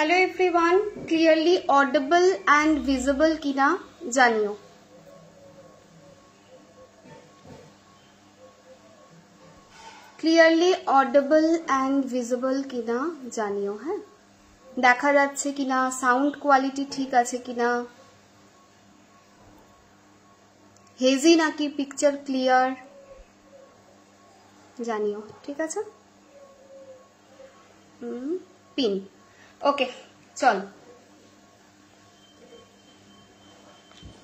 Hello everyone, clearly Audible and visible की ना जानियो। Clearly Audible and visible की ना जानियो। है देखा जाच्छे कि ना, साउंड क्वालिटी ठीक आछे कि ना, हेजी ना कि पिक्चर क्लियर जानियो। ठीक आछे, पिन ओके। चल,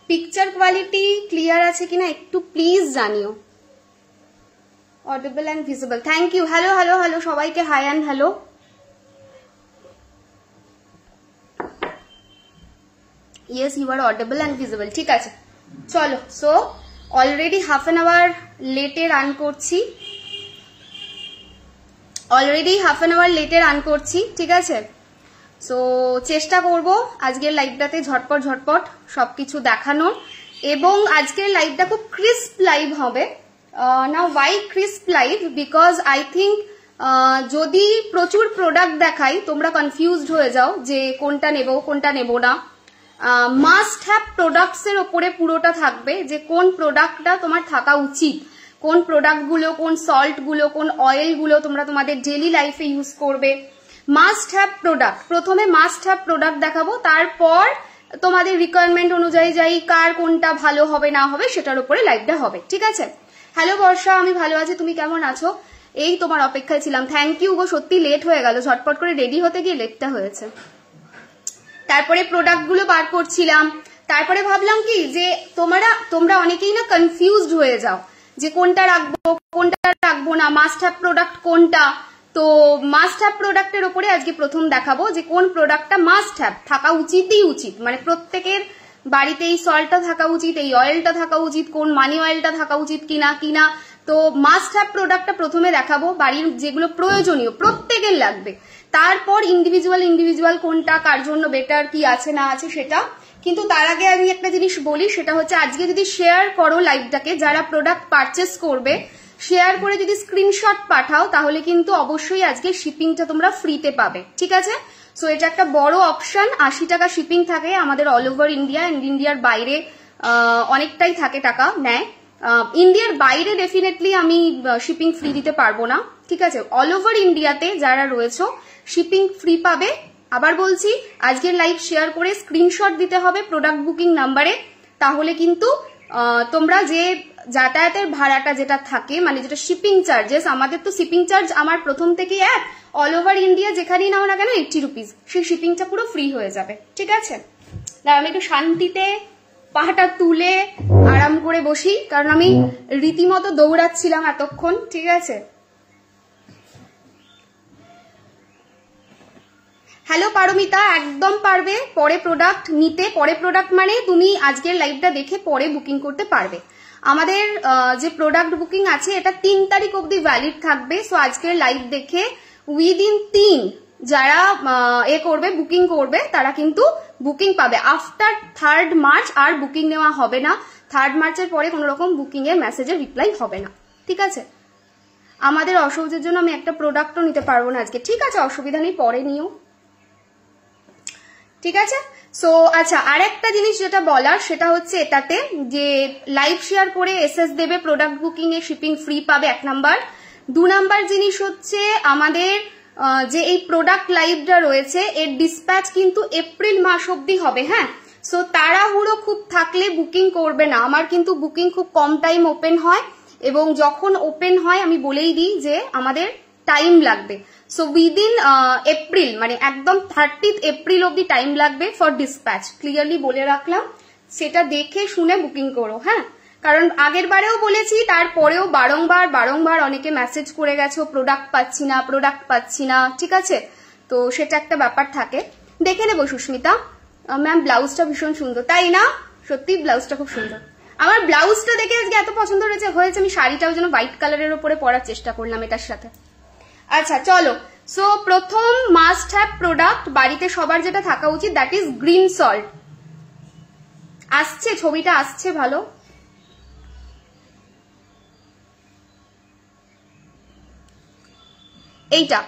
पिक्चर क्वालिटी क्लियर आछे कि ना एकटू प्लिज जानियो। Audible and visible, thank you. Hello hello hello सबाइके hi and hello. Yes you are audible and visible, ठीक आछे। चलो, so already half an hour लेटे रान करছি, অলরেডি হাফ এন আওয়ার লেটে রান করছি। ঠিক আছে, সো চেষ্টা করব আজকের লাইভটাতে ঝটপট ঝটপট সবকিছু দেখানোর, এবং আজকের লাইভটা খুব ক্রিস্প লাইভ হবে। Now why crisp live? Because I think যদি প্রচুর প্রোডাক্ট দেখাই তোমরা কনফিউজড হয়ে যাও যে কোনটা নেব কোনটা নেব না। মাস্ট হ্যাভ প্রোডাক্টস এর ওপরে পুরোটা থাকবে, যে কোন প্রোডাক্টটা তোমার থাকা উচিত, কোন প্রোডাক্টগুলো, কোন সল্টগুলো, কোন অয়েলগুলো তোমরা তোমাদের ডেইলি লাইফে ইউজ করবে। মাস্ট হ্যাভ প্রোডাক্ট, প্রথমে মাস্ট হ্যাভ প্রোডাক্ট দেখাবো, তারপর তোমাদের রিকোয়ারমেন্ট অনুযায়ী যাই কার কোনটা ভালো হবে না হবে সেটার উপরে লাইভটা হবে। ঠিক আছে। হ্যালো বর্ষা, আমি ভালো আছি, তুমি কেমন আছো? এই তোমার অপেক্ষায় ছিলাম। থ্যাংক ইউ গো, সত্যি লেট হয়ে গেল, ঝটপট করে রেডি হতে গিয়ে লেটটা হয়েছে। তারপরে প্রোডাক্টগুলো বার করছিলাম, তারপরে ভাবলাম কি যে তোমরা অনেকেই না কনফিউজড হয়ে যাও যে কোনটা রাখবো কোনটা রাখবো না, মাস্ট হ্যাভ প্রোডাক্ট কোনটা। তো মাস্ট হ্যাভ প্রোডাক্টের উপরে আজকে প্রথম দেখাবো যে কোন প্রোডাক্টটা মাস্ট হ্যাভ থাকা উচিতই উচিত, মানে প্রত্যেকের বাড়িতে এই সল্টটা থাকা উচিত, এই অয়েলটা থাকা উচিত, কোন মানি অয়েলটা থাকা উচিত কিনা কিনা। তো মাস্ট হ্যাভ প্রোডাক্টটা প্রথমে দেখাবো, বাড়ির যেগুলো প্রয়োজনীয় প্রত্যেকের লাগবে, তারপর ইন্ডিভিজুয়াল কোনটা কার জন্য বেটার কি আছে না আছে সেটা। কিন্তু তার আগে আমি একটা জিনিস বলি, সেটা হচ্ছে আজকে যদি শেয়ার করো লাইভটাকে, যারা প্রোডাক্ট পারচেস করবে শেয়ার করে যদি স্ক্রিনশট পাঠাও তাহলে কিন্তু অবশ্যই আজকে শিপিংটা তোমরা ফ্রিতে পাবে। ঠিক আছে, সো এটা একটা বড় অপশন। 80 টাকা শিপিং থাকে আমাদের অল ওভার ইন্ডিয়া, এন্ড ইন্ডিয়ার বাইরে অনেকটাই থাকে টাকা নেয়। ইন্ডিয়ার বাইরে ডেফিনেটলি আমি শিপিং ফ্রি দিতে পারবো না। ঠিক আছে, অল ওভার ইন্ডিয়াতে যারা রয়েছে শিপিং ফ্রি পাবে। আবার বলছি, আজকের লাইভ শেয়ার করে স্ক্রিনশট দিতে হবে প্রোডাক্ট বুকিং নাম্বারে, তাহলে কিন্তু তোমরা যে যাতায়াতের ভাড়াটা যেটা থাকে, মানে যেটা শিপিং চার্জেস, আমাদের তো শিপিং চার্জ আমার প্রথম থেকেই অল ওভার ইন্ডিয়া যেখানেই নাও না কেন 80 রুপিস, সেই শিপিংটা পুরো ফ্রি হয়ে যাবে। ঠিক আছে, আমি একটু শান্তিতে পাহাটা তুলে আরাম করে বসি, কারণ আমি রীতিমতো দৌড়াচ্ছিলাম এতক্ষণ। ঠিক আছে, হ্যালো পারমিতা, একদম পারবে পরে প্রোডাক্ট নিতে। পরে প্রোডাক্ট মানে তুমি আজকের লাইভটা দেখে পরে বুকিং করতে পারবে। আমাদের যে প্রোডাক্ট বুকিং আছে এটা 3 তারিখ অবধি ভ্যালিড থাকবে। সো আজকের লাইভ দেখে উইদিন 3 যারা করবে বুকিং করবে তারা কিন্তু বুকিং পাবে। আফটার 3rd মার্চ আর বুকিং নেওয়া হবে না। 3rd মার্চের পরে কোনো রকম বুকিং এর মেসেজের রিপ্লাই হবে না। ঠিক আছে, আমাদের অসহ্যের জন্য আমি একটা প্রোডাক্টও নিতে পারবো না আজকে। ঠিক আছে, অসুবিধা নেই, পরে নিও। ঠিক আছে, সো আচ্ছা, আর একটা জিনিস যেটা বলার সেটা হচ্ছে এটাতে যে লাইভ শেয়ার করে এসএস দেবে, প্রোডাক্ট বুকিং এ শিপিং ফ্রি পাবে, 1 নাম্বার। 2 নাম্বার জিনিস হচ্ছে আমাদের যে এই প্রোডাক্ট লাইভটা রয়েছে এর ডিসপ্যাচ কিন্তু এপ্রিল মাস অবধি হবে। হ্যাঁ, সো তাড়াহুড়ো খুব থাকলে বুকিং করবে না। আমার কিন্তু বুকিং খুব কম টাইম ওপেন হয়, এবং যখন ওপেন হয় আমি বলেই দিই যে আমাদের টাইম লাগবে। সো উইদিন এপ্রিল, মানে একদম 30th এপ্রিল অব্দি টাইম লাগবে ফর ডিসপ্যাচ। ক্লিয়ারলি বলে রাখলাম, সেটা দেখে শুনে বুকিং করো। হ্যাঁ, কারণ আগের বারেও বলেছি, তারপরেও বারংবার অনেকে মেসেজ করে গেছো প্রোডাক্ট পাচ্ছি না। ঠিক আছে, তো সেটা একটা ব্যাপার থাকে। দেখে নেবো সুস্মিতা ম্যাম, ব্লাউজটা ভীষণ সুন্দর, তাই না? সত্যি ব্লাউজটা খুব সুন্দর। আমার ব্লাউজটা দেখে আজকে এত পছন্দ হয়েছে আমি শাড়িটাও যেন হোয়াইট কালারের উপরে পরার চেষ্টা করলাম এটার সাথে। আচ্ছা চলো, সো প্রথম মাস্ট হ্যাভ প্রোডাক্ট বাড়িতে সবার যেটা থাকা উচিত, দ্যাট ইজ গ্রিন সল্ট। আসছে ছবিটা, আসছে ভালো। এইটা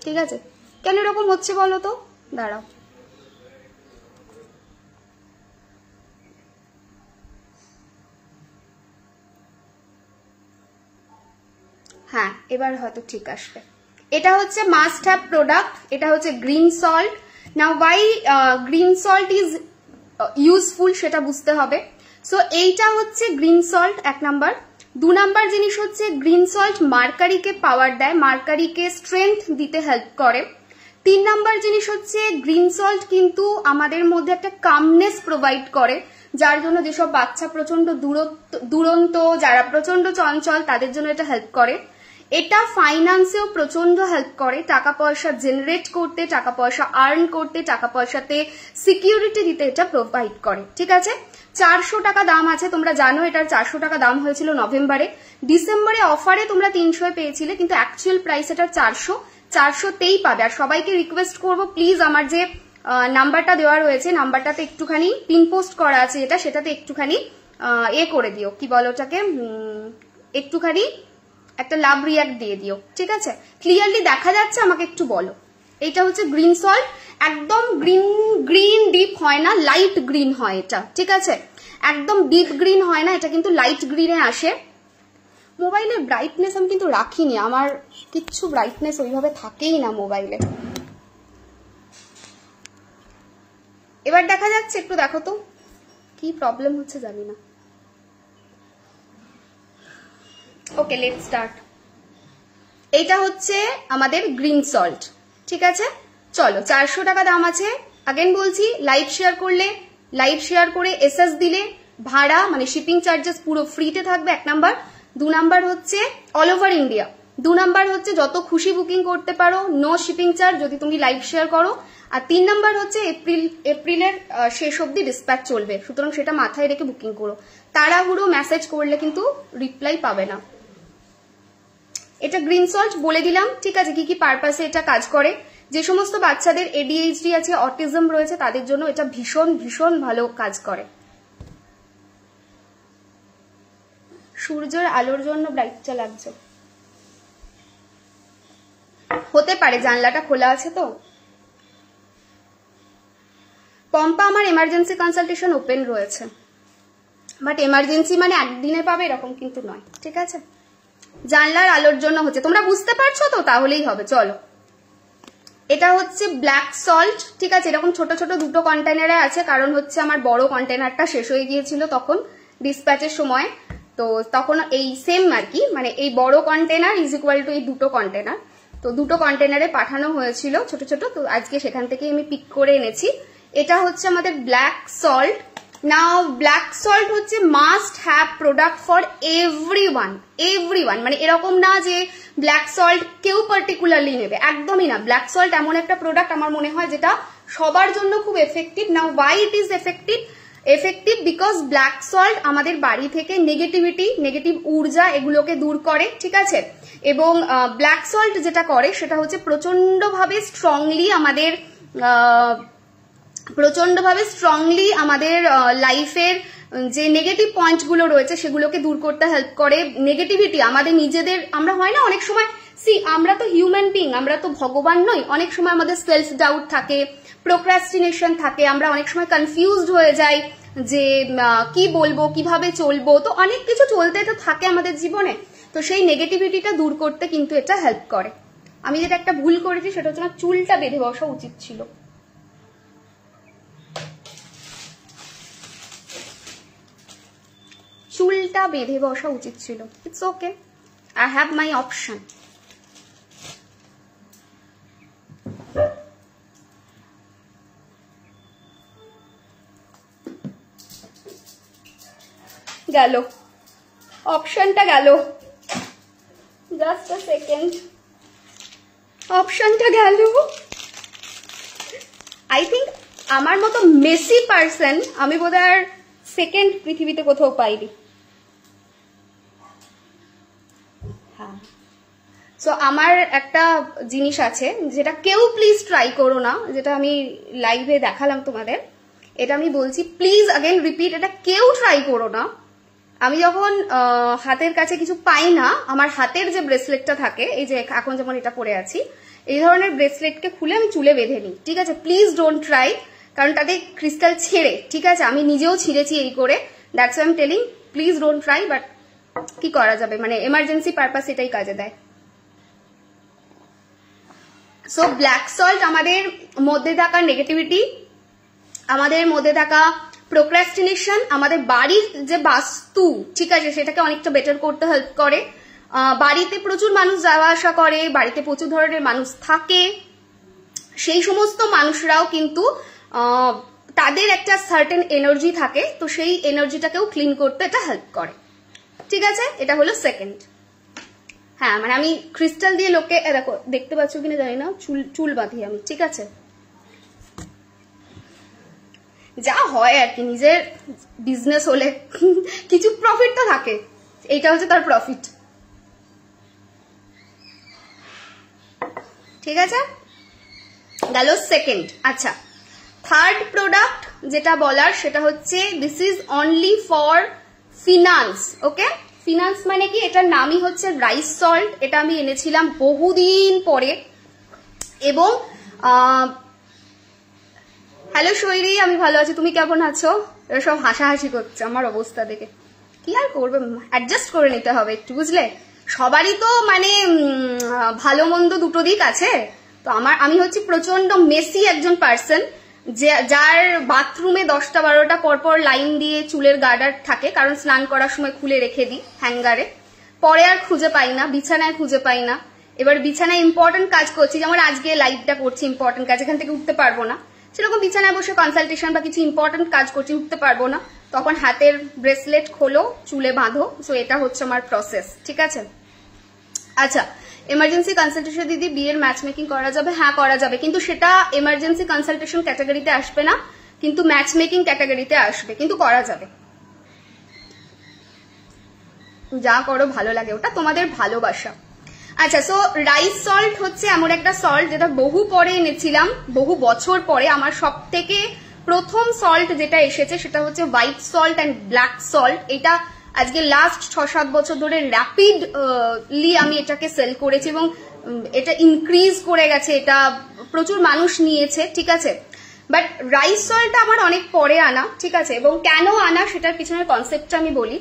ঠিক আছে, কেন এরকম হচ্ছে বলো তো? দাঁড়াও, হ্যাঁ এবার হয়তো ঠিক আসবে। এটা হচ্ছে মাস্ট হ্যাভ প্রোডাক্ট, এটা হচ্ছে green salt. Now why green salt is useful সেটা বুঝতে হবে। সো এইটা হচ্ছে গ্রিন সল্ট এক নাম্বার। 2 নাম্বার জিনিস হচ্ছে গ্রিন সল্ট মার্কারিকে পাওয়ার দেয়, মার্কারিকে স্ট্রেংথ দিতে হেল্প করে। 3 নাম্বার জিনিস হচ্ছে গ্রিন সল্ট কিন্তু আমাদের মধ্যে একটা কামনেস প্রোভাইড করে, যার জন্য যেসব বাচ্চা প্রচন্ড দুরন্ত, যারা প্রচন্ড চঞ্চল, তাদের জন্য এটা হেল্প করে। এটা ফাইন্যান্সেও প্রচন্ড হেল্প করে, টাকা পয়সা জেনারেট করতে, টাকা পয়সা আর্ন করতে, টাকা পয়সাতে সিকিউরিটি দিতে এটা প্রোভাইড করে। ঠিক আছে, 400 টাকা দাম আছে, তোমরা জানো এটার 400 টাকা দাম হয়েছিল নভেম্বরে। ডিসেম্বরে অফারে তোমরা 300 পেয়েছিলে, কিন্তু অ্যাকচুয়াল প্রাইস এটার 400তেই পাবে। আর সবাইকে রিকোয়েস্ট করবো প্লিজ, আমার যে নাম্বারটা দেওয়া রয়েছে, নাম্বারটাতে একটুখানি পিন পোস্ট করা আছে এটা, সেটাতে একটুখানি করে দিও, কি বলো ওটাকে, একটুখানি একটা লাভ রিয়াক্ট দিয়ে দিও। ঠিক আছে, ক্লিয়ারলি দেখা যাচ্ছে আমাকে একটু বলো। এটা হচ্ছে গ্রিন সল্ট, একদম গ্রিন ডিপ হয় না, লাইট গ্রিন হয় এটা। ঠিক আছে, একদম ডিপ গ্রিন হয় না, এটা কিন্তু লাইট গ্রিনে আসে। মোবাইলের ব্রাইটনেস আমি কিন্তু রাখিনি, আমার কিচ্ছু ব্রাইটনেস ওইভাবে থাকেই না মোবাইলে। এবার দেখা যাচ্ছে, একটু দেখো তো কি প্রবলেম হচ্ছে জানি না। ওকে, লেট স্টার্ট। এটা হচ্ছে আমাদের গ্রিন সল্ট। ঠিক আছে, চলো 400 টাকা দাম আছে। আগেন বলছি, লাইভ শেয়ার করলে, লাইভ শেয়ার করে এসএস দিলে ভাড়া মানে শিপিং চার্জেস পুরো ফ্রিতে থাকবে, 1 নাম্বার। 2 নাম্বার হচ্ছে অল ওভার ইন্ডিয়া। 2 নাম্বার হচ্ছে যত খুশি বুকিং করতে পারো, নো শিপিং চার্জ যদি তুমি লাইভ শেয়ার করো। আর 3 নাম্বার হচ্ছে এপ্রিলের শেষ অবধি ডিসপ্যাচ চলবে, সুতরাং সেটা মাথায় রেখে বুকিং করো। তাড়াহুড়ো মেসেজ করলে কিন্তু রিপ্লাই পাবে না। এটা গ্রিন সল্ট বলে দিলাম। ঠিক আছে, কি কি পারপাসে এটা কাজ করে। যে সমস্ত বাচ্চাদের ADHD আছে, অটিজম রয়েছে, তাদের জন্য এটা ভীষণ ভীষণ ভালো কাজ করে। সূর্যের আলোর জন্য ব্রাইটটা লাগছে, হতে পারে, জানলাটা খোলা আছে তো। পম্পা, আমার এমার্জেন্সি কনসালটেশন ওপেন রয়েছে, বাট এমার্জেন্সি মানে একদিনে পাবে এরকম কিন্তু নয়। ঠিক আছে, জানলার আলোর জন্য হচ্ছে, তোমরা বুঝতে পারছো তো, তাহলেই হবে। চলো, এটা হচ্ছে ব্ল্যাক সল্ট। ঠিক আছে, এরকম ছোট ছোট 2টো কন্টেনারে আছে, কারণ হচ্ছে আমার বড় কন্টেনারটা শেষ হয়ে গিয়েছিল তখন ডিসপ্যাচের সময়। তো তখন এই সেম আর কি, মানে এই বড় কন্টেনার ইজ ইকুয়াল টু এই 2টো কন্টেনার। তো 2টো কন্টেনারে পাঠানো হয়েছিল ছোট ছোট, তো আজকে সেখান থেকে আমি পিক করে এনেছি। এটা হচ্ছে আমাদের ব্ল্যাক সল্ট। নাও ব্ল্যাক সল্ট হচ্ছে must have product for everyone. মানে এরকম না যে ব্ল্যাক সল্ট কেউ পার্টিকুলারলি নেবে, একদমই না। ব্ল্যাক সল্ট এমন একটা প্রোডাক্ট আমার মনে হয় যেটা সবার জন্য খুব effective. Now why it is effective because black salt আমাদের বাড়ি থেকে নেগেটিভিটি, নেগেটিভ ঊর্জা এগুলোকে দূর করে। ঠিক আছে, এবং ব্ল্যাক সল্ট যেটা করে সেটা হচ্ছে প্রচন্ডভাবে স্ট্রংলি আমাদের লাইফের যে নেগেটিভ পয়েন্টগুলো রয়েছে সেগুলোকে দূর করতে হেল্প করে। নেগেটিভিটি আমাদের নিজেদের, আমরা হয় না অনেক সময়, আমরা তো হিউম্যান বিং, আমরা তো ভগবান নই। অনেক সময় আমাদের সেলফ ডাউট থাকে, প্রোক্রাস্টিনেশন থাকে, আমরা অনেক সময় কনফিউজড হয়ে যাই যে কি বলবো, কিভাবে চলবো। তো অনেক কিছু চলতে তো থাকে আমাদের জীবনে, তো সেই নেগেটিভিটিটা দূর করতে কিন্তু এটা হেল্প করে। আমি যেটা একটা ভুল করেছি সেটা হচ্ছে আমার চুলটা বেঁধে বসা উচিত ছিল। চুলটা বেঁধে বসা উচিত ছিল। It's okay, I have my option. গেল, অপশনটা গেল, জাস্ট আ সেকেন্ড, অপশনটা গেল। আই থিঙ্ক আমার মতো মেসি পার্সন আমি বোধহয় আর সেকেন্ড পৃথিবীতে কোথাও পাইনি। হ্যাঁ, সো আমার একটা জিনিস আছে যেটা কেউ প্লিজ ট্রাই করো না, যেটা আমি লাইভে দেখালাম তোমাদের। এটা আমি বলছি, প্লিজ अगेन রিপিট, এটা কেউ ট্রাই করো না। আমি যখন হাতের কাছে কিছু পাই না, আমার হাতের যে ব্রেসলেটটা থাকে, এই যে এখন যেমন এটা পরে আছি, এই ধরনের ব্রেসলেটকে খুলে আমি চুলে বেঁধে নিই, ঠিক আছে? প্লিজ ডোন্ট ট্রাই, কারণ তাতে ক্রিস্টাল ছেড়ে, ঠিক আছে? আমি নিজেও ছিঁড়েছি এই করে, that's why I am telling, please don't try. But কি করা যাবে, মানে এমার্জেন্সি পারপাস এটাই কাজে দেয়। সো ব্ল্যাক সল্ট আমাদের মধ্যে থাকা নেগেটিভিটি, আমাদের মধ্যে থাকা প্রোক্রাস্টিনেশন, আমাদের বাড়ির যে বাস্তু, ঠিক আছে, সেটাকে অনেকটা বেটার করতে হেল্প করে। বাড়িতে প্রচুর মানুষ যাওয়া আসা করে, বাড়িতে প্রচুর ধরনের মানুষ থাকে, সেই সমস্ত মানুষরাও কিন্তু তাদের একটা সার্টেন এনার্জি থাকে, তো সেই এনার্জিটাকেও ক্লিন করতে এটা হেল্প করে, ঠিক আছে? এটা হলো সেকেন্ড। হ্যাঁ, মানে আমি ক্রিস্টাল দিয়ে লোককে, দেখো দেখতে পাচ্ছ কিনা জানি না, চুল বাঁধি আমি, ঠিক আছে? যা হয় আর কি, নিজের বিজনেস হলে কিছু প্রফিট তো থাকে, এইটা হচ্ছে তার প্রফিট, ঠিক আছে? গেল সেকেন্ড। আচ্ছা, থার্ড প্রোডাক্ট যেটা বলার সেটা হচ্ছে this is only for finance. Okay, finance মানে কি, এটার নামই হচ্ছে রাইস সল্ট। এটা আমি এনেছিলাম বহুদিন পরে, এবং হ্যালো শৈরী, আমি ভালো আছি, তুমি কেমন আছো? এরা সব হাসাহাসি করছে আমার অবস্থা দেখে, কি আর করবে, অ্যাডজাস্ট করে নিতে হবে একটু, বুঝলে? সবারই তো মানে ভালো মন্দ দুটো দিক আছে। তো আমি হচ্ছে প্রচন্ড মেসি একজন পার্সন, যার বাথরুমে 10টা 12টা পরপর লাইন দিয়ে চুলের গার্ডার থাকে, কারণ স্নান করার সময় খুলে রেখে দিই হ্যাঙ্গারে, পরে আর খুঁজে পাই না, বিছানায় খুঁজে পাই না। এবার বিছানায় ইম্পর্টেন্ট কাজ করছি, যেমন আজকে লাইভটা করছি, ইম্পর্টেন্ট কাজ, এখান থেকে উঠতে পারবো না, সেরকম বিছানায় বসে কনসালটেশন বা কিছু ইম্পর্টেন্ট কাজ করছি, উঠতে পারবো না, তখন হাতের ব্রেসলেট খোলো, চুলে বাঁধো। সো এটা হচ্ছে আমার প্রসেস, ঠিক আছে? আচ্ছা, এমার্জেন্সি কনসালটেশন দিদি, বিয়ের ম্যাচ মেকিং করা যাবে? হ্যাঁ, করা যাবে, কিন্তু সেটা এমার্জেন্সি কনসালটেশন ক্যাটাগরিতে আসবে না, কিন্তু ম্যাচ মেকিং ক্যাটাগরিতে আসবে, কিন্তু করা যাবে। যা করো ভালো লাগে, ওটা তোমাদের ভালোবাসা। আচ্ছা, সো রাইস সল্ট হচ্ছে এমন একটা সল্ট যেটা বহু পরে এনেছিলাম, বহু বছর পরে। আমার সব থেকে প্রথম সল্ট যেটা এসেছে সেটা হচ্ছে white salt and black salt. এটা আজকে লাস্ট 6-7 বছর ধরে র্যাপিডলি আমি এটাকে সেল করেছি, এবং এটা ইনক্রিজ করে গেছে, এটা প্রচুর মানুষ নিয়েছে, ঠিক আছে? বাট রাইস সল্টটা আমার অনেক পরে আনা, ঠিক আছে? এবং কেন আনা সেটার পিছনের কনসেপ্টটা আমি বলি।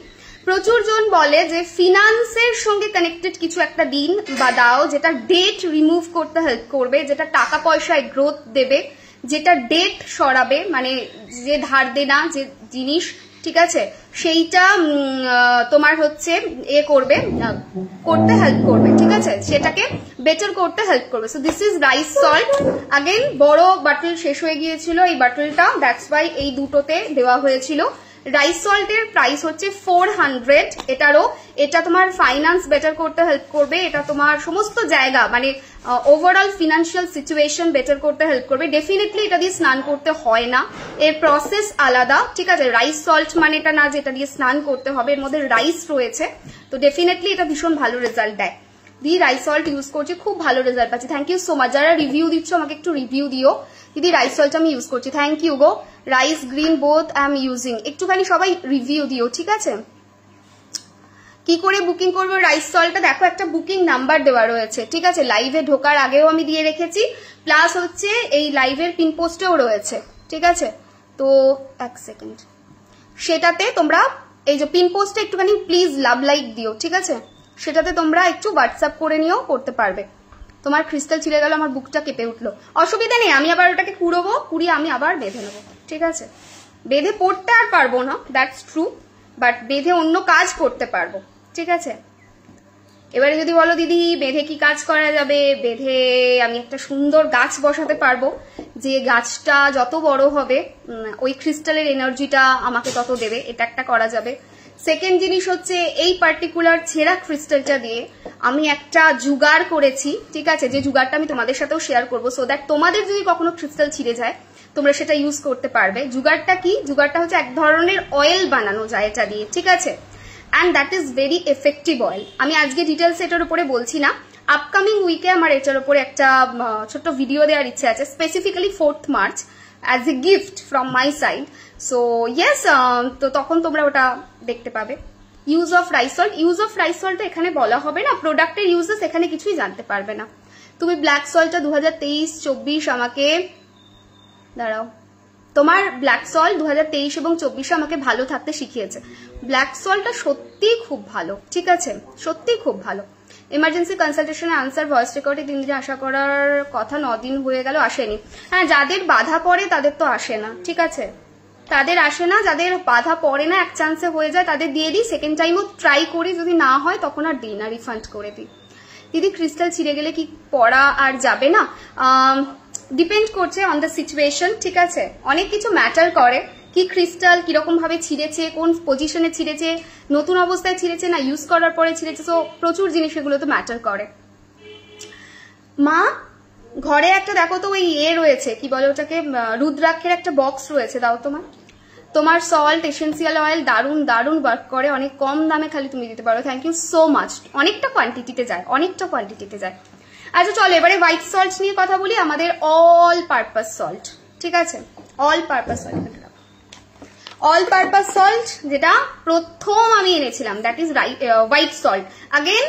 প্রচুর জন বলে যে ফিনান্সের সঙ্গে কানেক্টেড কিছু একটা দিন বা দাও, যেটা ডেট রিমুভ করতে হেল্প করবে, যেটা টাকা পয়সায় গ্রোথ দেবে, যেটা ডেট সরাবে, মানে যে ধার দেনা যে জিনিস, ঠিক আছে, সেইটা তোমার হচ্ছে করতে হেল্প করবে, ঠিক আছে, সেটাকে বেটার করতে হেল্প করবে। So this is rice salt. Again বড় বাটল শেষ হয়ে গিয়েছিল, এই বাটলটা, দ্যাটস ওয়াই এই দুটোতে দেওয়া হয়েছিল। রাইস সল্টের প্রাইস হচ্ছে 400। এটা তোমার ফাইন্যান্স বেটার করতে হেল্প করবে, এটা তোমার সমস্ত জায়গা, মানে ওভারঅল ফিনান্সিয়াল সিচুয়েশন বেটার করতে হেল্প করবে। ডেফিনেটলি এটা দিয়ে স্নান করতে হয় না, এর প্রসেস আলাদা, ঠিক আছে? রাইস সল্ট মানে এটা না যেটা দিয়ে স্নান করতে হবে, এর মধ্যে রাইস রয়েছে, তো ডেফিনেটলি এটা ভীষণ ভালো রেজাল্ট দেয়। রাইস সল্ট ইউজ করছি, খুব ভালো রেজাল্ট পাচ্ছি। Thank you so much. যারা রিভিউ দিচ্ছ আমাকে একটু রিভিউ দিও। দিদি রাইস সল্ট আমি ইউজ করছি, থ্যাংক ইউ গো। Rice green both I am using, একটুখানি সবাই রিভিউ দিও, ঠিক আছে? কি করে বুকিং করবো রাইস সল্টটা? দেখো, একটা বুকিং নাম্বার দেওয়া রয়েছে, ঠিক আছে? লাইভে ঢোকার আগেও আমি দিয়ে রেখেছি, প্লাস হচ্ছে এই লাইভের পিন পোস্টেও রয়েছে, ঠিক আছে? তো এক সেকেন্ড, সেটাতে তোমরা এই যে পিন পোস্টে একটুখানি প্লিজ লাভ লাইক দিও, ঠিক আছে? সেটাতে তোমরা একটু হোয়াটসঅ্যাপ করে নিয়েও করতে পারবে। তোমার ক্রিস্টাল ছিঁড়ে গেল, আমার বুকটা কেঁপে উঠলো, অসুবিধা নেই, আমি আবার ওটাকে কুড়িয়ে আমি আবার বেঁধে নেবো, ঠিক আছে? বেঁধে পড়তে আর পারবো না, দ্যাটস ট্রু, বাট বেঁধে অন্য কাজ করতে পারবো, ঠিক আছে? এবারে যদি বলো দিদি বেঁধে কি কাজ করা যাবে, বেঁধে আমি একটা সুন্দর গাছ বসাতে পারবো, যে গাছটা যত বড় হবে ওই ক্রিস্টালের এনার্জিটা আমাকে তত দেবে, এটা একটা করা যাবে। সেকেন্ড জিনিস হচ্ছে এই পার্টিকুলার ছেঁড়া ক্রিস্টালটা দিয়ে আমি একটা জুগাড় করেছি, ঠিক আছে? যে জুগাড়টা আমি তোমাদের সাথেও শেয়ার করবো, সো দ্যাট তোমাদের যদি কখনো ক্রিস্টাল ছিঁড়ে যায় তোমরা সেটা ইউজ করতে পারবে। জুগাড়টা কি? জুগাড়টা হচ্ছে এক ধরনের অয়েল বানানো যায় এটা দিয়ে, ঠিক আছে? And that is very effective oil. আমি আজকে ডিটেলস এটার উপরে বলছি না, আপকামিং উইকে আমার এটার উপরে একটা ছোট্ট ভিডিও দেওয়ার ইচ্ছে আছে, specifically 4th March as a gift from my side. So yes, তো তখন তোমরা ওটা দেখতে পাবে। ইউজ অফ রাইস সল্ট, এখানে বলা হবে না, প্রোডাক্টের ইউজেস এখানে কিছুই জানতে পারবে না। তুমি ব্ল্যাক সল্টটা 2023-24 আমাকে দাঁড়াও, তোমার ব্ল্যাক সল্ট 2023 এবং 24 আমাকে ভালো থাকতে শিখিয়েছে। ব্ল্যাক সল্টটা সত্যি খুব ভালো, ঠিক আছে, সত্যি খুব ভালো। ইমার্জেন্সি কনসালটেশনে আনসার ভয়েস রেকর্ডে 3 দিনে আশা করার কথা, 9 দিন হয়ে গেল আসেনি। হ্যাঁ, যাদের বাধা পড়ে তাদের তো আসে না, ঠিক আছে, তাদের আসে না। যাদের বাধা পড়ে না, এক চান্সে হয়ে যায়, তাদের দিয়ে দিই। সেকেন্ড টাইমও ট্রাই করি, যদি না হয় তখন আর দিই না, রিফান্ড করে দিই। দিদি ক্রিস্টাল ছিঁড়ে গেলে কি পড়া আর যাবে না? ডিপেন্ড করছে অন দ্য সিচুয়েশন, ঠিক আছে, অনেক কিছু ম্যাটার করে। কি ক্রিস্টাল কিরকম ভাবে ছিঁড়েছে, কোন পজিশনে ছিঁড়েছে, নতুন অবস্থায় ছিঁড়েছে না ইউজ করার পরে ছিঁড়েছে, তো প্রচুর জিনিস এগুলো তো ম্যাটার করে। মা ঘরে একটা দেখো তো ওই রয়েছে, কি বলে ওটাকে, রুদ্রাক্ষের একটা বক্স রয়েছে, দাও তোমার সল্ট এসেন্সিয়াল অয়েল দারুণ দারুণ ওয়ার্ক করে, অনেক কম দামে খালি তুমি দিতে পারো। Thank you so much. অনেকটা কোয়ান্টিটিতে যায়, অনেকটা কোয়ান্টিটিতে যায়। আচ্ছা চলো এবারে হোয়াইট সল্ট নিয়ে কথা বলি, আমাদের অল পারপাস সল্ট, ঠিক আছে, all purpose salt. All purpose salt যেটা প্রথম আমি এনেছিলাম, that is white salt. Again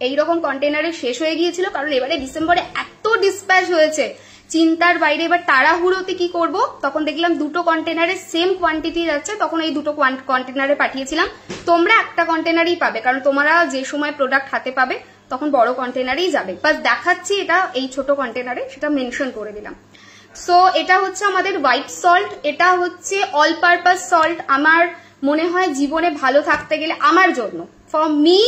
এইরকম কন্টেনারে শেষ হয়ে গিয়েছিল, কারণ এবারে ডিসেম্বরে এত ডিসপ্যাচ হয়েছে, চিন্তার বাইরে। এবার তাড়াহুড়োতে কি করব, তখন দেখলাম 2টো কন্টেনারে সেম কোয়ান্টিটি যাচ্ছে, তখন এই 2টো কন্টেনারে পাঠিয়েছিলাম। তোমরা একটা কন্টেনারই পাবে, কারণ তোমরা যে সময় প্রোডাক্ট হাতে পাবে তখন বড় কন্টেনারেই যাবে। বাস দেখাচ্ছি এটা এই ছোট কন্টেনারে, সেটা মেনশন করে দিলাম। সো এটা হচ্ছে আমাদের হোয়াইট সল্ট, এটা হচ্ছে অল পারপাস সল্ট। আমার মনে হয় জীবনে ভালো থাকতে গেলে আমার জন্য, ফর মি,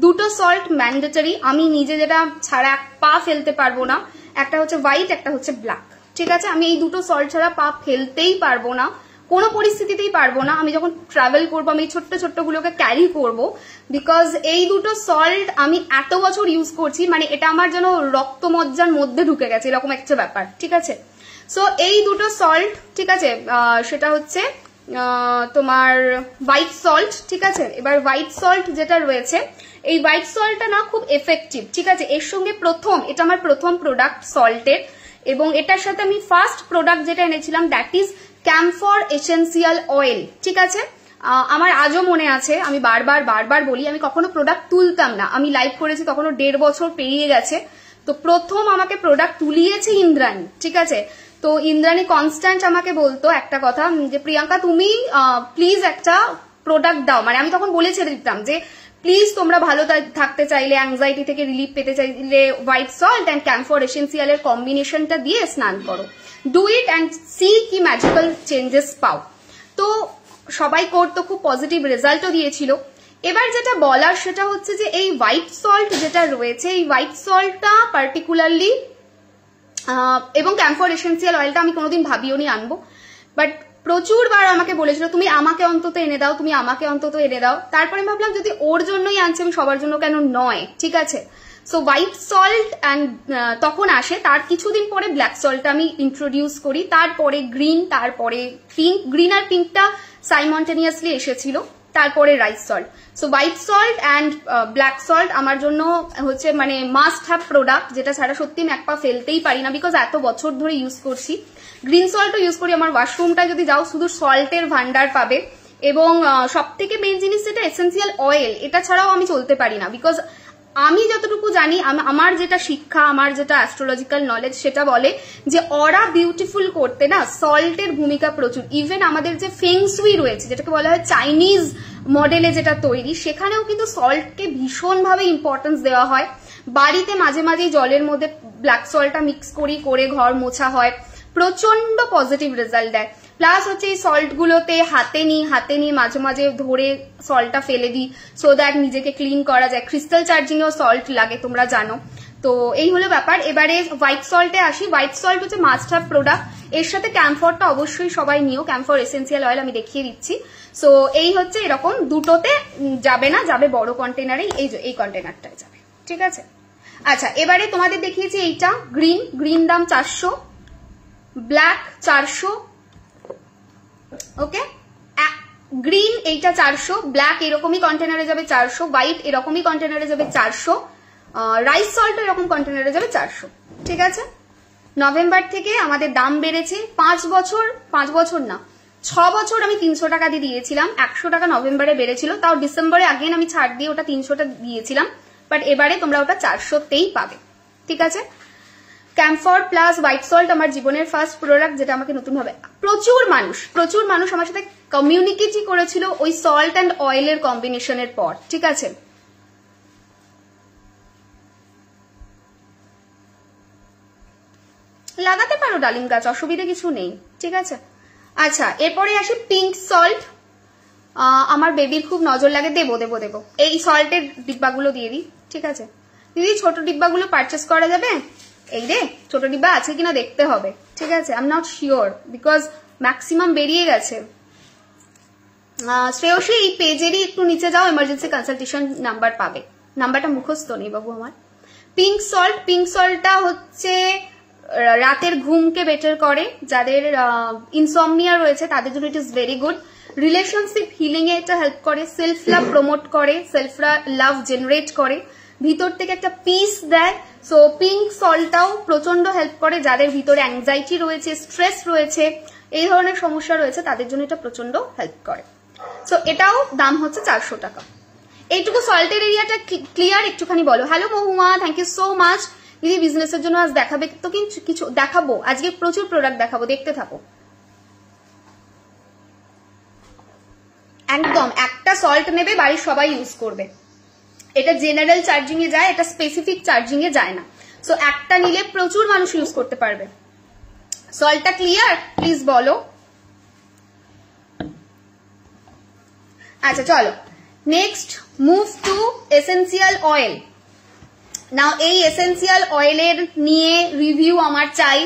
2টো সল্ট ম্যান্ডেটরি। আমি নিজে যেটা ছাড়া পা ফেলতে পারবো না, একটা হচ্ছে হোয়াইট, একটা হচ্ছে ব্ল্যাক, ঠিক আছে। আমি এই 2টো সল্ট ছাড়া পা ফেলতেই পারবো না, কোনো পরিস্থিতিতেই পারবো না। আমি যখন ট্রাভেল করবো আমি ছোট্ট ছোট্ট গুলোকে ক্যারি করবো, বিকজ এই 2টো সল্ট আমি এত বছর ইউজ করছি, মানে এটা আমার যেন রক্তমজ্জার মধ্যে ঢুকে গেছে, এরকম একটা ব্যাপার, ঠিক আছে। সো এই 2টো সল্ট, ঠিক আছে, সেটা হচ্ছে তোমার হোয়াইট সল্ট, ঠিক আছে। এবার হোয়াইট সল্ট যেটা রয়েছে, এই হোয়াইট সল্টটা না খুব এফেক্টিভ, ঠিক আছে। এর সঙ্গে এটা আমার প্রথম প্রোডাক্ট সল্টের, এবং এটার সাথে আমি ফার্স্ট প্রোডাক্ট যেটা এনেছিলাম that is camphor essential oil, ঠিক আছে। আমার আজও মনে আছে, আমি বারবার বলি, আমি কখনো প্রোডাক্ট তুলতাম না। আমি লাইভ করেছি তখনও 1.5 বছর পেরিয়ে গেছে। তো প্রথম আমাকে প্রোডাক্ট তুলিয়েছে ইন্দ্রাণী, ঠিক আছে। তো ইন্দ্রাণী কনস্ট্যান্ট আমাকে বলতো একটা কথা, যে প্রিয়াঙ্কা তুমি প্লিজ একটা প্রোডাক্ট দাও। মানে আমি তখন বলে ছেড়ে দিতাম যে প্লিজ তোমরা ভালো থাকতে চাইলে, অ্যাংজাইটি থেকে রিলিফ পেতে চাইলে white salt and camphor essential এর কম্বিনেশনটা দিয়ে স্নান করো, ডু ইট অ্যান্ড সি কি ম্যাজিক্যাল চেঞ্জেস পাও। তো সবাই করতো, খুব পজিটিভ রেজাল্টও দিয়েছিল। এবার যেটা বলার সেটা হচ্ছে যে এই হোয়াইট সল্ট যেটা রয়েছে, এই হোয়াইট সল্টটা পার্টিকুলারলি এবং ক্যাম্ফর এসেন্সিয়াল অয়েলটা আমি কোনোদিন ভাবিও নি আনবো, বাট প্রচুরবার আমাকে বলেছিল তুমি আমাকে অন্তত এনে দাও, তুমি আমাকে অন্তত এনে দাও। তারপরে ভাবলাম যদি ওর জন্যই আনছে, আমি সবার জন্য কেন নয়, ঠিক আছে। সো হোয়াইট সল্ট অ্যান্ড তখন আসে, তার কিছুদিন পরে ব্ল্যাক সল্টটা আমি ইন্ট্রোডিউস করি, তারপরে গ্রিন, তারপরে পিঙ্ক। গ্রিন আর পিঙ্কটা সাইমন্টেনিয়াসলি এসেছিল, তারপরে rice salt. So white salt and black salt আমার জন্য হচ্ছে মানে মাস্ট হ্যাভ প্রোডাক্ট, যেটা ছাড়া সত্যি আমি এক পা ফেলতেই পারি না, বিকজ এত বছর ধরে ইউজ করছি। গ্রিন সল্টও ইউজ করি, আমার ওয়াশরুমটা যদি যাও শুধু সল্টের ভান্ডার পাবে। এবং সব থেকে মেন জিনিস যেটা এসেন্সিয়াল অয়েল, এটা ছাড়াও আমি চলতে পারি না, বিকজ আমি যতটুকু জানি, আমার যেটা শিক্ষা, আমার যেটা অ্যাস্ট্রোলজিক্যাল নলেজ, সেটা বলে যে অরা বিউটিফুল করতে না সল্টের ভূমিকা প্রচুর। ইভেন আমাদের যে ফেংসুই রয়েছে, যেটাকে বলা হয় চাইনিজ মডেলে যেটা তৈরি, সেখানেও কিন্তু সল্টকে ভীষণভাবে ইম্পর্টেন্স দেওয়া হয়। বাড়িতে মাঝে মাঝে জলের মধ্যে ব্ল্যাক সল্টটা মিক্স করে ঘর মোছা হয়, প্রচন্ড পজিটিভ রেজাল্ট দেয়। প্লাস হচ্ছে এই সল্ট গুলোতে হাতে নিয়ে মাঝে মাঝে ধরে সল্টটা ফেলে দিই, সো দ্যাট নিজেকে ক্লিন করা যায়। ক্রিস্টাল চার্জিং এও সল্ট লাগে, তোমরা জানো। তো এই হলো ব্যাপার। এবারে হোয়াইট সল্টে আসি। হোয়াইট সল্ট হচ্ছে মাস্ট হ্যাভ প্রোডাক্ট, এর সাথে ক্যাম্ফরটা অবশ্যই সবাই নিও, ক্যাম্ফর এসেন্সিয়াল অয়েল আমি দেখিয়ে দিচ্ছি। সো এই হচ্ছে এরকম, দুটোতে যাবে না, যাবে বড় কন্টেনারে, এই কন্টেনারটায় যাবে, ঠিক আছে। আচ্ছা এবারে তোমাদের দেখিয়েছি এইটা গ্রিন দাম 400, ব্ল্যাক 400, ওকে। গ্রিন এইটা 400, ব্ল্যাক এরকমই কন্টেনারে যাবে 400, হোয়াইট এরকমই কন্টেনারে যাবে 400, রাইস সল্ট এরকম কন্টেনারে যাবে 400, ঠিক আছে। নভেম্বর থেকে আমাদের দাম বেড়েছে, 5 বছর না 6 বছর আমি 300 টাকা দিয়ে দিয়েছিলাম, 100 টাকা নভেম্বরে বেড়েছিল, তাও ডিসেম্বরে আগেন আমি ছাড় দিয়ে ওটা 300টা দিয়েছিলাম, বাট এবারে তোমরা ওটা 400তেই পাবে, ঠিক আছে। ক্যাম্ফর প্লাস হোয়াইট সল্ট আমার জীবনের ফার্স্ট প্রোডাক্ট, যেটা আমাকে নতুন ভাবে প্রচুর মানুষ আমার সাথে কমিউনিকেটই করেছিল ওই সল্ট অ্যান্ড অয়েলের কম্বিনেশনের পর, ঠিক আছে। লাগাতে পারো ডালিম গাছ, অসুবিধা কিছু নেই, ঠিক আছে। আচ্ছা, এরপরে আসি পিঙ্ক সল্ট। আমার বেবির খুব নজর লাগে, দেবো এই সল্টের ডিব্বাগুলো দিয়ে দিই, ঠিক আছে। দিদি ছোট ডিব্বাগুলো পারচেস করা যাবে? এই রে ছোট ডিব্বা আছে কিনা দেখতে হবে, ঠিক আছে। I am not sure because maximum বেরিয়ে গেছে। শ্রেয়সী এই পেজেরই একটু নিচে যাও, এমার্জেন্সি কনসালটেশন নাম্বার পাবে, নাম্বারটা মুখস্থ নেই বাবু আমার। পিঙ্ক সল্টটা হচ্ছে রাতের ঘুমকে বেটার করে, যাদের ইনসমনিয়া রয়েছে তাদের জন্য it is very good. Relationship healing এ এটা হেল্প করে, সেলফ লাভ প্রমোট করে, সেলফ লাভ জেনারেট করে, ভিতর থেকে একটা পিস দেয়। সো পিঙ্ক সল্টটাও প্রচন্ড হেল্প করে যাদের ভিতরে অ্যাংজাইটি রয়েছে, স্ট্রেস রয়েছে, এই ধরনের সমস্যা রয়েছে তাদের জন্য এটা প্রচন্ড হেল্প করে। সো এটাও দাম হচ্ছে 400 টাকা। এইটুকু সল্টের এরিয়াটা ক্লিয়ার? একটুখানি বলো। Hello Mahua, thank you so much. দিদি বিজনেসের জন্য আজ দেখাবে তো? কিছু দেখাবো আজকে, প্রচুর প্রোডাক্ট দেখাবো, দেখতে থাকো। একদম একটা সল্ট নেবে, বাড়ির সবাই ইউজ করবে। এটা জেনারেল চার্জিং এ যায়, এটা স্পেসিফিক চার্জিং এ যায় না। সো একটা নিলে প্রচুর মানুষ ইউজ করতে পারবে। সল্টটা ক্লিয়ার? প্লিজ বলো। আচ্ছা চলো, next move to essential oil. Now এই এসেন্সিয়াল অয়েলের নিয়ে রিভিউ আমার চাই,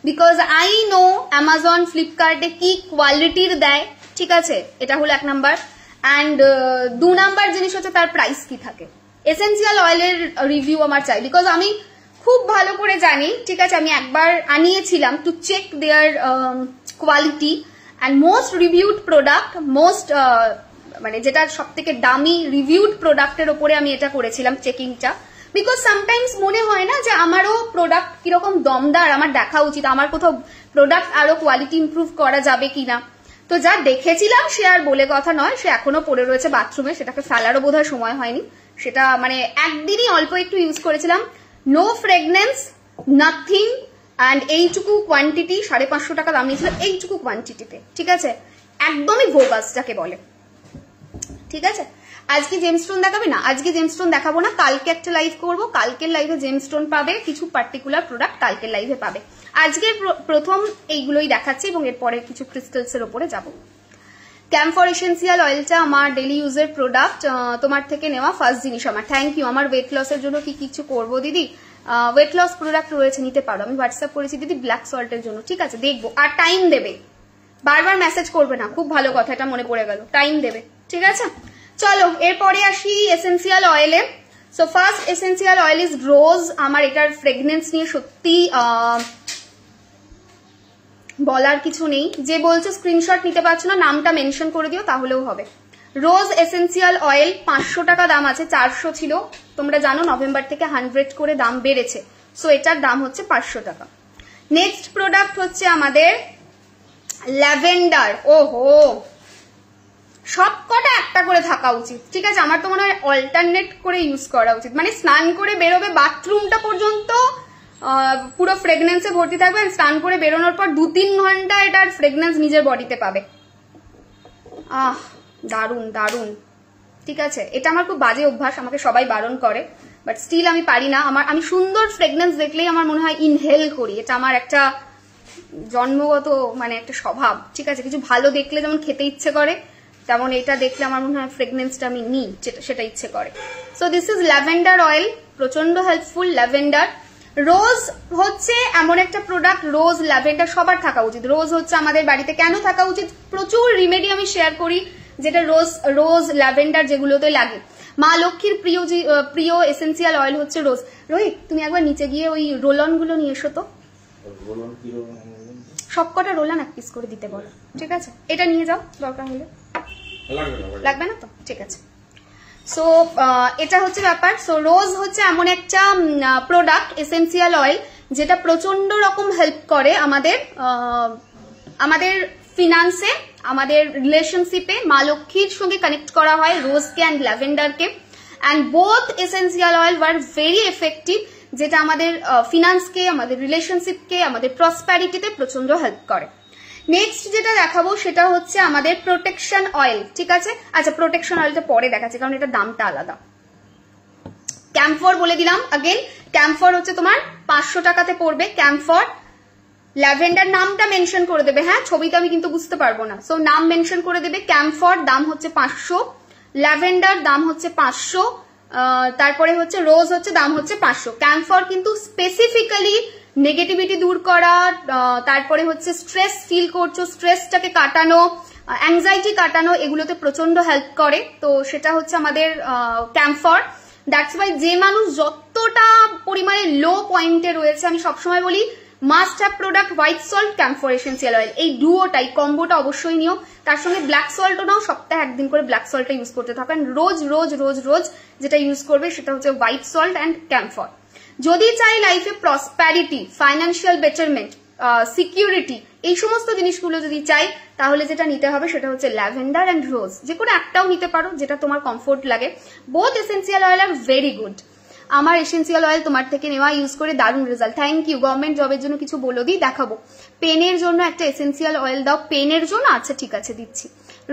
বিকজ আই নো অ্যামাজন ফ্লিপকার্টে কি কোয়ালিটির দেয়, ঠিক আছে। এটা হলো 1 নাম্বার। অ্যান্ড 2 নাম্বার জিনিস হচ্ছে তার প্রাইস কি থাকে। এসেন্সিয়াল অয়েলের রিভিউ আমার চাই, বিকজ আমি খুব ভালো করে জানি, ঠিক আছে। আমি একবার আনিয়েছিলাম to check their quality, and most reviewed product, মানে যেটা সব থেকে দামি রিভিউড প্রোডাক্টের ওপরে আমি এটা করেছিলাম চেকিংটা। বিকজ সামটাইমস মনে হয় না যে আমারও প্রোডাক্ট কিরকম দমদার, আমার দেখা উচিত, আমার কোথাও প্রোডাক্ট আরো কোয়ালিটি ইমপ্রুভ করা যাবে কিনা। তো যা দেখেছিলাম সে আর বলে কথা নয়, সে এখনো পড়ে রয়েছে বাথরুমে, সেটাকে ফেলারও বোধহয় সময় হয়নি। সেটা মানে একদিনই অল্প একটু ইউজ করেছিলাম, নো ফ্রেগনেন্স, নাথিং, অ্যান্ড এইটুকু কোয়ান্টিটি, 550 টাকা দাম নিয়েছিল এইটুকু কোয়ান্টিটিতে, ঠিক আছে। একদমই ভোগাস যাকে বলে, ঠিক আছে। আজকে জেমস্টোন দেখাবে না, আজকে জেমস্টোন দেখাবো না, কালকে একটা লাইভ করবো, কালকের লাইভে জেমস্টোন পাবে, কিছু পার্টিকুলার প্রোডাক্ট কালকের লাইভে পাবে। আজকে প্রথম এইগুলোই দেখাচ্ছি এবং এরপরে কিছু ক্রিস্টালস এর উপরে যাবো। ক্যাম্ফর এসেন্সিয়াল অয়েলটা আমার ডেলি ইউজের প্রোডাক্ট, তোমার থেকে নেওয়া ফার্স্ট জিনিস আমার। Thank you. আমার ওয়েট লসের জন্য কি কিছু করবো দিদি? ওয়েট লস প্রোডাক্ট রয়েছে, নিতে পারো। আমি হোয়াটসঅ্যাপ করেছি দিদি ব্ল্যাক সল্টের জন্য, ঠিক আছে, দেখবো। আর টাইম দেবে, বারবার মেসেজ করবে না, খুব ভালো কথা, এটা মনে পড়ে গেল, টাইম দেবে, ঠিক আছে। চলো এরপরে আসি এসেন্সিয়াল অয়েলে। So first essential oil is rose. আমার এটার ফ্রেগনেন্স নিয়ে সত্যি বলার কিছু নেই। যে বলছো স্ক্রিনশট নিতে পারছো না, নামটা মেনশন করে দিও তাহলেও হবে। রোজ এসেন্সিয়াল অয়েল 500 টাকা দাম আছে, 400 ছিল। তোমরা জানো নভেম্বর থেকে 100 করে দাম বেড়েছে, সো এটার দাম হচ্ছে 500 টাকা। নেক্সট প্রোডাক্ট হচ্ছে আমাদের ল্যাভেন্ডার। ওহো, সবকটা একটা করে থাকা উচিত, ঠিক আছে। আমার তো মনে হয় অল্টারনেট করে ইউজ করা উচিত, মানে স্নান করে বেরোবে, বাথরুমটা পর্যন্ত পুরো ফ্রেগনেন্সে ভর্তি থাকবে, স্নান করে বেরোনোর পর 2-3 ঘন্টা এটার ফ্রেগনেন্স নিজের বডিতে পাবে। দারুণ দারুণ, ঠিক আছে। এটা আমার খুব বাজে অভ্যাস, আমাকে সবাই বারণ করে, বাট স্টিল আমি পারি না। আমি সুন্দর ফ্রেগনেন্স দেখলেই আমার মনে হয় ইনহেল করি, এটা আমার একটা জন্মগত মানে একটা স্বভাব, ঠিক আছে। কিছু ভালো দেখলে যেমন খেতে ইচ্ছে করে, তেমন এটা দেখলে আমার মনে হয় ফ্রেগনেন্সটা আমি নিই, সেটা ইচ্ছে করে। So this is lavender oil, প্রচন্ড হেল্পফুল ল্যাভেন্ডার। রোজ হচ্ছে এমন একটা প্রোডাক্ট, রোজ ল্যাভেন্ডার সবার থাকা উচিত। রোজ হচ্ছে আমাদের বাড়িতে কেন থাকা উচিত, প্রচুর রিমেডি আমি শেয়ার করি, যেটা রোজ ল্যাভেন্ডার যেগুলোতে লাগে। মা লক্ষ্মীর প্রিয় এসেন্সিয়াল অয়েল হচ্ছে রোজ। রোহিত তুমি একবার নিচে গিয়ে ওই রোলন গুলো নিয়ে এসো তো, সবকটা রোলন 1 পিস করে দিতে বলো, ঠিক আছে। এটা নিয়ে যাও দরকার হলে, লাগবে না তো, ঠিক আছে। সো এটা হচ্ছে ব্যাপার। সো রোজ হচ্ছে এমন একটা প্রোডাক্ট, এসেন্সিয়াল অয়েল, যেটা প্রচন্ড রকম হেল্প করে আমাদের ফিনান্সে, আমাদের রিলেশনশিপে। মা লক্ষ্মীর সঙ্গে কানেক্ট করা হয় রোজকে অ্যান্ড ল্যাভেন্ডারকে, and both essential oil were very effective যেটা আমাদের ফিনান্সকে, আমাদের রিলেশনশিপকে, আমাদের প্রসপ্যারিটিতে প্রচন্ড হেল্প করে। নেক্সট যেটা দেখাবো সেটা হচ্ছে আমাদের প্রোটেকশন অয়েল, ঠিক আছে। আচ্ছা, প্রোটেকশন অয়েলটা পরে দেখাচ্ছে কারণ এটা দামটা আলাদা। ক্যাম্ফর বলে দিলাম अगेन, ক্যাম্ফর হচ্ছে তোমার 500 টাকাতে পড়বে। ক্যাম্ফর ল্যাভেন্ডার নামটা মেনশন করে দেবে, হ্যাঁ, ছবিতে আমি কিন্তু বুঝতে পারবো না, সো নাম মেনশন করে দেবে। ক্যাম্ফর দাম হচ্ছে 500, ল্যাভেন্ডার দাম হচ্ছে 500, তারপরে হচ্ছে রোজ হচ্ছে দাম হচ্ছে 500। ক্যাম্ফর কিন্তু স্পেসিফিক্যালি নেগেটিভিটি দূর করা, তারপরে হচ্ছে স্ট্রেস ফিল করছো, স্ট্রেসটাকে কাটানো, অ্যাংজাইটি কাটানো, এগুলোতে প্রচন্ড হেল্প করে। তো সেটা হচ্ছে আমাদের ক্যাম্ফর। দ্যাটস ওয়াই যে মানুষ যতটা পরিমাণে লো পয়েন্টে রয়েছে, আমি সবসময় বলি must have product white salt, camphor essential oil, এই ডুওটাই, কম্বোটা অবশ্যই নিও। তার সঙ্গে ব্ল্যাক সল্টও নাও, সপ্তাহে একদিন করে ব্ল্যাক সল্টটা ইউজ করতে থাকেন। রোজ রোজ রোজ রোজ যেটা ইউজ করবে সেটা হচ্ছে হোয়াইট সল্ট অ্যান্ড ক্যাম্ফর। যদি চাই লাইফে প্রসপ্যারিটি, ফাইন্যান্সিয়াল বেটারমেন্ট, সিকিউরিটি, এই সমস্ত জিনিসগুলো যদি চাই, তাহলে যেটা নিতে হবে সেটা হচ্ছে ল্যাভেন্ডার অ্যান্ড রোজ। যে কোনো একটাও নিতে পারো, যেটা তোমার কমফোর্ট লাগে। Both essential oil are very good. আমার এসেন্সিয়াল অয়েল তোমার থেকে নেওয়া, ইউজ করে দারুণ রেজাল্ট। Thank you. গভর্নমেন্ট জবের জন্য কিছু বলো দিই, দেখাবো। পেনের জন্য একটা এসেন্সিয়াল অয়েল দাও। পেনের জন্য? আচ্ছা ঠিক আছে, দিচ্ছি।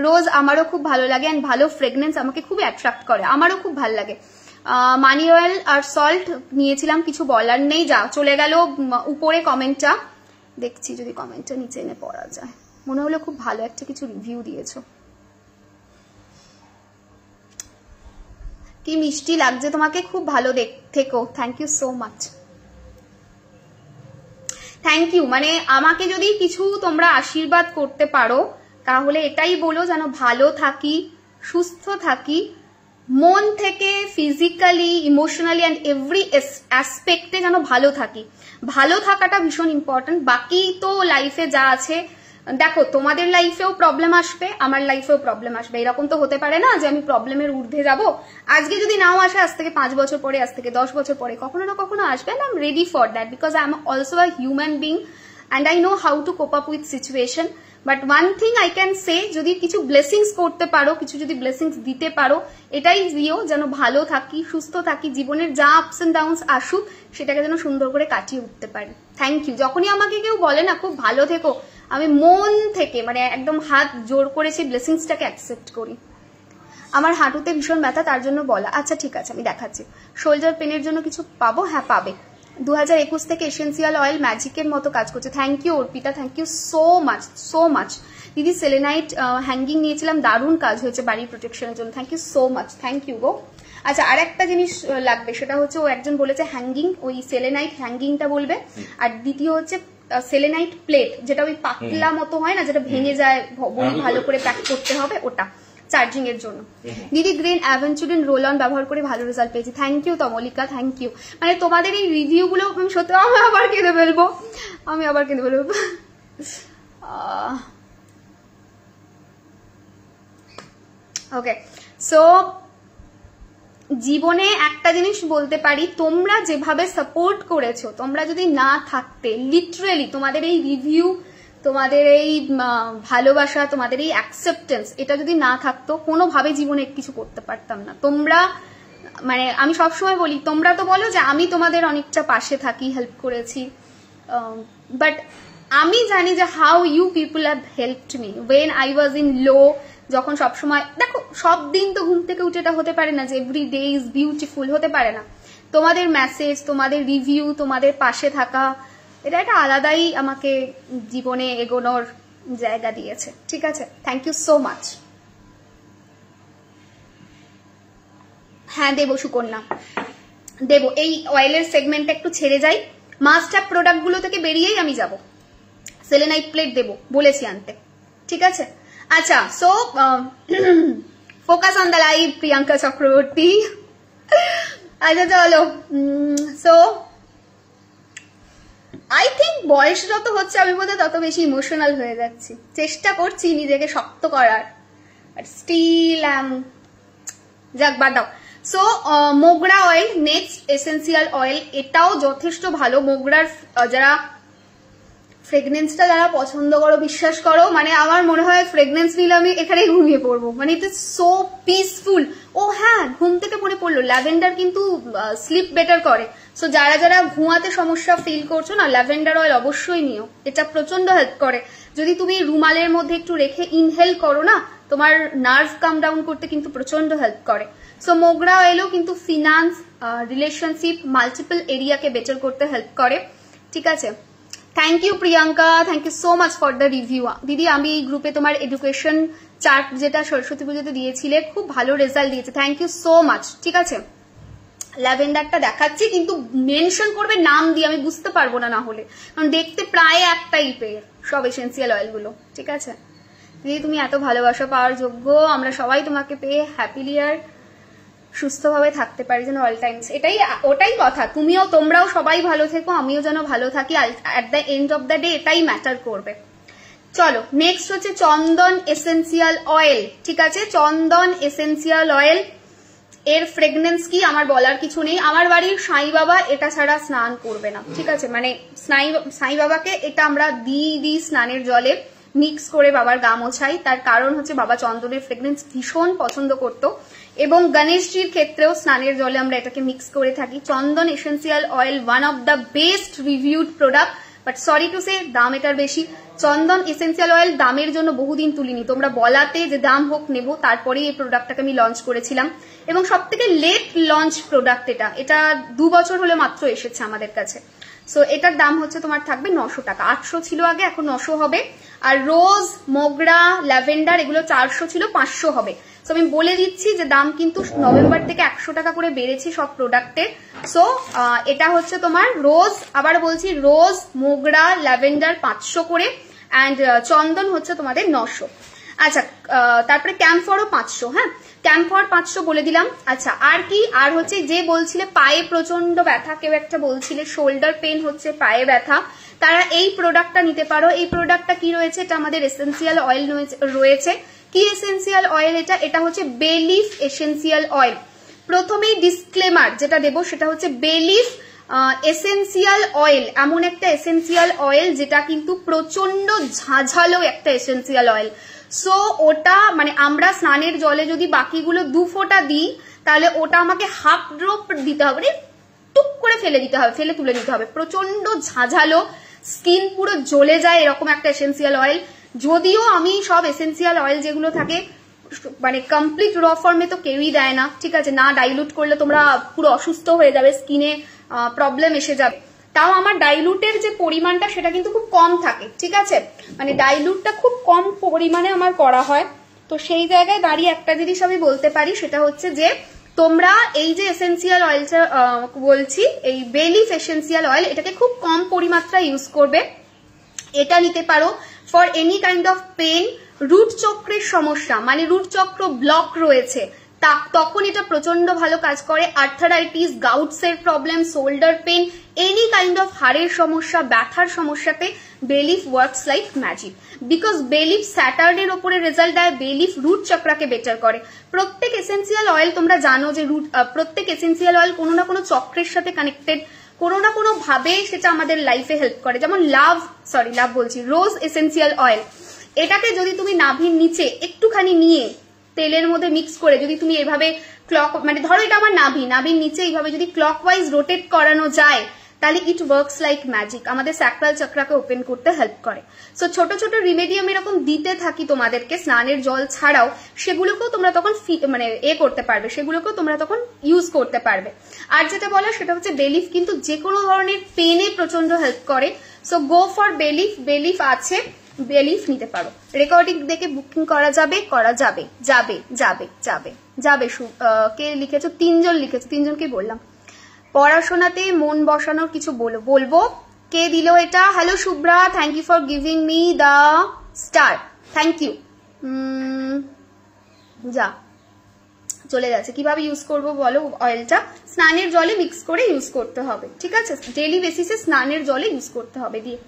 রোজ আমারও খুব ভালো লাগে অ্যান্ড ভালো ফ্রেগনেন্স আমাকে খুব অ্যাট্রাক্ট করে, আমারও খুব ভালো লাগে। মানি অয়েল আর সল্ট নিয়েছিলাম, কিছু বলার নেই, যা চলে গেল উপরে কমেন্টটা। দেখছি যদি কমেন্টটা নিচে এনে পড়া যায়। মনে হলো খুব ভালো একটা কিছু রিভিউ দিয়েছো। কি মিষ্টি লাগছে তোমাকে, খুব ভালো থেকো। Thank you so much, thank you. মানে আমাকে যদি কিছু তোমরা আশীর্বাদ করতে পারো তাহলে এটাই বলো যেন ভালো থাকি, সুস্থ থাকি, মন থেকে, ফিজিক্যালি, ইমোশনালি অ্যান্ড এভরি অ্যাসপেক্টে যেন ভালো থাকি। ভালো থাকাটা ভীষণ ইম্পর্টেন্ট। বাকি তো লাইফে যা আছে, দেখো তোমাদের লাইফেও প্রবলেম আসবে, আমার লাইফেও প্রবলেম আসবে। এরকম তো হতে পারে না যে আমি প্রবলেমের ঊর্ধ্বে যাব। আজকে যদি নাও আসে, আজ থেকে 5 বছর পরে, আজ থেকে 10 বছর পরে কখনো না কখনো আসবে, and I'm ready for that because I am also a human being and I know how to cope up with situation. But one thing I can say, যদি কিছু ব্লেসিংস করতে পারো, কিছু যদি ব্লেসিংস দিতে পারো, এটাই দিও যেন ভালো থাকি, সুস্থ থাকি, জীবনের যা আপস এন্ড ডাউনস আসুক সেটাকে যেন সুন্দর করে কাটিয়ে উঠতে পারি। Thank you. যখনই আমাকে কেউ বলে না খুব ভালো থেকো, আমি মন থেকে মানে একদম হাত জোর করে সেই ব্লেসিংসটাকে অ্যাকসেপ্ট করি। আমার হাঁটুতে ভীষণ ব্যথা, তার জন্য বলা। আচ্ছা ঠিক আছে, আমি দেখাচ্ছি। শোল্ডার পেনের জন্য কিছু পাবো? হ্যাঁ পাবে। 2021 থেকে এসেন্সিয়াল অয়েল ম্যাজিকের মতো কাজ করছে। Thank you Arpita, thank you so much, so much. দিদি সেলেনাইট হ্যাঙ্গিং নিয়েছিলাম, দারুণ কাজ হয়েছে বাড়ির প্রোটেকশনের জন্য। Thank you so much, thank you গো। আচ্ছা, আর একটা জিনিস লাগবে, সেটা হচ্ছে ও একজন বলেছে হ্যাঙ্গিং, ওই সেলেনাইট হ্যাঙ্গিংটা বলবে। আর দ্বিতীয় হচ্ছে সেলেনাইট প্লেট, যেটা ওই পাতলা মতো হয় না, যেটা ভেঙে যায়, ভালো করে প্যাক করতে হবে, ওটা চার্জিং এর জন্য। দিদি গ্রিন অ্যাভেঞ্চুরিন রোল অন ব্যবহার করে ভালো রেজাল্ট পেয়েছি। Thank you Tamalika, thank you. মানে তোমাদের এই রিভিউ গুলো আমি সত্যি আমি আবার কেঁদে ফেলবো। ওকে, সো জীবনে একটা জিনিস বলতে পারি, তোমরা যেভাবে সাপোর্ট করেছো, তোমরা যদি না থাকতে, লিটারেলি তোমাদের এই রিভিউ, তোমাদের এই ভালোবাসা, তোমাদের এই অ্যাকসেপ্টেন্স, এটা যদি না থাকতো কোনোভাবে জীবনে কিছু করতে পারতাম না। তোমরা মানে আমি সবসময় বলি, তোমরা তো বলো যে আমি তোমাদের অনেকটা পাশে থাকি, হেল্প করেছি, বাট আমি জানি যে how you people have helped me when I was in low. যখন সবসময়, দেখো সব দিন তো ঘুম থেকে উঠে এটা হতে পারে না যে এভরি ডে ইজ বিউটিফুল, হতে পারে না। তোমাদের মেসেজ, তোমাদের রিভিউ, তোমাদের পাশে থাকা, এটা একটা আলাদাই আমাকে জীবনে এগোনোর জায়গা দিয়েছে। ঠিক আছে, থ্যাংক ইউ সো মাচ। হ্যাঁ দেবো সুকন্যা, দেবো। এই অয়েলের সেগমেন্টটা একটু ছেড়ে যাই, মাস্ট হ্যাভ প্রোডাক্টগুলো থেকে বেরিয়েই আমি যাব। সেলেনাইট প্লেট দেবো, বলেছি আনতে, ঠিক আছে। আচ্ছা, so focus on the live, Priyanka Chakraborty. আচ্ছা চলো, সো আই থিঙ্ক বয়স যত হচ্ছে আমি বোধহয় তত বেশি ইমোশনাল হয়ে যাচ্ছি। চেষ্টা করছি নিজেকে শক্ত করার, বাট স্টিল যাক, বাদ দাও। So Mogra oil, next essential oil, এটাও যথেষ্ট ভালো। মোগরার যারা ফ্রেগনেন্সটা যারা পছন্দ করো, বিশ্বাস করো মানে আমার মনে হয় ফ্রেগনেন্স নিলে আমি এখানেই ঘুমিয়ে পড়বো, মানে ইট ইজ সো পিসফুল। ও হ্যাঁ, ঘুম থেকে মনে পড়লো, ল্যাভেন্ডার কিন্তু স্লিপ বেটার করে। সো যারা যারা ঘুমাতে সমস্যা ফিল করছো না, ল্যাভেন্ডার অয়েল অবশ্যই নিও, এটা প্রচন্ড হেল্প করে। যদি তুমি রুমালের মধ্যে একটু রেখে ইনহেল করো না, তোমার নার্ভ কাম ডাউন করতে কিন্তু প্রচন্ড হেল্প করে। সো মোগরা অয়েলও কিন্তু ফিনান্স, রিলেশনশিপ, মাল্টিপল এরিয়াকে বেটার করতে হেল্প করে। ঠিক আছে, thank you Priyanka, thank you so much for the review. দিদি আমি এই গ্রুপে তোমার এডুকেশন চার্ট যেটা সরস্বতী পুজোতে দিয়েছিলে, খুব ভালো রেজাল্ট দিয়েছে, থ্যাংক ইউ সো মাচ। ঠিক আছে, ল্যাভেন্ডারটা দেখাচ্ছি, কিন্তু মেনশন করবে নাম দিয়ে, আমি বুঝতে পারবো না হলে, কারণ দেখতে প্রায় এক টাইপের সব এসেন্সিয়াল অয়েলগুলো। ঠিক আছে দিদি, তুমি এত ভালোবাসা পাওয়ার যোগ্য, আমরা সবাই তোমাকে পেয়ে হ্যাপিলি আর সুস্থভাবে থাকতে পারি যেন অল টাইমস, এটাই ওটাই কথা। তোমরাও সবাই ভালো থেকো, আমিও যেন ভালো থাকি, at the end of the day এটাই ম্যাটার করবে। চলো নেক্সট হচ্ছে চন্দন এসেন্সিয়াল অয়েল। ঠিক আছে, চন্দন এসেন্সিয়াল অয়েল এর ফ্রেগনেন্স কি আমার বলার কিছু নেই। আমার বাড়ির সাই বাবা এটা ছাড়া স্নান করবে না। ঠিক আছে, মানে সাই বাবাকে এটা আমরা দিই স্নানের জলে মিক্স করে বাবার গা মোছাই। তার কারণ হচ্ছে বাবা চন্দনের ফ্রেগনেন্স ভীষণ পছন্দ করতো, এবং গণেশজির ক্ষেত্রেও স্নানের জলে আমরা এটাকে মিক্স করে থাকি। Chandan essential oil one of the best reviewed product, but sorry to say দাম এটার বেশি। চন্দন এসেন্সিয়াল অয়েল দামের জন্য বহুদিন তুলিনি, তোমরা বলাতে যে দাম হোক নেব, তারপরেই এই প্রোডাক্টটাকে আমি লঞ্চ করেছিলাম, এবং সব থেকে লেট লঞ্চ প্রোডাক্ট এটা 2 বছর হলে মাত্র এসেছে আমাদের কাছে। সো এটার দাম হচ্ছে তোমার থাকবে 900 টাকা, 800 ছিল আগে, এখন 900 হবে। আর রোজ, মোগরা, ল্যাভেন্ডার এগুলো 400 ছিল, 500 হবে। সো আমি বলে দিচ্ছি যে দাম কিন্তু নভেম্বর থেকে 100 টাকা করে বেড়েছে সব প্রোডাক্টের। সো এটা হচ্ছে তোমার রোজ, আবার বলছি রোজ, মোগরা, ল্যাভেন্ডার 500 করে, অ্যান্ড চন্দন হচ্ছে তোমাদের 900। আচ্ছা, তারপরে ক্যাম্ফরও 500। হ্যাঁ, ক্যাম্ফর 500 বলে দিলাম। আচ্ছা, আর কি, আর হচ্ছে যে বলছিলে পায়ে প্রচন্ড ব্যথা, কেউ একটা বলছিলে শোল্ডার পেন হচ্ছে, পায়ে ব্যথা, তারা এই প্রোডাক্টটা নিতে পারো। এই প্রোডাক্টটা কি রয়েছে, এটা আমাদের এসেন্সিয়াল অয়েল রয়েছে। কি এসেন্সিয়াল অয়েল এটা হচ্ছে বে লিফ এসেন্সিয়াল অয়েল। প্রথমেই ডিসক্লেমার যেটা দেবো সেটা হচ্ছে বে লিফ এসেন্সিয়াল অয়েল এমন একটা এসেন্সিয়াল অয়েল যেটা কিন্তু প্রচন্ড ঝাঁঝালো একটা এসেন্সিয়াল অয়েল। সো ওটা মানে আমরা স্নানের জলে যদি বাকিগুলো 2 ফোঁটা দিই, তাহলে ওটা আমাকে হাফ ড্রপ দিতে হবে, টুক করে ফেলে দিতে হবে, ফেলে তুলে দিতে হবে। প্রচন্ড ঝাঁঝালো, স্কিন পুরো জ্বলে যায় এরকম একটা এসেন্সিয়াল অয়েল। যদিও আমি সব এসেন্সিয়াল অয়েল যেগুলো থাকে মানে কমপ্লিট র ফর্মে তো কেউই দেয় না। ঠিক আছে, না ডাইলুট করলে তোমরা পুরো অসুস্থ হয়ে যাবে, স্কিনে প্রবলেম এসে যাবে। তাও আমার ডাইলুটের যে পরিমাণটা সেটা কিন্তু খুব কম থাকে। ঠিক আছে, মানে ডাইলুটটা খুব কম পরিমাণে আমার করা হয়। তো সেই জায়গায় দাঁড়িয়ে একটা জিনিস আমি বলতে পারি, সেটা হচ্ছে যে তোমরা এই যে এসেন্সিয়াল অয়েলটা বলছি, এই বে লিফ এসেন্সিয়াল অয়েল, এটাকে খুব কম পরিমাত্রায় ইউজ করবে। এটা নিতে পারো for any kind of pain, root চক্রের সমস্যা, মানে রুট চক্র ব্লক রয়েছে তখন এটা প্রচন্ড ভালো কাজ করে। আর্থারাইটিস, গাউটস এর problem, shoulder pain, any kind of হাড়ের সমস্যা, ব্যথার সমস্যাতে বেলিফ ওয়ার্কস লাইক ম্যাজিক। বিকজ বেলিফ স্যাটার্নের ওপরে রেজাল্ট দেয়, বেলিফ রুট চক্রাকে বেটার করে। প্রত্যেক এসেন্সিয়াল অয়েল তোমরা জানো যে প্রত্যেক এসেন্সিয়াল অয়েল কোনো না কোনো চক্রের সাথে কানেক্টেড, কোনো না কোনো ভাবে সেটা আমাদের লাইফে হেল্প করে। যেমন রোজ এসেন্সিয়াল অয়েল, এটাকে যদি তুমি নাভির নিচে একটুখানি নিয়ে তেলের মধ্যে মিক্স করে যদি তুমি এভাবে মানে ধরো এটা আমার নাভির নিচে এইভাবে যদি ক্লকওয়াইজ রোটেট করানো যায়, তাহলে ইট ওয়ার্কস লাইক ম্যাজিক, আমাদের স্যাক্রাল চক্রাকে ওপেন করতে হেল্প করে। সো ছোট ছোট রিমেডিয়াম এরকম দিতে থাকি তোমাদেরকে স্নানের জল ছাড়াও, সেগুলোকেও তোমরা তখন মানে করতে পারবে, সেগুলোকেও তোমরা তখন ইউজ করতে পারবে। আর যেটা বলা সেটা হচ্ছে বেলিফ কিন্তু যে কোনো ধরনের পেনে প্রচন্ড হেল্প করে। So go for bailiff, bailiff আছে, বেলিফ নিতে পারো। রেকর্ডিং দেখে বুকিং করা যাবে, যাবে। কে লিখেছো? 3 জন লিখেছো, 3 জনকে বললাম। পড়াশোনাতে মন বসানোর কিছু বলবো। কে দিল এটা? Hello Shubhra, thank you for giving me the star, thank you. যা চলে যাচ্ছে। কিভাবে ইউজ করবো বলো? অয়েলটা স্নানের জলে মিক্স করে ইউজ করতে হবে। ঠিক আছে, ডেইলি বেসিসে স্নানের জলে ইউজ করতে হবে দিয়ে।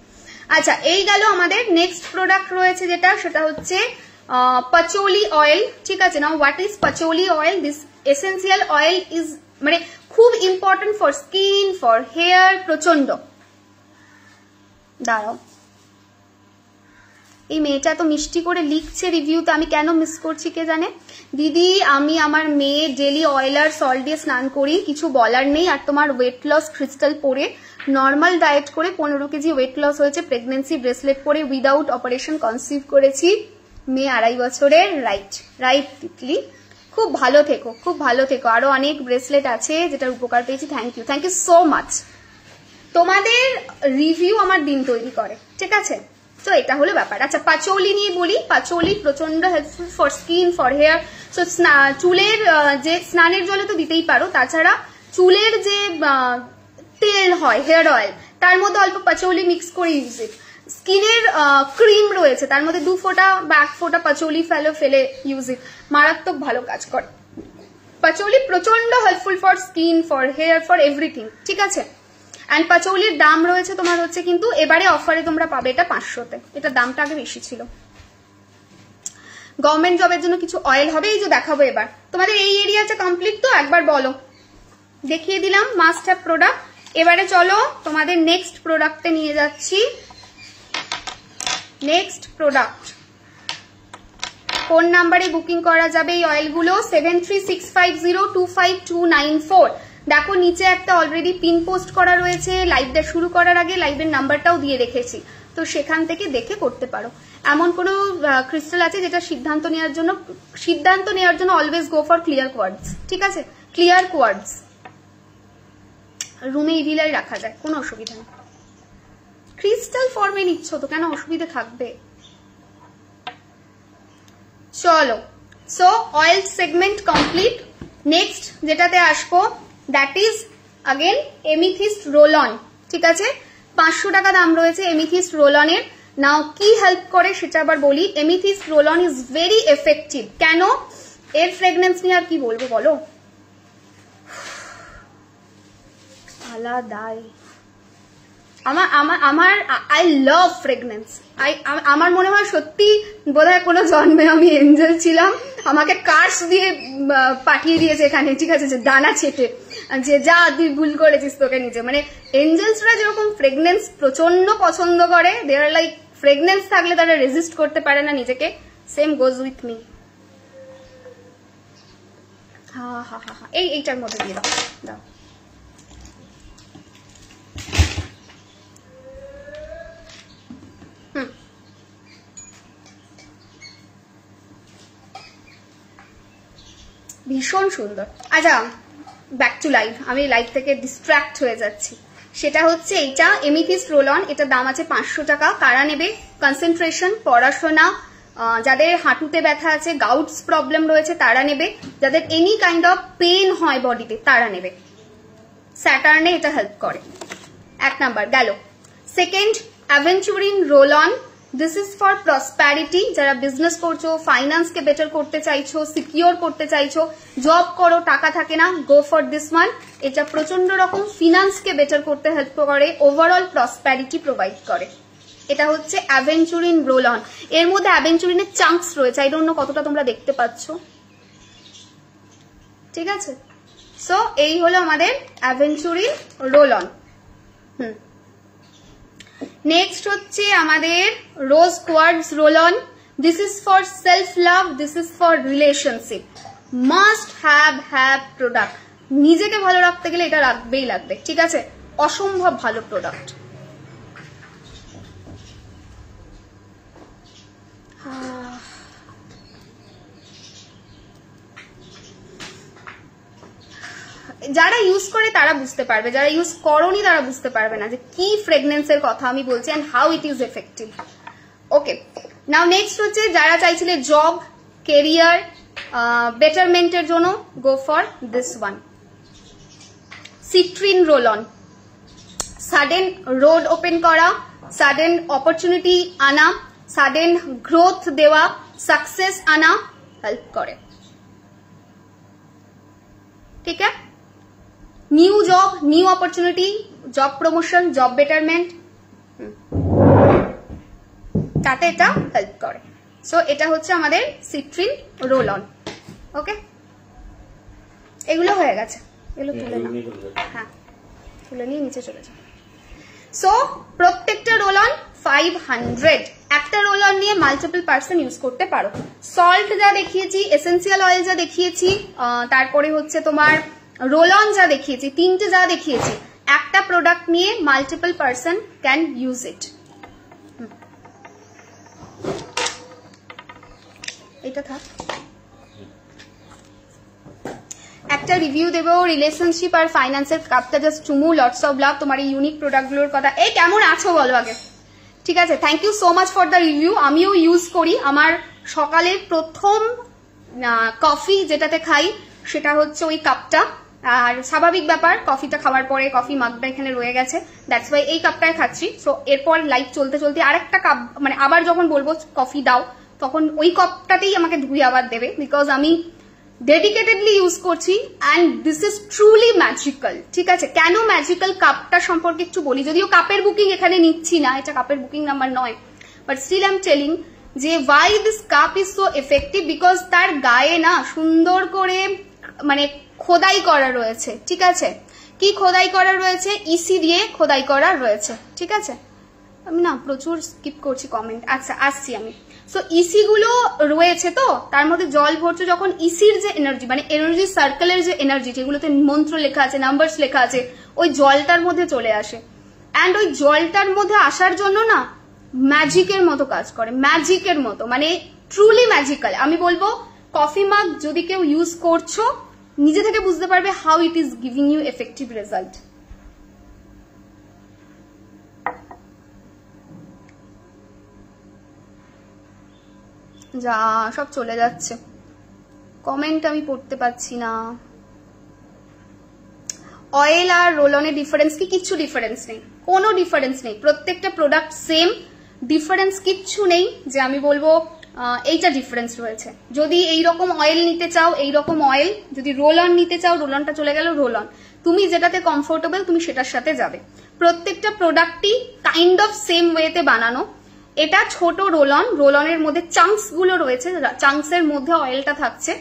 আচ্ছা, এই গেল আমাদের। নেক্সট প্রোডাক্ট রয়েছে যেটা, সেটা হচ্ছে পাচোলি অয়েল। ঠিক আছে, now what is patchouli oil? This essential oil is মানে খুব important for skin, for hair, প্রচন্ড। দাঁড়াও এই মেয়েটা এত মিষ্টি করে লিখছে রিভিউতে, আমি কেন মিস করছি কে জানে। দিদি আমি আমার মেয়ে ডেলি অয়েল আর সল্ট দিয়ে স্নান করি, কিছু বলার নেই। আর তোমার ওয়েট লস ক্রিস্টাল পরে নর্মাল ডায়েট করে 15 কেজি ওয়েট লস হয়েছে, প্রেগনেন্সি ব্রেসলেট পরে উইদাউট অপারেশন কনসিভ করেছি, মেয়ে 2.5 বছরের। রাইট রাইট তিতলি, খুব ভালো থেকো, খুব ভালো থেকো। আরো অনেক ব্রেসলেট আছে যেটার উপকার পেয়েছি। Thank you so much. তোমাদের রিভিউ আমার দিন তৈরি করে, ঠিক আছে। তো এটা হলো ব্যাপার। আচ্ছা পাচৌলি নিয়ে বলি, পাচৌলি প্রচন্ড helpful for skin, for hair. So চুলের যে স্নানের জলে তো দিতেই পারো, তাছাড়া চুলের যে তেল হয় হেয়ার অয়েল, তার মধ্যে অল্প পাচৌলি মিক্স করে ইউজ ইট। স্কিনের ক্রিম রয়েছে, তার মধ্যে 2 ফোঁটা বা 1 ফোঁটা পাচৌলি ফেলে ইউজ ইট, মারাত্মক ভালো কাজ করে। পাচৌলি প্রচন্ড helpful for skin, for hair, for everything, ঠিক আছে। অ্যান্ড পাচৌলির দাম রয়েছে তোমার হচ্ছে কিন্তু এবারে অফারে তোমরা পাবে এটা 500-তে, এটা দামটা আগে বেশি ছিল। গভর্নমেন্ট জবের জন্য কিছু অয়েল হবে, এই যে দেখাবো এবার। তোমাদের এই এরিয়াটা কমপ্লিট তো, একবার বলো, দেখিয়ে দিলাম মাস্ট হ্যাভ প্রোডাক্ট। এবারে চলো তোমাদের নেক্সট প্রোডাক্টে নিয়ে যাচ্ছি। নেক্সট প্রোডাক্ট কোন নাম্বারে বুকিং করা যাবে এই অয়েলগুলো? 7365025294। দেখো নিচে একটা অলরেডি পিন পোস্ট করা রয়েছে, লাইভটা শুরু করার আগে লাইভের নাম্বারটাও দিয়ে রেখেছি, তো সেখান থেকে দেখে করতে পারো। এমন কোনো ক্রিস্টাল আছে যেটা সিদ্ধান্ত নেওয়ার জন্য always go for clear quartz, ঠিক আছে। ক্লিয়ার কোয়ার্টজ রুমে ইডিলাই রাখা যায়, কোনো অসুবিধা নেই। ক্রিস্টাল ফর্মে নিচ্ছ তো কেন অসুবিধা থাকবে। চলো, so oil segment complete. Next যেটাতে আসবো that is again amethyst roll on, ঠিক আছে। 500 টাকা দাম রয়েছে এমিথিস্ট রোল অনের। নাও কি হেল্প করে সেটা আবার বলি। Amethyst roll on is very effective. কেন? এর ফ্রেগনেন্স নিয়ে আর কি বলবো বলো, আলাদাই। আমার আই লাভ ফ্রেগনেন্স। আমার মনে হয় সত্যি বোধহয় কোনো জন্মে আমি এঞ্জেল ছিলাম, আমাকে কার্স দিয়ে পাঠিয়ে দিয়েছে এখানে, ঠিক আছে, যে দানা ছেটে, যে যা তুই ভুল করেছিস তোকে নিচে। মানে এঞ্জেলসরা যেরকম ফ্রেগনেন্স প্রচন্ড পছন্দ করে, দে আর লাইক ফ্রেগনেন্স থাকলে তারা রেজিস্ট করতে পারে না নিজেকে, সেম গোজ উইথ মি। হা এইটার মধ্যে দিয়ে দাও, দাও। ভীষণ সুন্দর। আচ্ছা ব্যাক টু লাইভ, আমি লাইভ থেকে ডিস্ট্র্যাক্ট হয়ে যাচ্ছি। সেটা হচ্ছে এইটা এমিথিস্ট রোল অন, এটা দাম আছে 500 টাকা। কারা নেবে? কনসেন্ট্রেশন, পড়াশোনা, যাদের হাঁটুতে ব্যথা আছে, গাউটস প্রবলেম রয়েছে তারা নেবে, যাদের এনি কাইন্ড অফ পেন হয় বডিতে তারা নেবে। স্যাটার্নে এটা হেল্প করে, 1 নাম্বার গেল। Second aventurine roll on, this is for prosperity. যারা বিজনেস করছো, ফাইন্যান্সকে বেটার করতে চাইছো, সিকিউর করতে চাইছো, জব করো টাকা থাকে না, গো ফর দিস ওয়ান। এটা প্রচন্ড রকম ফিনান্সকে বেটার করতে হেল্প করে, ওভারঅল প্রসপ্যারিটি প্রোভাইড করে। এটা হচ্ছে অ্যাভেঞ্চুরিন রোল অন। এর মধ্যে অ্যাভেঞ্চুরিনের চাঙ্কস রয়েছে, আই ডোন্ট নো কতটা তোমরা দেখতে পাচ্ছ, ঠিক আছে। সো এই হলো আমাদের অ্যাভেঞ্চুরিন রোল অন। নেক্সট হচ্ছে আমাদের rose quartz roll on. This is for self love, this is for relationship. Must have product. নিজেকে ভালো রাখতে গেলে এটা রাখবেই লাগবে, ঠিক আছে। অসম্ভব ভালো প্রোডাক্ট। যারা ইউজ করে তারা বুঝতে পারবে, যারা ইউজ করনি তারা বুঝতে পারবে না যে কি ফ্রেগনেন্সের কথা আমি বলছি and how it is effective. Okay, now next হচ্ছে যারা চাইছিলে জব, কেরিয়ার, বেটারমেন্টের জন্য, go for this one. Citrine roll on, sudden road open করা, সাডেন অপরচুনিটি আনা, সাডেন গ্রোথ দেওয়া, সাকসেস আনা হেল্প করে, ঠিক আছে। New job, new opportunity, job promotion, job betterment, তাতে এটা হেল্প করে। সো এটা হচ্ছে আমাদের সিট্রিন রোল অন। ওকে, এগুলো হয়ে গেছে, এগুলো তুলে নাও, হ্যাঁ তুলে নিয়ে নিচে চলে যাও। সো প্রত্যেকটা রোল অন 500। একটা রোল অন নিয়ে মাল্টিপল পার্সন ইউজ করতে পারো। সল্ট যা দেখিয়েছি, এসেন্সিয়াল অয়েল যা দেখিয়েছি, তারপরে হচ্ছে তোমার রোল অন যা দেখিয়েছি, তিনটে যা দেখিয়েছি, একটা প্রোডাক্ট নিয়ে multiple person can use it. এটা থাক। একটা রিভিউ দেবো রিলেশনশিপ আর ফাইন্যান্সের কাপটা জাস্ট চুমু, লটস অফ লাভ। তোমার এই ইউনিক প্রোডাক্টগুলোর কথা, এই কেমন আছো বলো আগে, ঠিক আছে? Thank you so much for the review. আমিও ইউজ করি। আমার সকালের প্রথম কফি যেটাতে খাই সেটা হচ্ছে ওই কাপটা। আর স্বাভাবিক ব্যাপার, কফিটা খাওয়ার পরে কফি মাগটা এখানে রয়ে গেছে, দ্যাটস ওয়াই এই কাপটায় খাচ্ছি। সো এরপর লাইভ চলতে চলতে আরেকটা কাপ, মানে আবার যখন বলবো কফি দাও তখন ওই কাপটাতেই আমাকে ধুয়ে আবার দেবে, বিকজ আমি ডেডিকেটেডলি ইউজ করছি and this is truly magical. ঠিক আছে, কেন ম্যাজিক্যাল কাপটা সম্পর্কে একটু বলি, যদিও কাপের বুকিং এখানে নিচ্ছি না, এটা কাপের বুকিং নাম্বার নয়, but still I am telling যে why this cup is so effective, because তার গায়ে না সুন্দর করে মানে খোদাই করা রয়েছে। ঠিক আছে, কি খোদাই করা রয়েছে? ইসি দিয়ে খোদাই করা রয়েছে। ঠিক আছে, আমি না প্রচুর স্কিপ করছি কমেন্ট। আচ্ছা আসছি আমি। সো ইসি গুলো রয়েছে, তো তার মধ্যে জল ভরছো যখন, ইসির যে এনার্জি মানে এনার্জি সার্কেলের যে এনার্জি, যেগুলোতে মন্ত্র লেখা আছে, নাম্বারস লেখা আছে, ওই জলটার মধ্যে চলে আসে। অ্যান্ড ওই জলটার মধ্যে আসার জন্য না ম্যাজিকের মতো কাজ করে, ম্যাজিকের মতো, মানে ট্রুলি ম্যাজিক্যাল। আমি বলবো কফি মাগ যদি কেউ ইউজ করছো, নিজে থেকে বুঝতে পারবে how it is giving you effective result. যা সব চলে যাচ্ছে, কমেন্ট আমি পড়তে পাচ্ছি না। অয়েল আর রোল অনের ডিফারেন্স কি? কিচ্ছু ডিফারেন্স নেই, কোনো ডিফারেন্স নেই, প্রত্যেকটা প্রোডাক্ট সেম, ডিফারেন্স কিচ্ছু নেই যে আমি বলবো এইটা ডিফারেন্স রয়েছে। যদি এইরকম অয়েল নিতে চাও এইরকম অয়েল, যদি রোল অন নিতে চাও রোল অনটা চলে গেল রোল অন, তুমি যেটাতে কমফোর্টেবল তুমি সেটার সাথে যাবে। প্রত্যেকটা প্রোডাক্টই কাইন্ড অফ সেম ওয়েতে বানানো। এটা ছোট রোল অন, রোল অনের মধ্যে চাঙ্কস গুলো রয়েছে, চাঙ্কস এর মধ্যে অয়েলটা থাকছে,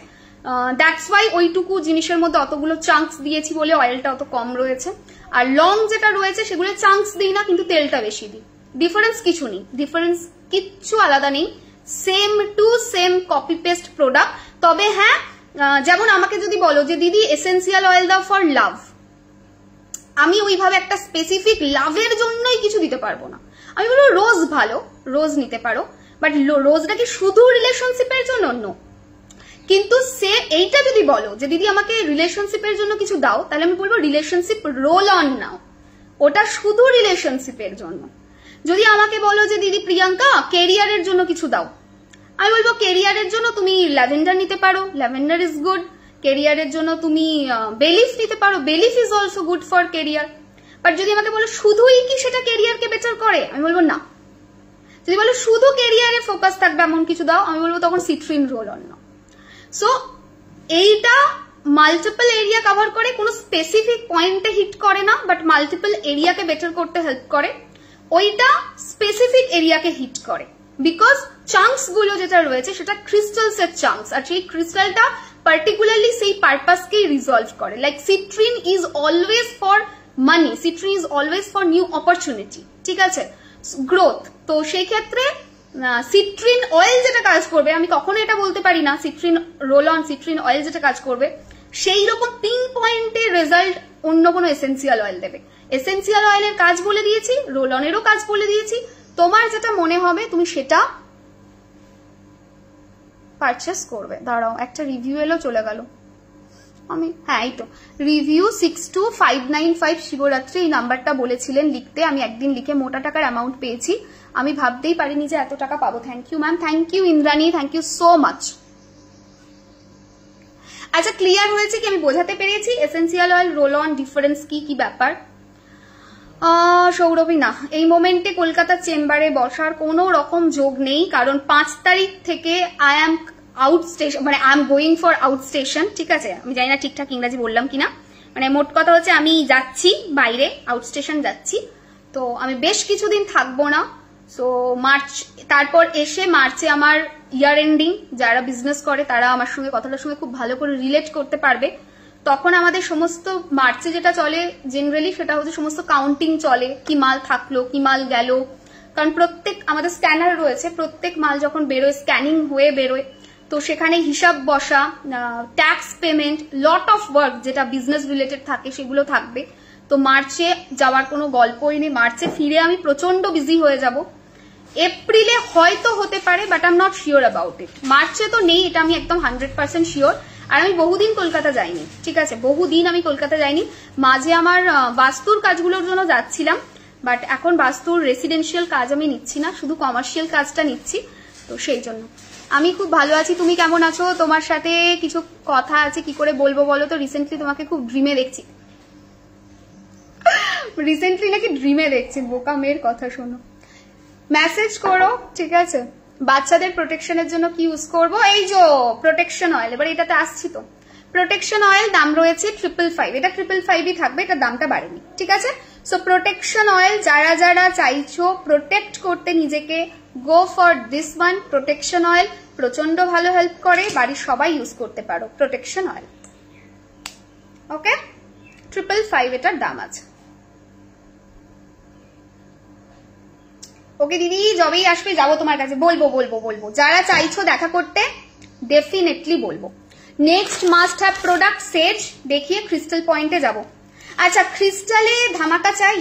দ্যাটস ওয়াই ওইটুকু জিনিসের মধ্যে অতগুলো চাঙ্কস দিয়েছি বলে অয়েলটা অত কম রয়েছে। আর লং যেটা রয়েছে সেগুলো চাঙ্কস দিই না, কিন্তু তেলটা বেশি দিই। ডিফারেন্স কিছু নেই, ডিফারেন্স কিচ্ছু আলাদা নেই, same to same copy paste product. তবে হ্যাঁ, যেমন আমাকে যদি বলো যে দিদি এসেন্সিয়াল অয়েল দাও ফর লাভ, আমি ওইভাবে একটা স্পেসিফিক লাভের জন্যই কিছু দিতে পারবো না। আমি বলবো রোজ ভালো, রোজ নিতে পারো, বাট রোজটা কি শুধু রিলেশনশিপের জন্য? নো। কিন্তু সে এইটা যদি বলো যে দিদি আমাকে রিলেশনশিপের জন্য কিছু দাও, তাহলে আমি বলবো রিলেশনশিপ রোল অন নাও, ওটা শুধু রিলেশনশিপের জন্য। যদি আমাকে বলো যে দিদি প্রিয়াঙ্কা কেরিয়ারের জন্য কিছু দাও, আমি বলবো কেরিয়ারের জন্য তুমি ল্যাভেন্ডার নিতে পারো, ল্যাভেন্ডার ইজ গুড। কেরিয়ারের জন্য তুমি বেলিফ নিতে পারো, bailiff is also good for career. But যদি আমাকে বলো শুধুই কি সেটা কেরিয়ারকে বেটার করে, আমি বলবো না। যদি বলো শুধু কেরিয়ারে ফোকাস থাকবে এমন কিছু দাও, আমি বলবো তখন সিট্রিন রোল অন নাও। সো এইটা মাল্টিপল এরিয়া কভার করে, কোনো স্পেসিফিক পয়েন্টে হিট করে না, বাট মাল্টিপল এরিয়াকে বেটার করতে হেল্প করে। ওইটা স্পেসিফিক এরিয়াকে হিট করে, বিকজ চাঙ্কস গুলো যেটা রয়েছে সেটা ক্রিস্টালস এর চাঙ্কস, আর সেই ক্রিস্টালটা পার্টিকুলারলি সেই পারপাসকেই রিজলভ করে। Like citrine is always for money, citrine is always for new opportunity, ঠিক আছে, গ্রোথ। তো সেই ক্ষেত্রে সিট্রিন অয়েল যেটা কাজ করবে, আমি কখনো এটা বলতে পারি না citrine roll on, citrine oil যেটা কাজ করবে সেই রকম পিন পয়েন্টের রেজাল্ট অন্য কোনো এসেন্সিয়াল অয়েল দেবে। এসেন্সিয়াল অয়েলের কাজ বলে দিয়েছি, রোল অনেরও কাজ বলে দিয়েছি, তোমার যেটা মনে হবে তুমি সেটা পারচেস করবে। দাঁড়াও, একটা রিভিউ এলো, চলে গেল। আমি হ্যাঁ এই তো রিভিউ 62595 শিবরাত্রি, এই নাম্বারটা বলেছিলেন লিখতে, আমি একদিন লিখে মোটা টাকার অ্যামাউন্ট পেয়েছি। আমি ভাবতেই পারিনি যে এত টাকা পাবো। Thank you ma'am, thank you Indrani, thank you so much. আচ্ছা ক্লিয়ার হয়েছে কি? আমি বোঝাতে পেরেছি essential oil roll on difference কি কি ব্যাপার? সৌরভী না, এই মোমেন্টে কলকাতার চেম্বারে বসার কোনো রকম যোগ নেই, কারণ 5 তারিখ থেকে আই এম আউট স্টেশন, মানে I am going for out station. ঠিক আছে, আমি জানি না ঠিকঠাক ইংরাজি বললাম কিনা, মানে মোট কথা হচ্ছে আমি যাচ্ছি বাইরে, আউট স্টেশন যাচ্ছি। তো আমি বেশ কিছুদিন থাকবো না। সো মার্চ, তারপর এসে মার্চে আমার ইয়ার এন্ডিং, যারা বিজনেস করে তারা আমার সঙ্গে কথাটার সঙ্গে খুব ভালো করে রিলেট করতে পারবে। তখন আমাদের সমস্ত মার্চে যেটা চলে জেনারেলি সেটা হচ্ছে সমস্ত কাউন্টিং চলে, কি মাল থাকলো কি মাল গেল, কারণ প্রত্যেক আমাদের স্ক্যানার রয়েছে, প্রত্যেক মাল যখন বেরোয় স্ক্যানিং হয়ে বেরোয়, তো সেখানে হিসাব বসা, tax payment, lot of work যেটা বিজনেস রিলেটেড থাকে সেগুলো থাকবে। তো মার্চে যাওয়ার কোনো গল্পই নেই, মার্চে ফিরে আমি প্রচন্ড বিজি হয়ে যাব। এপ্রিলে হয়তো হতে পারে, but I am not sure about it. মার্চে তো নেই, এটা আমি একদম 100% শিওর। আর আমি বহুদিন কলকাতা যাইনি, ঠিক আছে, বহুদিন আমি কলকাতা যাইনি। মাঝে আমার বাস্তুর কাজগুলোর জন্য যাচ্ছিলাম, বাট এখন বাস্তুর রেসিডেন্সিয়াল কাজ আমি নিচ্ছি না, শুধু কমার্শিয়াল কাজটা নিচ্ছি। তো সেই জন্য আমি খুব ভালো আছি। তুমি কেমন আছো? তোমার সাথে কিছু কথা আছে, কি করে বলবো বলো তো। রিসেন্টলি তোমাকে খুব ড্রিমে দেখছি, রিসেন্টলি নাকি ড্রিমে দেখছি। বোকা মেয়ের কথা শোনো, মেসেজ করো, ঠিক আছে। বাচ্চাদের প্রোটেকশনের জন্য কি ইউজ করবো? এই যে প্রোটেকশন অয়েল। এবার এটাতে আসছি তো। প্রোটেকশন অয়েল দাম রয়েছে 555, এটা 555ই থাকবে, এটা দামটা বাড়েনি, ঠিক আছে। সো প্রোটেকশন অয়েল যারা যারা চাইছো প্রোটেক্ট করতে নিজেকে, গো for this one. Protection oil প্রচন্ড ভালো হেল্প করে, বাড়ির সবাই ইউজ করতে পারো প্রোটেকশন অয়েল। ওকে, 555 এটার দাম আছে। ওকে দিদি, যবেই আসবে যাবো তোমার কাছে, বলবো বলবো বলবো। যারা চাইছো দেখা করতে ডেফিনেটলি বলবো। নেক্সট মাস্ট হ্যাভ প্রোডাক্ট সেজ, দেখিয়ে ক্রিস্টাল পয়েন্টে যাব। আচ্ছা, ক্রিস্টালে ধামাকা চাই,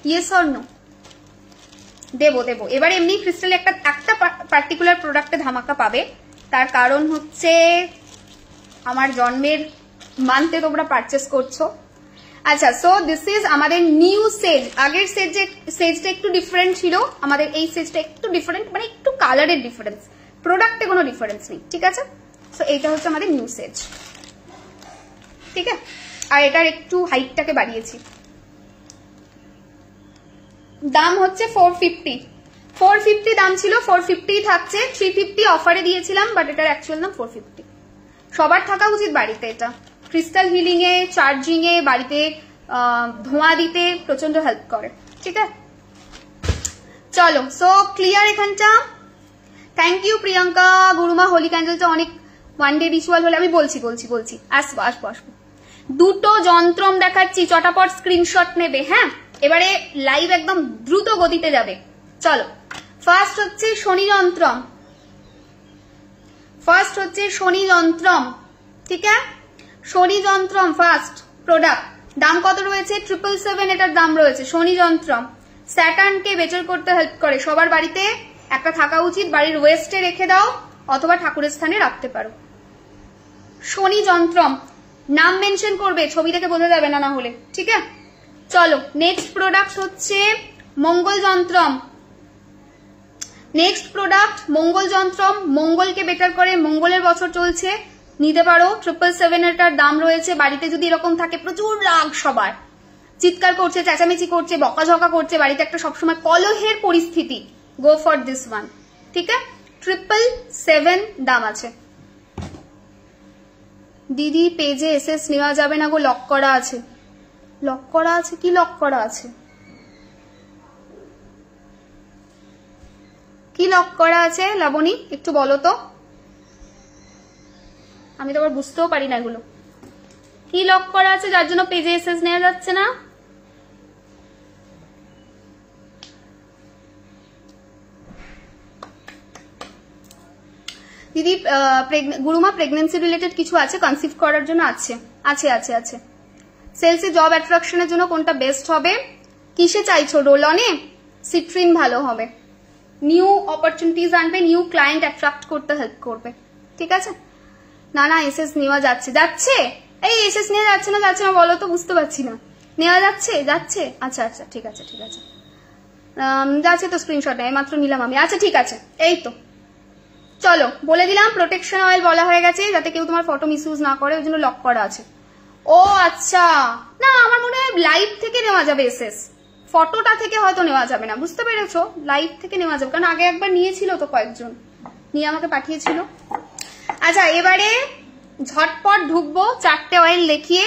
ইয়েস অর নো? দেবো দেবো। এবার এমনি ক্রিস্টালে একটা পার্টিকুলার প্রোডাক্টে ধামাকা পাবে, তার কারণ হচ্ছে আমার জন্মের মান্থে তোমরা পারচেস করছো। আচ্ছা, সো দিস ইজ আমাদের নিউ সেজ। আগের সেজটা একটু ডিফারেন্ট ছিল, আমাদের এই সেজটা একটু ডিফারেন্ট, মানে একটু কালারের ডিফারেন্স, প্রোডাক্টে কোনো ডিফারেন্স নেই, ঠিক আছে। সো এইটা হচ্ছে আমাদের নিউ সেজ, ঠিক আছে। আর এটার একটু হাইটটাকে বাড়িয়েছি। দাম হচ্ছে 450 দাম ছিল, 450 থাকছে। 350 অফারে দিয়েছিলাম, বাট এটার অ্যাকচুয়াল দাম 450। সবার থাকা উচিত বাড়িতে এটা। ক্রিস্টাল হিলিং এ, চার্জিং এ, বাড়িতে ধোঁয়া দিতে প্রচন্ড হেল্প করে, ঠিক আছে। চলো, সো ক্লিয়ার এখানটা। Thank you Priyanka. Gurumaa holy ক্যান্ডেলটা অনেক ওয়ান ডে রিচুয়াল হলে আমি বলছি আসবো আসবো আসবো। দুটো যন্ত্রম দেখাচ্ছি, চটাপট স্ক্রিনশট নেবে, হ্যাঁ। এবারে লাইভ একদম দ্রুত গতিতে যাবে। চলো, ফার্স্ট হচ্ছে শনি যন্ত্রম, ঠিক আছে। শনি যন্ত্রম ফার্স্ট প্রোডাক্ট, দাম কত রয়েছে? 777 এটার দাম রয়েছে। শনি যন্ত্রম স্যাটার্নকে বেটার করতে হেল্প করে, সবার বাড়িতে একটা থাকা উচিত, বাড়ির ওয়েস্টে রেখে দাও অথবা ঠাকুরের স্থানে রাখতে পারো। শনি যন্ত্রম নাম মেনশন করবে, ছবি দেখে বোঝা যাবে না হলে, ঠিক আছে। চলো, নেক্সট প্রোডাক্ট হচ্ছে মঙ্গল যন্ত্রম। নেক্সট প্রোডাক্ট মঙ্গল যন্ত্রম, মঙ্গলকে বেটার করে, মঙ্গলের বছর চলছে, নিতে পারো। 777 এটার দাম রয়েছে। বাড়িতে যদি এরকম থাকে প্রচুর রাগ, সবার চিৎকার করছে, চেঁচামেচি করছে, বকাঝকা করছে, বাড়িতে একটা সবসময় কলহের পরিস্থিতি, গো ফর দিস ওয়ান, ঠিক আছে। 777 দাম আছে। দিদি পেজে এসএস নেওয়া যাবে না গো, লক করা আছে। লক করা আছে? কি লক করা আছে? কি লক করা আছে লাবণী, একটু বলো তো, আমি তো আবার বুঝতেও পারি না এগুলো। কি লক করা আছে যার জন্য পেজে এসএস নেওয়া যাচ্ছে না? দিদি গুরুমা প্রেগনেন্সি রিলেটেড কিছু আছে, কনসিভ করার জন্য আছে আছে আছে আছে। সেলসে জব অ্যাট্রাকশনের জন্য কোনটা বেস্ট হবে? কিসে চাইছো? রোল অনে? সিট্রিন ভালো হবে, নিউ অপরচুনিটিজ আনবে, নিউ ক্লায়েন্ট অ্যাট্রাক্ট করতে হেল্প করবে, ঠিক আছে। না না, এসএস নেওয়া যাচ্ছে। এই এসএস নেওয়া যাচ্ছে না বলো তো, বুঝতে পারছি না। নেওয়া যাচ্ছে। আচ্ছা আচ্ছা, ঠিক আছে যাচ্ছে তো, স্ক্রিনশট নেই, মাত্র নিলাম আমি। আচ্ছা ঠিক আছে, এই তো। চলো, বলে দিলাম প্রোটেকশন অয়েল বলা হয়ে গেছে, যাতে কেউ তোমার ফটো মিসইউজ না করে, ওই জন্য লক করা আছে। ও আচ্ছা, না আমার মনে হয় লাইভ থেকে নেওয়া যাবে এসএস, ফটোটা থেকে হয়তো নেওয়া যাবে না, বুঝতে পেরেছো? লাইভ থেকে নেওয়া যাবে, কারণ আগে একবার নিয়েছিল তো, কয়েকজন নিয়ে আমাকে পাঠিয়েছিল। আচ্ছা, এবারে ঝটপট ঢুকবো 4টে অয়েল দেখিয়ে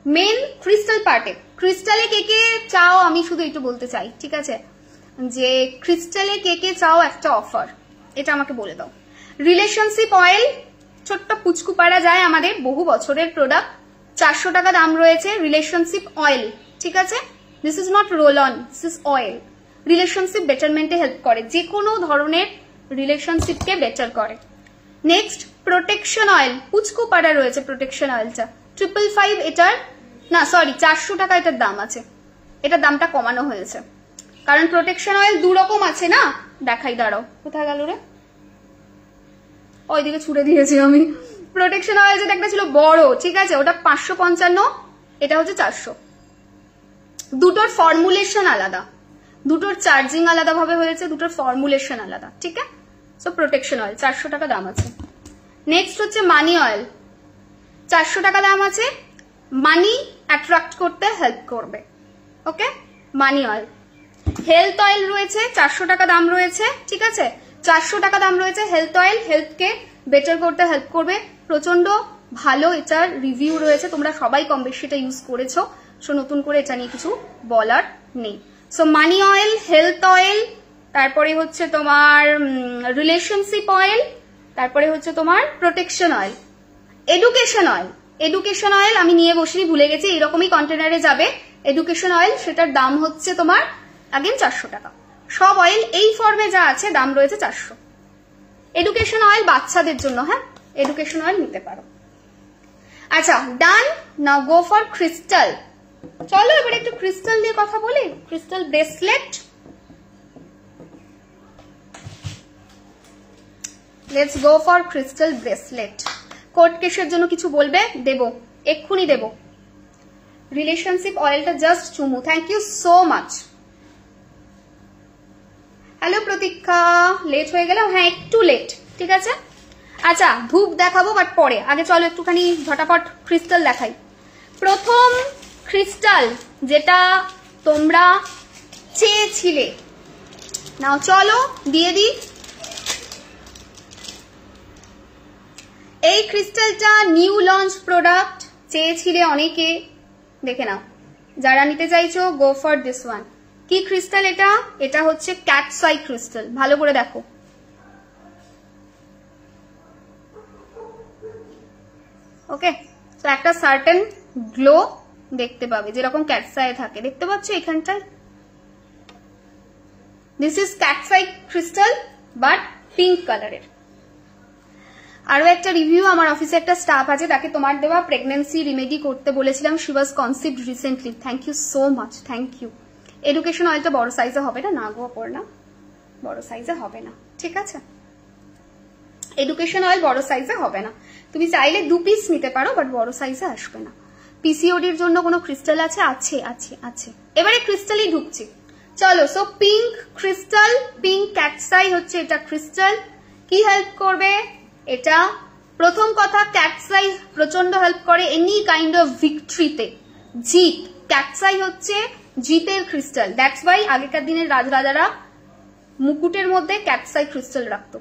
মেন ক্রিস্টাল পার্টে। ক্রিস্টালে কে কে চাও আমি শুধু একটু বলতে চাই, ঠিক আছে, যে ক্রিস্টালে কে কে চাও একটা অফার, এটা আমাকে বলে দাও। রিলেশনশিপ অয়েল, ছোট্ট পুচকু পাড়া যায়, আমাদের বহু বছরের প্রোডাক্ট, 400 টাকা দাম রয়েছে। রিলেশনশিপ অয়েল, ঠিক আছে। This is not roll on, this is oil. Relationship বেটারমেন্টে হেল্প করে, যে কোনো ধরনের রিলেশনশিপকে বেটার করে। নেক্সট প্রোটেকশন অয়েল, পুচকু পাড়া রয়েছে প্রোটেকশন অয়েলটা 555, এটার না সরি 400 টাকা এটার দাম আছে, এটার দামটা কমানো হয়েছে কারণ প্রোটেকশন অয়েল দু রকম আছে না, দেখাই দাঁড়াও কোথায় গেল রে, ওইদিকে ছুড়ে দিয়েছি আমি। প্রোটেকশন অয়েল যেটা একটা ছিল বড়, ঠিক আছে, ওটা 555, এটা হচ্ছে 400। দুটোর ফর্মুলেশন আলাদা, দুটোর চার্জিং আলাদা ভাবে হয়েছে, দুটোর ফর্মুলেশন আলাদা, ঠিক আছে। সো প্রোটেকশন অয়েল 400 টাকা দাম আছে। নেক্সট হচ্ছে মানি অয়েল, 400 টাকা দাম আছে, মানি অ্যাট্রাক্ট করতে হেল্প করবে, ওকে, মানি অয়েল। হেলথ অয়েল রয়েছে 400 টাকা দাম রয়েছে, ঠিক আছে, 400 টাকা দাম রয়েছে হেলথ অয়েল, হেলথকে বেটার করতে হেল্প করবে, প্রচন্ড ভালো এটার রিভিউ রয়েছে, তোমরা সবাই কম বেশি এটা ইউজ করেছো, সো নতুন করে এটা নিয়ে কিছু বলার নেই। সো মানি অয়েল, হেলথ অয়েল, তারপরে হচ্ছে তোমার রিলেশনশিপ অয়েল, তারপরে হচ্ছে তোমার protection oil. Education oil, education oil আমি নিয়ে বসিনি, ভুলে গেছি, এরকমই কন্টেনারে যাবে এডুকেশন অয়েল, সেটার দাম হচ্ছে তোমার আগেন 400 টাকা। সব অয়েল এই ফর্মে যা আছে দাম রয়েছে 400। এডুকেশন অয়েল বাচ্চাদের জন্য, হ্যাঁ, এডুকেশন অয়েল নিতে পারো। আচ্ছা ডান, নাও গো ফর ক্রিস্টাল। চলো এবার একটু ক্রিস্টাল নিয়ে কথা বলি। Crystal bracelet, let's go for crystal bracelet. Court কেসের জন্য কিছু বলবে? দেব, এক্ষুনি দেব। রিলেশনশিপ অয়েলটা জাস্ট চুমু, thank you so much. Hello Pratiksha, late হয়ে গেল? হ্যাঁ একটু লেট, ঠিক আছে। আচ্ছা ধূপ দেখাবো বাট পরে, আগে চলো একটুখানি ঝটাপট ক্রিস্টাল দেখাই। প্রথম ক্রিস্টাল যেটা তোমরা চেয়েছিলে, নাও চলো দিয়ে দিই। এই ক্রিস্টালটা নিউ লঞ্চ প্রোডাক্ট, চেয়েছিলে অনেকে, দেখে নাও, যারা নিতে চাইছো গো ফর দিস ওয়ান। কি ক্রিস্টাল এটা? এটা হচ্ছে ক্যাটস আই ক্রিস্টাল, ভালো করে দেখো। ওকে, তো একটা সার্টেন গ্লো দেখতে পাবে যেরকম ক্যাটস আই থাকে, দেখতে পাচ্ছ এখানটায়। This is cat's eye crystal but pink কালারের। আরো একটা রিভিউ, আমার অফিসে একটা স্টাফ আছে, তাকে তোমার দেওয়া প্রেগনেন্সি রিমেডি করতে বলেছিলাম, she was conceived recently, thank you so much, thank you. Education অয়েলটা বড় সাইজে হবে না, না গো না, বড় সাইজে হবে না, ঠিক আছে। এডুকেশন অয়েল বড় সাইজে হবে না, তুমি চাইলে 2 পিস নিতে পারো বাট বড় সাইজে আসবে না। পিসিওডির জন্য কোনো ক্রিস্টাল আছে? আছে আছে আছে। এবারে ক্রিস্টালই ঢুকছি, চলো। So pink crystal, pink cat's eye হচ্ছে এটা ক্রিস্টাল। কি হেল্প করবে এটা? প্রথম কথা, ক্যাটসাই প্রচন্ড হেল্প করে এনি কাইন্ড অফ ভিক্টরিতে, জিত। ক্যাটসাই হচ্ছে জিতের ক্রিস্টাল, দ্যাটস ওয়াই আগেকার দিনের রাজরাজারা মুকুটের মধ্যে ক্যাটসাই ক্রিস্টাল রাখতো।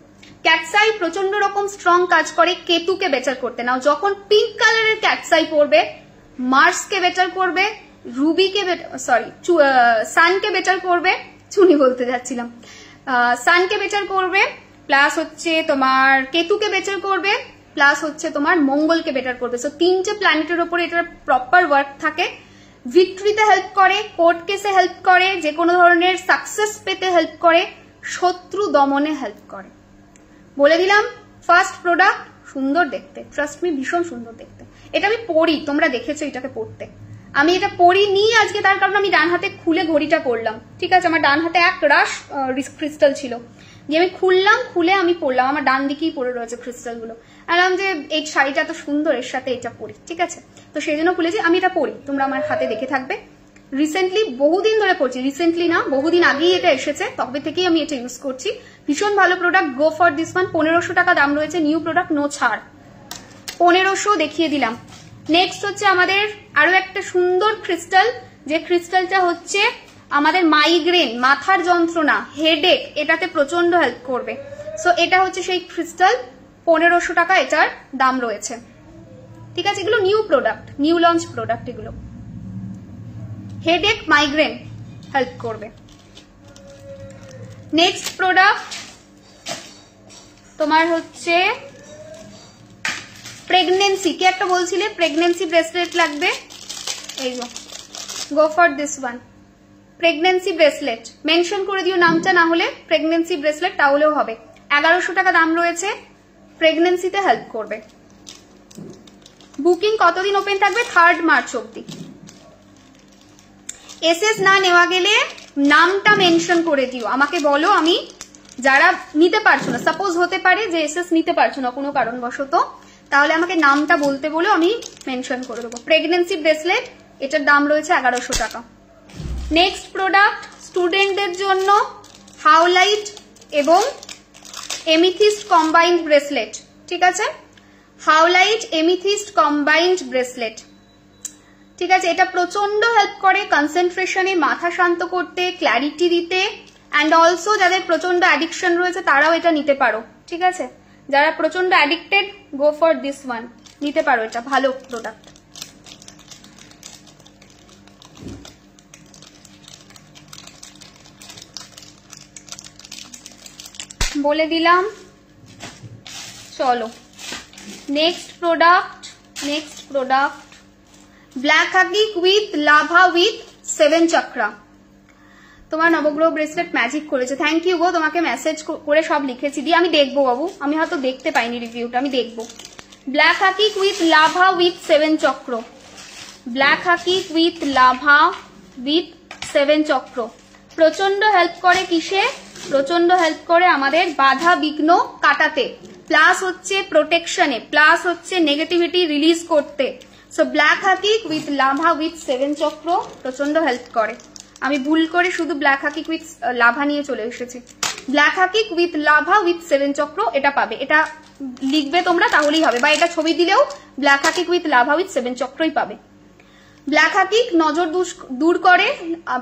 ক্যাটসাই প্রচন্ড রকম স্ট্রং কাজ করে কেতুকে বেটার করতে। নাও যখন পিঙ্ক কালারের ক্যাটসাই পড়বে, মার্সকে বেটার করবে, রুবিকে সরি সানকে বেটার করবে, চুনি বলতে যাচ্ছিলাম, সানকে বেটার করবে, প্লাস হচ্ছে তোমার কেতুকে বেটার করবে, প্লাস হচ্ছে তোমার মঙ্গলকে বেটার করবে। সো 3টে প্ল্যানেটের উপরে এটার প্রপার ওয়ার্ক থাকে। ভিক্টরিতে হেল্প করে, কোর্ট কেসে হেল্প করে, যে কোনো ধরনের সাকসেস পেতে হেল্প করে, শত্রু দমনে হেল্প করে। বলে দিলাম ফার্স্ট প্রোডাক্ট, সুন্দর দেখতে, ট্রাস্ট মি, ভীষণ সুন্দর দেখতে। এটা আমি পরি, তোমরা দেখেছো এটাকে পড়তে। আমি এটা পরি নি আজকে, তার কারণ আমি ডান হাতে খুলে ঘড়িটা পরলাম, ঠিক আছে। আমার ডান হাতে এক রাশ ক্রিস্টাল ছিল, যে আমি খুললাম, খুলে আমি পরলাম, আমার ডান দিকেই পড়ে রয়েছে ক্রিস্টালগুলো। আলাম যে এই শাড়িটা এত সুন্দর, এর সাথে এটা পরি, ঠিক আছে। তো সেই জন্য খুলেছি, আমি এটা পরি, তোমরা আমার হাতে দেখে থাকবে। রিসেন্টলি বহুদিন ধরে পড়ছি, রিসেন্টলি না বহুদিন আগেই এটা এসেছে, তবে থেকেই আমি এটা ইউজ করছি। ভীষণ ভালো product, go for this one. 1500 টাকা দাম রয়েছে, নিউ প্রোডাক্ট, নো ছাড়, 1500 দেখিয়ে দিলাম। নেক্সট হচ্ছে আমাদের আরো একটা সুন্দর ক্রিস্টাল, যে ক্রিস্টালটা হচ্ছে আমাদের মাইগ্রেন, মাথার যন্ত্রণা, হেডেক, এটাতে প্রচন্ড হেল্প করবে। সো এটা হচ্ছে সেই ক্রিস্টাল, 1500 টাকা এটার দাম রয়েছে, ঠিক আছে। এগুলো new product, new launch product, এগুলো হেডেক মাইগ্রেন হেল্প করবে। নেক্সট প্রোডাক্ট তোমার হচ্ছে প্রেগনেন্সি, কে একটা বলছিলে প্রেগনেন্সি ব্রেসলেট লাগবে, এই গো for this one. Pregnancy bracelet mention করে দিও নামটা, না হলে প্রেগনেন্সি ব্রেসলেট তাহলেও হবে। 1100 টাকা দাম রয়েছে, প্রেগনেন্সিতে হেল্প করবে। বুকিং কতদিন ওপেন থাকবে? 3 মার্চ অব্দি। এসএস না নেওয়া গেলে নামটা মেনশন করে দিও, আমাকে বলো, আমি যারা নিতে পারছো না, সাপোজ হতে পারে যে এসএস নিতে পারছো না কোনো কারণবশত, তাহলে আমাকে নামটা বলতে বলো, আমি মেনশন করে দেবো। প্রেগনেন্সি ব্রেসলেট, এটার দাম রয়েছে 1100 টাকা। নেক্সট প্রোডাক্ট স্টুডেন্টদের জন্য হাউলাইট এবং এমিথিস্ট কম্বাইন্ড ব্রেসলেট, ঠিক আছে? হাউলাইট এমিথিস্ট কম্বাইন্ড ব্রেসলেট, ঠিক আছে? এটা প্রচন্ড হেল্প করে কনসেন্ট্রেশনে, মাথা শান্ত করতে, ক্ল্যারিটি দিতে, অ্যান্ড অলসো যাদের প্রচন্ড অ্যাডিকশন রয়েছে তারাও এটা নিতে পারো, ঠিক আছে? যারা প্রচন্ড addicted, go for this one, নিতে পারো, এটা ভালো প্রোডাক্ট। বলে দিলাম। চলো next product, black hakik with lava with 7 chakra. তোমার নবগ্রহ ব্রেসলেট ম্যাজিক করেছে, থ্যাংক ইউ গো, তোমাকে মেসেজ করে সব লিখেছি দিয়ে আমি দেখবো বাবু, আমি হয়তো দেখতে পাইনি রিভিউটা, আমি দেখবো। Black hakik with lava with 7 chakra, black hakik with lava with 7 chakra প্রচন্ড হেল্প করে কিসে? প্রচন্ড হেল্প করে আমাদের বাধা বিঘ্ন কাটাতে, প্লাস হচ্ছে প্রোটেকশনে, প্লাস হচ্ছে নেগেটিভিটি রিলিজ করতে। So black hakik with lava with 7 chakra প্রচন্ড হেল্প করে। আমি ভুল করে শুধু ব্ল্যাক হাকিক উইথ লাভা নিয়ে চলে এসেছি। Black hakik with lava with 7 চক্র এটা পাবে, এটা লিখবে তোমরা তাহলেই হবে, বা এটা ছবি দিলেও black hakik with lava with 7 চক্রই পাবে। ব্ল্যাক হাকিক নজর দূর করে,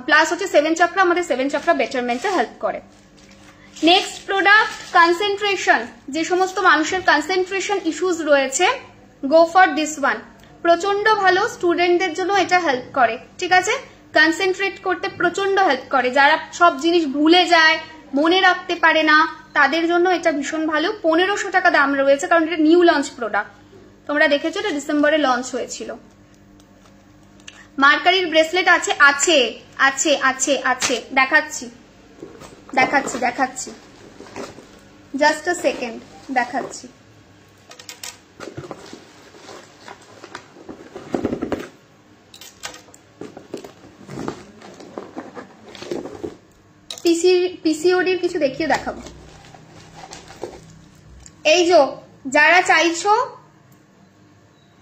প্লাস হচ্ছে 7 চক্র আমাদের 7 চক্র বেটারমেন্টে হেল্প করে। নেক্সট প্রোডাক্ট কনসেন্ট্রেশন, যে সমস্ত মানুষের কনসেন্ট্রেশন ইস্যুস রয়েছে, গো ফর দিস ওয়ান, প্রচন্ড ভালো, স্টুডেন্টদের জন্য এটা হেল্প করে, ঠিক আছে? কনসেন্ট্রেট করতে প্রচন্ড হেল্প করে, যারা সব জিনিস ভুলে যায়, মনে রাখতে পারে না, তাদের জন্য এটা ভীষণ ভালো। 1500 টাকা দাম রয়েছে, কারণ এটা নিউ লঞ্চ প্রোডাক্ট, তোমরা দেখেছো এটা ডিসেম্বরে লঞ্চ হয়েছিল। মার্কারির ব্রেসলেট আছে, আছে আছে আছে আছে দেখাচ্ছি দেখাচ্ছি দেখাচ্ছি, জাস্ট আ সেকেন্ড দেখাচ্ছি। পিসিওডির কিছু দেখিয়ে দেখাবো। এই যে যারা চাইছো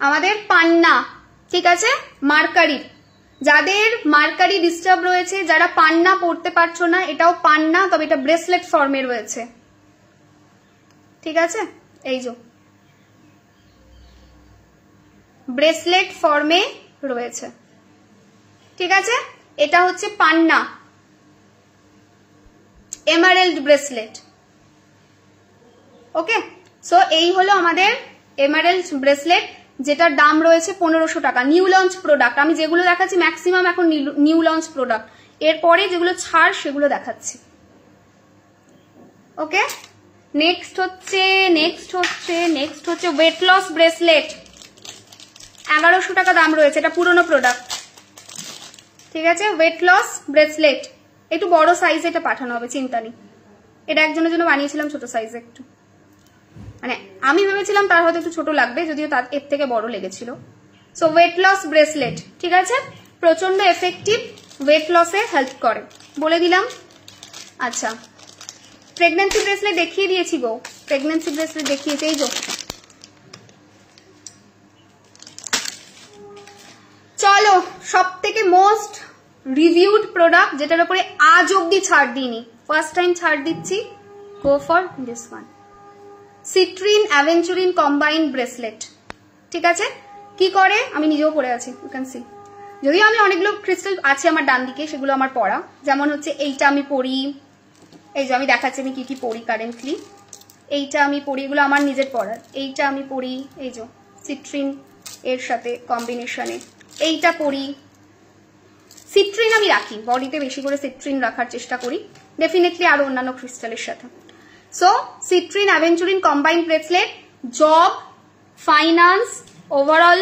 আমাদের পান্না, ঠিক আছে, মার্কারি, যাদের মার্কারি ডিস্টার্ব রয়েছে, যারা পান্না পড়তে পারছো না, এটাও পান্না, তবে এটা ব্রেসলেট ফর্মে রয়েছে, ঠিক আছে? এই যে ব্রেসলেট ফর্মে রয়েছে, ঠিক আছে? এটা হচ্ছে পান্না এমারেল্ড ব্রেসলেট, ওকে? সো এই হলো আমাদের এমারেল্ড ব্রেসলেট, যেটার দাম রয়েছে 1500 টাকা। নিউ লঞ্চ প্রোডাক্ট, আমি যেগুলো দেখাচ্ছি ম্যাক্সিমাম এখন নিউ লঞ্চ প্রোডাক্ট, এরপরে যেগুলো ছাড় সেগুলো দেখাচ্ছি, ওকে? নেক্সট হচ্ছে ওয়েট লস ব্রেসলেট, 1100 টাকা দাম রয়েছে, এটা পুরনো প্রোডাক্ট, ঠিক আছে? ওয়েট লস ব্রেসলেট একটু বড় সাইজে এটা পাঠানো হবে, চিন্তা নেই। এটা একজনের জন্য বানিয়েছিলাম ছোট সাইজে, একটু মানে আমি ভেবেছিলাম তার হয়তো একটু ছোট লাগবে, যদিও তার এর থেকে বড় লেগেছিল। সো ওয়েট লস ব্রেসলেট, ঠিক আছে? প্রচন্ড এফেক্টিভ, ওয়েট লসে হেল্প করে, বলে দিলাম। আচ্ছা, প্রেগন্যান্সি ব্রেসলেট দেখিয়ে দিয়েছি গো, প্রেগন্যান্সি ব্রেসলেট দেখিয়েছি, এই যে। চলো সব থেকে মোস্ট রিভিউড প্রোডাক্ট, যেটার উপরে আজ অব্দি ছাড় দিইনি, ফার্স্ট টাইম ছাড় দিচ্ছি, গো for this one, citrine aventurine combined bracelet, ঠিক আছে? কি করে আমি নিজেও পরে আছি, ইউ ক্যান সি, যদিও আমি অনেকগুলো ক্রিস্টাল আছে আমার ডান দিকে, সেগুলো আমার পরা, যেমন হচ্ছে এইটা আমি পরি, এই যে আমি দেখাচ্ছি আমি কি কি পরি কারেন্টলি, এইটা আমি পরি, এগুলো আমার নিজের পরার, এইটা আমি পরি, এই যে সিট্রিন এর সাথে কম্বিনেশনে, এইটা পরি। সিট্রিন আমি রাখি বডিতে, বেশি করে সিট্রিন রাখার চেষ্টা করি, ডেফিনেটলি আরো অন্যান্য ক্রিস্টালের সাথে। So citrine aventurine combined bracelet job, finance, overall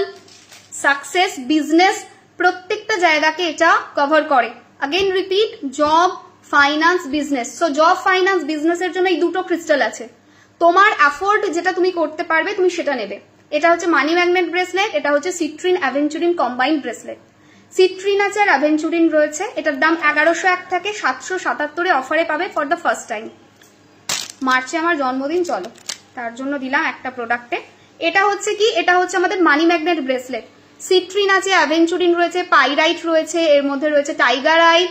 success, business প্রত্যেকটা জায়গাকে এটা কভার করে। Again repeat, job finance business. So job finance बिजनेसের জন্য এই দুটো ক্রিস্টাল আছে, তোমার অ্যাফোর্ড যেটা তুমি করতে পারবে তুমি সেটা নেবে। এটা হচ্ছে মানি ম্যাগনেট ব্রেসলেট, এটা হচ্ছে citrine aventurine combined bracelet. Citrine আছে আর অ্যাভেঞ্চুরিন রয়েছে। এটার দাম 1101 থেকে 777 এ অফারে পাবে ফর দ্য ফার্স্ট টাইম। মার্চে আমার জন্মদিন, চলো তার জন্য দিলাম একটা প্রোডাক্টে। এটা হচ্ছে কি, এটা হচ্ছে আমাদের মানি ম্যাগনেট ব্রেসলেট। সিট্রিন আছে, অ্যাভেঞ্চুরিন রয়েছে, পাইরাইট রয়েছে, এর মধ্যে রয়েছে টাইগার আই,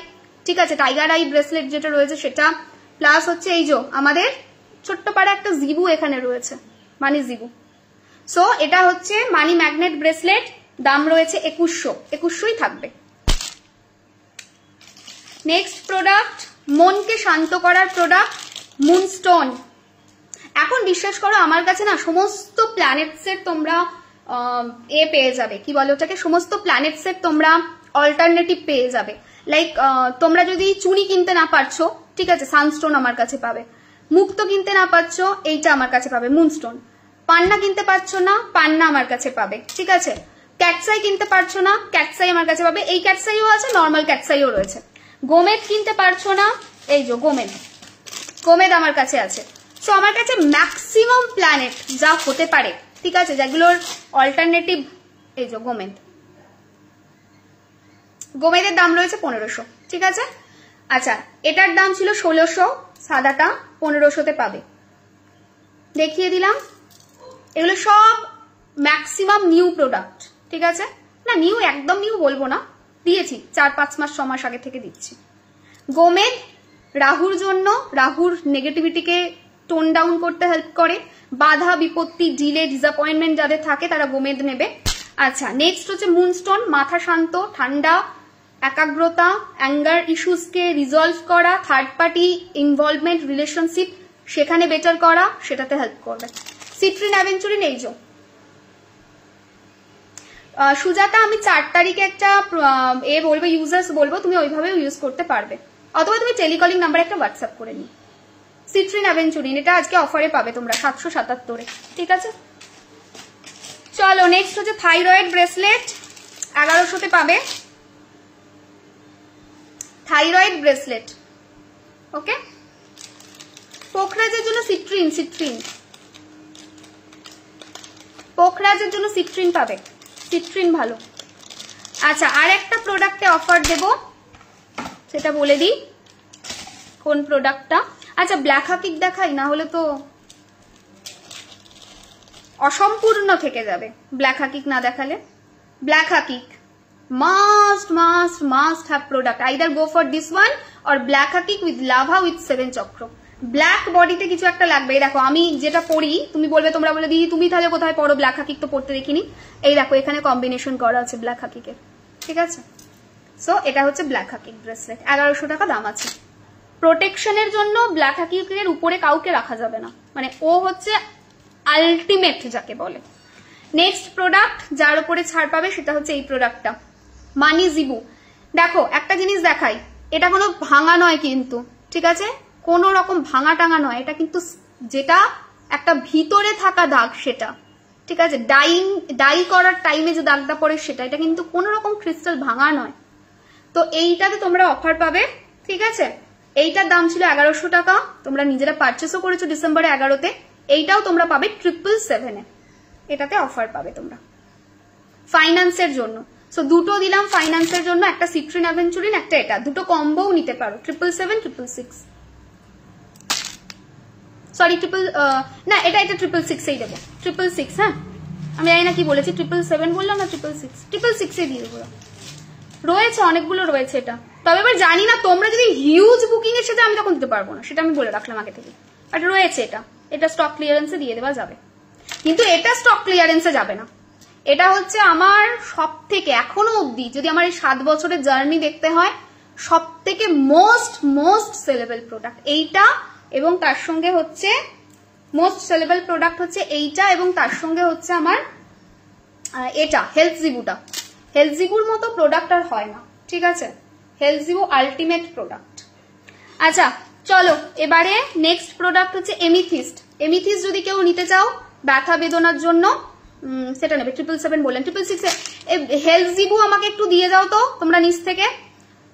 ঠিক আছে, টাইগার আই ব্রেসলেট যেটা রয়েছে সেটা, প্লাস হচ্ছে এই যে আমাদের ছোট্ট পাড়া একটা জিবু এখানে রয়েছে, মানি জিবু। সো এটা হচ্ছে মানি ম্যাগনেট ব্রেসলেট, দাম রয়েছে 2100ই থাকবে। নেক্সট প্রোডাক্ট, মনকে শান্ত করার প্রোডাক্ট, মুনস্টোন। এখন বিশ্বাস করো আমার কাছে না সমস্ত প্ল্যানেটসের তোমরা পেয়ে যাবে, কি বলে ওটাকে, সমস্ত প্ল্যানেটসের তোমরা অল্টারনেটিভ পেয়ে যাবে। লাইক তোমরা যদি চুনি কিনতে না পারছো, ঠিক আছে, সানস্টোন আমার কাছে পাবে। মুক্ত কিনতে না পারছো, এইটা আমার কাছে পাবে, মুনস্টোন। পান্না কিনতে পারছো না, পান্না আমার কাছে পাবে, ঠিক আছে। ক্যাটসাই কিনতে পারছো না, ক্যাটসাই আমার কাছে পাবে। এই ক্যাটসাইও আছে, নর্মাল ক্যাটসাইও রয়েছে। গোমেদ কিনতে পারছো না, এই যে গোমেদ, গোমেদ আমার কাছে আছে। সো আমার কাছে ম্যাক্সিমাম প্ল্যানেট যা হতে পারে, ঠিক আছে, যেগুলোর অল্টারনেটিভ, এই যে গোমেদ, গোমেদের দাম রয়েছে 1500, ঠিক আছে। আচ্ছা, এটার দাম ছিল 1600, সাদাটা 1500তে পাবে, দেখিয়ে দিলাম। এগুলো সব ম্যাক্সিমাম নিউ প্রোডাক্ট, ঠিক আছে। না নিউ, একদম নিউ বলবো না, দিয়েছি 4-5 মাস 6 মাস আগে থেকে দিচ্ছি। গোমেদ রাহুর জন্য, রাহুর নেগেটিভিটিকে টোন ডাউন করতে হেল্প করে। বাধা বিপত্তি, ডিলে, ডিসঅ্যাপয়েন্টমেন্ট যাদের থাকে তারা গোমেদ নেবে। আচ্ছা, নেক্সট হচ্ছে মুনস্টোন, মাথা শান্ত, ঠান্ডা, একাগ্রতা, অ্যাঙ্গার ইস্যুসকে রিজলভ করা, থার্ড পার্টি ইনভলভমেন্ট, রিলেশনশিপ সেখানে বেটার করা, সেটাতে হেল্প করবে। সিট্রিন অ্যাভেঞ্চুরিন, এই যে সুজাতা, আমি 4 তারিখে একটা বলবো, ইউজার্স বলবো, তুমি ওইভাবেও ইউজ করতে পারবে, অথবা তুমি টেলিকলিং নাম্বারে একটা হোয়াটসঅ্যাপ করে নিও। সিট্রিন অ্যাভেঞ্চুরিন, এটা আজকে অফারে পাবে তোমরা 777-এ, ঠিক আছে। চলো নেক্সট হচ্ছে থাইরয়েড ব্রেসলেট, 1100তে পাবে থাইরয়েড ব্রেসলেট, ওকে। পোখরাজের জন্য সিট্রিন, সিট্রিন পোখরাজের জন্য সিট্রিন পাবে, সিট্রিন ভালো। আচ্ছা, আর একটা প্রোডাক্টে অফার দেব, সেটা বলে দিই কোন প্রোডাক্টটা। আচ্ছা, ব্ল্যাক হাকিক দেখাই, না হলে তো অসম্পূর্ণ থেকে যাবে ব্ল্যাক হাকিক না দেখালে। Black hakik must must must have product, either go for this one or black hakik with lava with 7 chakra. Black বডিতে কিছু একটা লাগবে। এই দেখো আমি যেটা পরি, তুমি বলবে, তোমরা বলে দিই তুমি তাহলে কোথায় পড়ো, ব্ল্যাক হাকিক তো পড়তে দেখিনি। এই দেখো এখানে কম্বিনেশন করা আছে ব্ল্যাক হাকিকের, ঠিক আছে। সো এটা হচ্ছে ব্ল্যাক হাকিক ব্রেসলেট, 1100 টাকা দাম আছে। প্রোটেকশনের জন্য ব্ল্যাক হাকিকের উপরে কাউকে রাখা যাবে না, মানে ও হচ্ছে আলটিমেট যাকে বলে। নেক্সট প্রোডাক্ট যার উপরে ছাড় পাবে সেটা হচ্ছে এই প্রোডাক্টটা, মানি জিবু। দেখো একটা জিনিস দেখাই, এটা কোনো ভাঙা নয় কিন্তু, ঠিক আছে, কোনো রকম ভাঙা টাঙা নয়, এটা কিন্তু যেটা একটা ভিতরে থাকা দাগ সেটা, ঠিক আছে, ডাই করার টাইমে যে দাগটা পড়ে সেটা, এটা কিন্তু কোনো রকম ক্রিস্টাল ভাঙা নয়। তো এইটাতে তোমরা অফার পাবে, ঠিক আছে। এইটার দাম ছিল 1100 টাকা, তোমরা নিজেরা পারচেসও করেছো ডিসেম্বরে 11তে। এইটাও তোমরা পাবে 777-এ, এটাতে অফার পাবে তোমরা ফাইন্যান্সের জন্য। সো দুটো দিলাম ফাইন্যান্সের জন্য, একটা সিট্রিন অ্যাভেঞ্চুরিন, একটা এটা, দুটো কম্বোও নিতে পারো, 777, 666, সরি না এটা 666-এই দেবো, 666, হ্যাঁ আমি জানি না কি বলেছি, 777 বললাম না, 666 দিয়ে দেবো। রয়েছে অনেকগুলো রয়েছে এটা, তবে এবার জানি না তোমরা যদি হিউজ বুকিং এর সাথে আমি তখন দিতে পারবো না, সেটা আমি বলে রাখলাম আগে থেকে। বাট রয়েছে এটা স্টক ক্লিয়ারেন্সে দিয়ে দেওয়া যাবে, কিন্তু এটা স্টক ক্লিয়ারেন্সে যাবে না। এটা হচ্ছে আমার সব থেকে এখনো অব্দি, যদি আমার এই 7 বছরের জার্নি দেখতে হয়, সব থেকে মোস্ট সেলেবল প্রোডাক্ট এইটা, এবং তার সঙ্গে হচ্ছে মোস্ট সেলেবল প্রোডাক্ট হচ্ছে এইটা, এবং তার সঙ্গে হচ্ছে আমার এটা হেলথ জিবুটা। হেলথ জিবুর মতো প্রোডাক্ট আর হয় না, ঠিক আছে, হেলথ জিবু আলটিমেট প্রোডাক্ট। আচ্ছা চলো এবারে নেক্সট প্রোডাক্ট হচ্ছে এমিথিস্ট। এমিথিস্ট যদি কেউ নিতে চাও ব্যথা বেদনার জন্য সেটা নেবে, 777 বললেন, 666। হেলথ জিবু আমাকে একটু দিয়ে যাও তো তোমরা নিচ থেকে,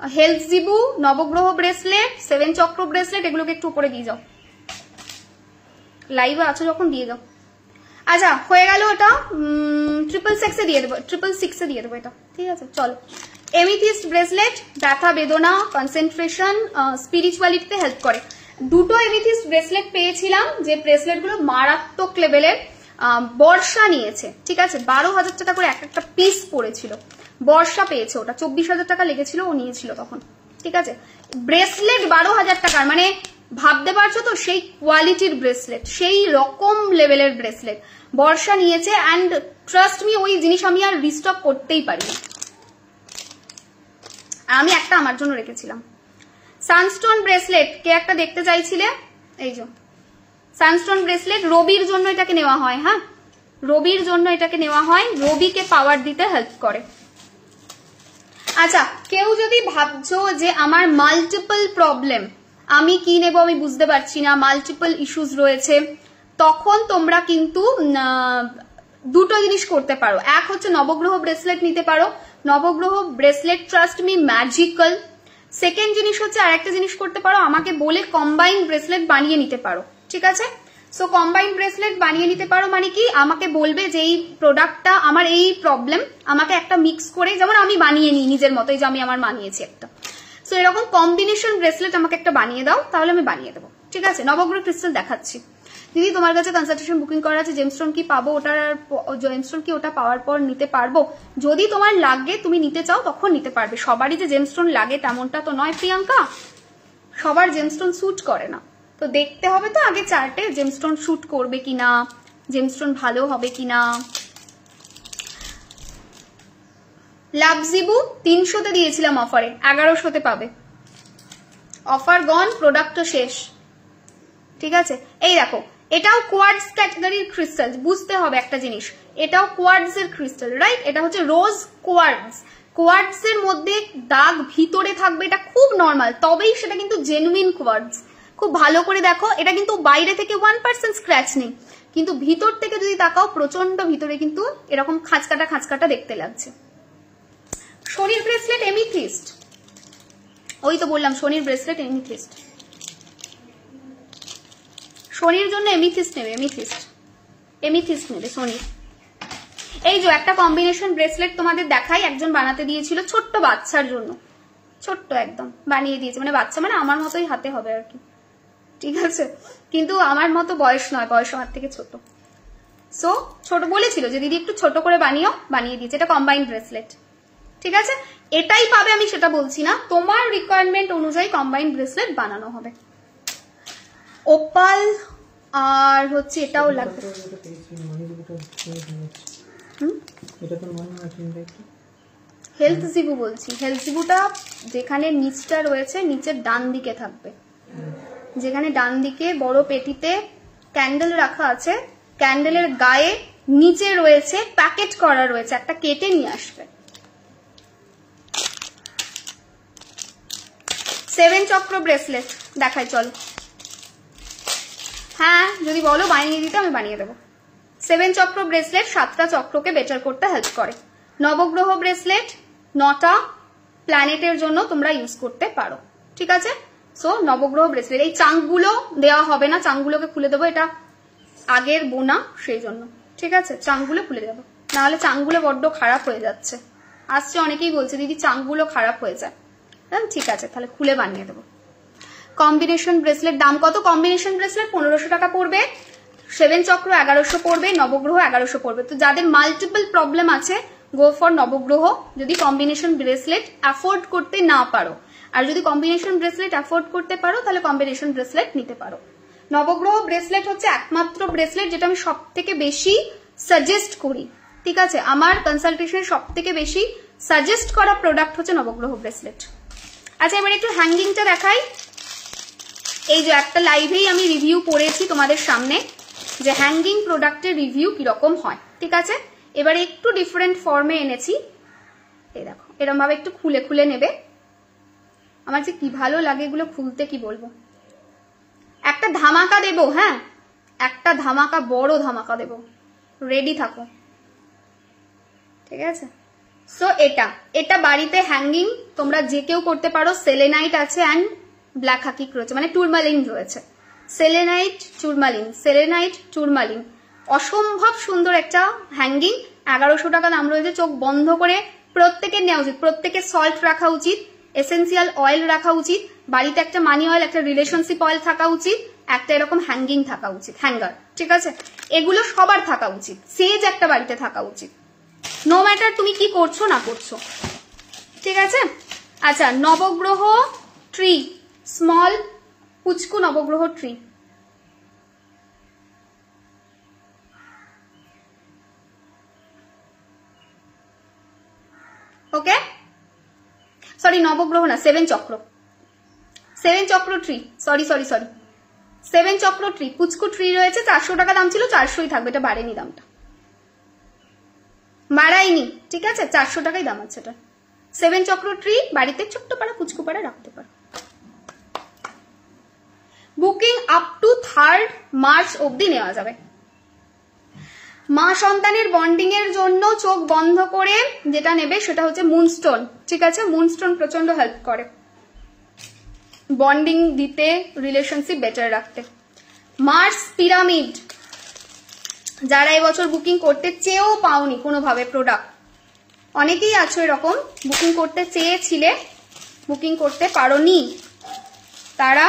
হেলথ জিবু, নবগ্রহ ব্রেসলেট, 7 চক্র ব্রেসলেট, এগুলোকে একটু উপরে দিয়ে যাও, লাইভে আছো যখন দিয়ে যাও। আচ্ছা হয়ে গেল এটা, 666 দিয়ে দেবো, 666 দিয়ে দেবো এটা, ঠিক আছে। চলো, এমিথিস্ট ব্রেসলেট ব্যথা বেদনা, কনসেন্ট্রেশন, স্পিরিচুয়ালিটিতে হেল্প করে। দুটো এমিথিস্ট ব্রেসলেট পেয়েছিলাম, যে ব্রেসলেট গুলো মারাত্মক লেভেলের। বর্ষা নিয়েছে, ঠিক আছে, 12,000 টাকা করে একটা পিস পড়েছিল। বর্ষা পেয়েছে, ওটা 24,000 টাকা লেগেছিল, ও নিয়েছিল তখন, ঠিক আছে। ব্রেসলেট 12,000 টাকার, মানে ভাবতে পারছো তো সেই কোয়ালিটির ব্রেসলেট, সেই রকম লেভেলের ব্রেসলেট বর্ষা নিয়েছে। অ্যান্ড ট্রাস্ট মি, ওই জিনিস আমি আর রিস্টক করতেই পারি না, আমি একটা আমার জন্য রেখেছিলাম। সানস্টোন ব্রেসলেট কে একটা দেখতে চাইছিলে, এই যে সানস্টোন ব্রেসলেট, রবির জন্য এটাকে নেওয়া হয়। হ্যাঁ, রবির জন্য এটাকে নেওয়া হয়, রবিকে পাওয়ার দিতে হেল্প করে। আচ্ছা, কেউ যদি ভাবছো যে আমার মাল্টিপল প্রবলেম, আমি কি নেব আমি বুঝতে পারছি না, মাল্টিপল ইস্যুস রয়েছে, তখন তোমরা কিন্তু দুটো জিনিস করতে পারো। এক হচ্ছে নবগ্রহ ব্রেসলেট নিতে পারো, navagraha bracelet trust me magical. Second জিনিস হচ্ছে আরেকটা জিনিস করতে পারো, আমাকে বলে কম্বাইন্ড ব্রেসলেট বানিয়ে নিতে পারো, ঠিক আছে। সো কম্বাইন্ড ব্রেসলেট বানিয়ে নিতে পারো মানে কি, আমাকে বলবে যে এই প্রোডাক্টটা আমার এই প্রবলেম, আমাকে একটা মিক্স করে, যেমন আমি বানিয়ে নিই নিজের মতো, এই যে আমি আমার বানিয়েছি একটা। সো এরকম কম্বিনেশন ব্রেসলেট আমাকে একটা বানিয়ে দাও, তাহলে আমি বানিয়ে দেবো, ঠিক আছে। নবগ্রহ ক্রিস্টাল দেখাচ্ছি। দিদি তোমার কাছে কনসালটেশন বুকিং করা আছে, জেমস্টোন কি পাবো, জেমস্টোন কি ওটা পাওয়ার পর নিতে পারবো? যদি তোমার লাগে, তুমি নিতে চাও, তখন নিতে পারবে। সবারই যে জেমস্টোন লাগে তেমনটা তো নয় প্রিয়াঙ্কা, সবার জেমস্টোন স্যুট করে না, তো দেখতে হবে তো আগে চার্টে জেমস্টোন শুট করবে কিনা, জেমস্টোন ভালো হবে কিনা। লাভজিবু 300-তে দিয়েছিলাম অফারে, 1100-তে পাবে। অফার গন, প্রোডাক্টও শেষ, ঠিক আছে। এই দেখো, এটাও কোয়ার্টজ ক্যাটাগরির ক্রিস্টাল, বুঝতে হবে একটা জিনিস, এটাও কোয়ার্টজ এর ক্রিস্টাল, রাইট। এটা হচ্ছে রোজ কোয়ার্টজ। কোয়ার্টজ এর মধ্যে দাগ ভিতরে থাকবে, এটা খুব নর্মাল, তবেই সেটা কিন্তু জেনুইন কোয়ার্টজ। খুব ভালো করে দেখো, এটা কিন্তু বাইরে থেকে 1% স্ক্র্যাচ নেই, কিন্তু ভিতর থেকে যদি তাকাও প্রচন্ড ভিতরে কিন্তু এরকম খাঁচকাটা খাঁচকাটা দেখতে লাগছে। শনির ব্রেসলেট এমিথিস্ট, ওই তো বললাম শনির ব্রেসলেট এমিথিস্ট, শনির জন্য এমিথিস্ট নেবে, এমিথিস্ট নেবে শনির। এই যে একটা কম্বিনেশন ব্রেসলেট তোমাদের দেখাই, একজন বানাতে দিয়েছিল ছোট্ট বাচ্চার জন্য, ছোট্ট একদম বানিয়ে দিয়েছে, মানে বাচ্চা মানে আমার মতোই হাতে হবে আর কি, ঠিক আছে, কিন্তু আমার মতো বয়স নয়, বয়স আমার থেকে ছোট। সো ছোট বলেছিল যে দিদি একটু ছোট করে বানিও, বানিয়ে দিয়েছে। এটা কম্বাইন্ড ব্রেসলেট, ঠিক আছে। এটাই পাবে আমি সেটা বলছি না, তোমার রিকোয়ারমেন্ট অনুযায়ী কম্বাইন্ড ব্রেসলেট বানানো হবে। ওপাল আর হচ্ছে এটাও লাগবে, হেলথ জিবু বলছি, হেলথ জিবুটা যেখানে নিচটা রয়েছে, নিচের ডান দিকে থাকবে, যেখানে ডান দিকে বড় পেটিতে ক্যান্ডেল রাখা আছে, ক্যান্ডেলের গায়ে নিচে রয়েছে প্যাকেট করা রয়েছে, একটা কেটে নিয়ে আসবে। 7 চক্র ব্রেসলেট দেখাই, চলো। হ্যাঁ, যদি বলো বানিয়ে দিতে আমি বানিয়ে দেবো। 7 চক্র ব্রেসলেট 7টা চক্রকে বেটার করতে হেল্প করে। নবগ্রহ ব্রেসলেট 9টা প্ল্যানেটের জন্য তোমরা ইউজ করতে পারো, ঠিক আছে। সো নবগ্রহ ব্রেসলেট, এই চাংগুলো দেওয়া হবে না, চাংগুলোকে খুলে দেবো, এটা আগের বোনা সেই জন্য, ঠিক আছে। চাংগুলো খুলে দেবো, নাহলে চাংগুলো বড্ড খারাপ হয়ে যাচ্ছে, আসছে অনেকেই বলছে দিদি চাংগুলো খারাপ হয়ে যায়, ঠিক আছে, তাহলে খুলে বানিয়ে দেবো। কম্বিনেশন ব্রেসলেট দাম কত? কম্বিনেশন ব্রেসলেট 1500 টাকা পড়বে, 7 চক্র 1100 পড়বে, নবগ্রহ 1100 পড়বে। তো যাদের মাল্টিপল প্রবলেম আছে, গো ফর নবগ্রহ, যদি কম্বিনেশন ব্রেসলেট অ্যাফোর্ড করতে না পারো। আর যদি কম্বিনেশন ব্রেসলেট অ্যাফোর্ড করতে পারো, তাহলে কম্বিনেশন ব্রেসলেট নিতে পারো। নবগ্রহ ব্রেসলেট হচ্ছে একমাত্র ব্রেসলেট যেটা আমি সব থেকে বেশি সাজেস্ট করি, ঠিক আছে। আমার কনসালটেশনে সব থেকে বেশি সাজেস্ট করা প্রোডাক্ট হচ্ছে নবগ্রহ ব্রেসলেট। আচ্ছা, এবার একটু হ্যাঙ্গিংটা দেখাই। এই যে একটা লাইভেই আমি রিভিউ করেছি তোমাদের সামনে, যে হ্যাঙ্গিং প্রোডাক্টের রিভিউ কিরকম হয়, ঠিক আছে। এবারে একটু ডিফারেন্ট ফর্মে এনেছি, এই দেখো, এরকম ভাবে একটু খুলে খুলে নেবে। আমার যে কি ভালো লাগে এগুলো খুলতে, কি বলবো। একটা ধামাকা দেবো, হ্যাঁ, একটা ধামাকা, বড় ধামাকা দেবো, রেডি থাকো, ঠিক আছে। সো এটা বাড়িতে হ্যাঙ্গিং তোমরা যে কেউ করতে পারো। সেলেনাইট আছে অ্যান্ড ব্ল্যাক হাকিক রয়েছে, মানে টুরমালিন রয়েছে। সেলেনাইট টুরমালিন অসম্ভব সুন্দর একটা হ্যাঙ্গিং। 1100 টাকা দাম রয়েছে। চোখ বন্ধ করে প্রত্যেকের নেওয়া উচিত, প্রত্যেকের সল্ট রাখা উচিত, এসেন্সিয়াল অয়েল রাখা উচিত, বাড়িতে একটা মানি অয়েল, একটা রিলেশনশিপ অয়েল থাকা উচিত, একটা এরকম হ্যাঙ্গিং থাকা উচিত, হ্যাঙ্গার, ঠিক আছে? এগুলো সবার থাকা উচিত। সেজ একটা বাড়িতে থাকা উচিত, নো ম্যাটার তুমি কি করছো না করছো, ঠিক আছে? আচ্ছা, নবগ্রহ ট্রি, স্মল পুচকু নবগ্রহ ট্রি, ওকে? সরি, নবগ্রহ না, 7 চক্র ট্রি, সরি 7 চক্র ট্রি, পুচকু ট্রি রয়েছে। 400 টাকা দাম ছিল, 400ই থাকবে, এটা বাড়েনি, দামটা বাড়াইনি, ঠিক আছে? 400 টাকাই দাম আছে এটা। 7 চক্র ট্রি বাড়িতে ছোট্ট পাড়া পুচকু পাড়া রাখতে পারো। Booking up to 3rd March অবধি নেওয়া যাবে। মা সন্তানের বন্ডিং এর জন্য চোখ বন্ধ করে যেটা নেবে সেটা হচ্ছে মুনস্টোন, ঠিক আছে? মুনস্টোন প্রচন্ড হেল্প করে বন্ডিং দিতে, রিলেশনশিপ বেটার রাখতে। মার্স পিরামিড, যারা এবছর বুকিং করতে চেয়েও পাওনি কোনোভাবে প্রোডাক্ট, অনেকেই আছো এরকম, বুকিং করতে চেয়েছিলে বুকিং করতে পারোনি, তারা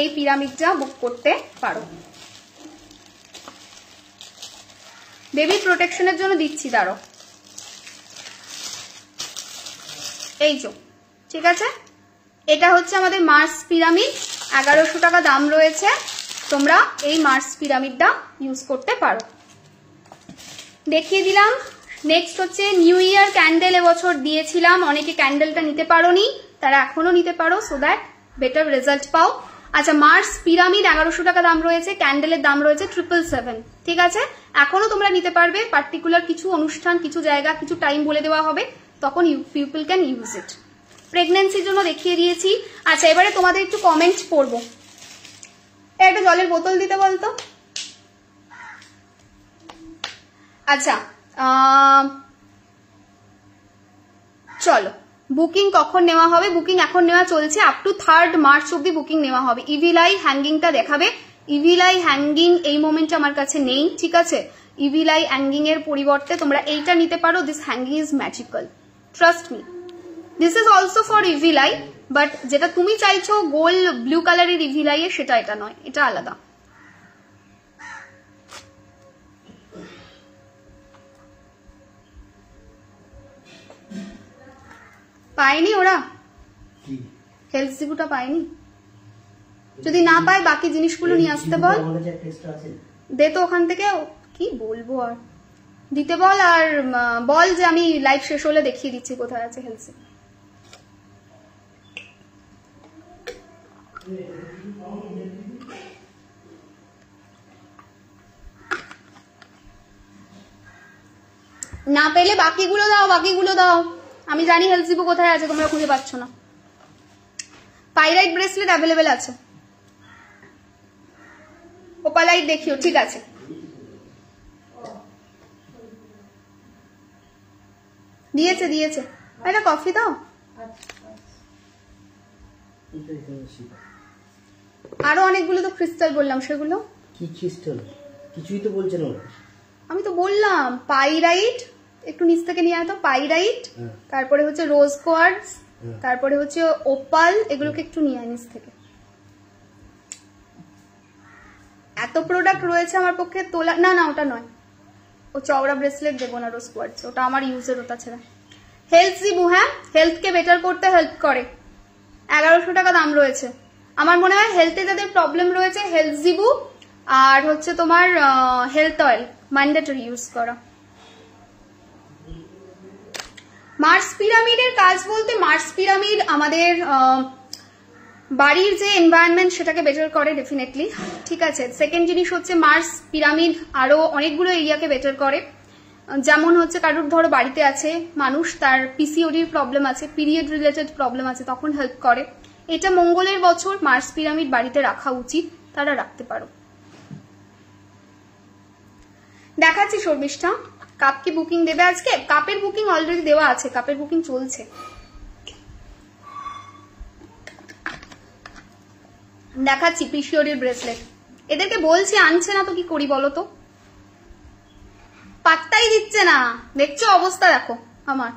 এই পিরামিডটা বুক করতে পারো। বেবি প্রোটেকশনের জন্য দিচ্ছি, দাঁড়ো, এই যে, ঠিক আছে? এটা হচ্ছে আমাদের মার্স পিরামিড, 1100 টাকা দাম রয়েছে। তোমরা এই মার্স পিরামিডটা ইউজ করতে পারো। দেখিয়ে দিলাম। নেক্সট হচ্ছে নিউ ইয়ার ক্যান্ডেল এবছর দিয়েছিলাম, অনেকে ক্যান্ডেলটা নিতে পারোনি, তারা এখনো নিতে পারো, সো দ্যাট বেটার রেজাল্ট পাও। আচ্ছা, মার্স পিরামিড 1100 টাকা দাম রয়েছে, ক্যান্ডেলের দাম রয়েছে 777, ঠিক আছে? এখনো তোমরা নিতে পারবে, পার্টিকুলার কিছু অনুষ্ঠান, কিছু জায়গা, কিছু টাইম বলে দেওয়া হবে, তখন পিপল ক্যান ইউজ ইট। প্রেগনেন্সির জন্য দেখিয়ে দিয়েছি। আচ্ছা, এবারে তোমাদের একটু কমেন্ট পড়বো। একটা জলের বোতল দিতে বলতো। আচ্ছা, চলো, বুকিং কখন নেওয়া হবে? বুকিং এখন নেওয়া চলছে, আপ টু 3rd মার্চ অব্দি বুকিং নেওয়া হবে। ইভিলাই হ্যাঙ্গিংটা দেখাবে। ইভিলাই হ্যাঙ্গিং এই মোমেন্টে আমার কাছে নেই, ঠিক আছে? ইভিলাই হ্যাঙ্গিং এর পরিবর্তে তোমরা এইটা নিতে পারো। This hanging is magical, trust me. This is also for evil eye, but যেটা তুমি চাইছো গোল ব্লু কালারের ইভিলাই, সেটা এটা নয়, এটা আলাদা। পায়নি ওরা, হেলথ জিবুটা পায়নি। যদি না পায় বাকি জিনিসগুলো নিয়ে আসতে বল, দে তো ওখান থেকে। কি বলবো আর, দিতে বল, আর বল যে আমি লাইভ শেষ হলে দেখিয়ে দিচ্ছি কোথায় আছে হেলথ জিবু। না পেলে বাকিগুলো দাও, বাকিগুলো দাও। আমি জানি হেলথ জিবু কোথায় আছে, তোমরা খুঁজে পাচ্ছ না। পাইরাইট ব্রেসলেট অ্যাভেলেবেল আছে, ওপালাইট দেখিও, ঠিক আছে? দিয়েছে দিয়েছে। একটা কফি দাও। আরো অনেকগুলো তো ক্রিস্টাল বললাম, সেগুলো কি ক্রিস্টাল? কিছুই তো বলছেন ওরা। আমি তো বললাম পাইরাইট, একটু নিচ থেকে নিয়ে আয় তো। পাইরাইট, তারপরে হচ্ছে রোজ কোয়ার্টজ, তারপরে হচ্ছে ওপাল, এগুলোকে একটু নিয়ে আয় নিচ থেকে। এত প্রোডাক্ট রয়েছে আমার পক্ষে তোলা। না না, ওটা নয়, ও চওড়া ব্রেসলেট দেবো না, রোজ কোয়ার্টজ, ওটা আমার ইউজের, ওটা ছাড়া। হেলথ জিবু, হ্যাঁ, হেলথকে বেটার করতে হেল্প করে। 1100 টাকা দাম রয়েছে। আমার মনে হয় হেলথে যাদের প্রবলেম রয়েছে, হেলথ জিবু আর হচ্ছে তোমার হেলথ অয়েল ম্যান্ডেটরি ইউজ করা। মার্স পিরামিডের কাজ বলতে, মার্স পিরামিড আমাদের বাড়ির যে এনভায়রনমেন্ট সেটাকে বেটার করে ডেফিনেটলি, ঠিক আছে? সেকেন্ড জিনিস হচ্ছে মার্স পিরামিড আরো অনেকগুলো এরিয়াকে বেটার করে। যেমন হচ্ছে কারোর ধরো বাড়িতে আছে মানুষ, তার পিসিওডির প্রবলেম আছে, পিরিয়ড রিলেটেড প্রবলেম আছে, তখন হেল্প করে। এটা মঙ্গলের বছর, মার্স পিরামিড বাড়িতে রাখা উচিত, তারা রাখতে পারো। দেখাচ্ছি শর্মিষ্ঠা, কাপ কি বুকিং দেবে আজকে? কাপের বুকিং অলরেডি দেওয়া আছে, কাপের বুকিং চলছে। দেখাচ্ছি পিসিওডির ব্রেসলেট। এদেরকে বলছি আনছে না তো কি করি বলো তো, পাত্তাই দিচ্ছে না। দেখছো অবস্থা দেখো আমার,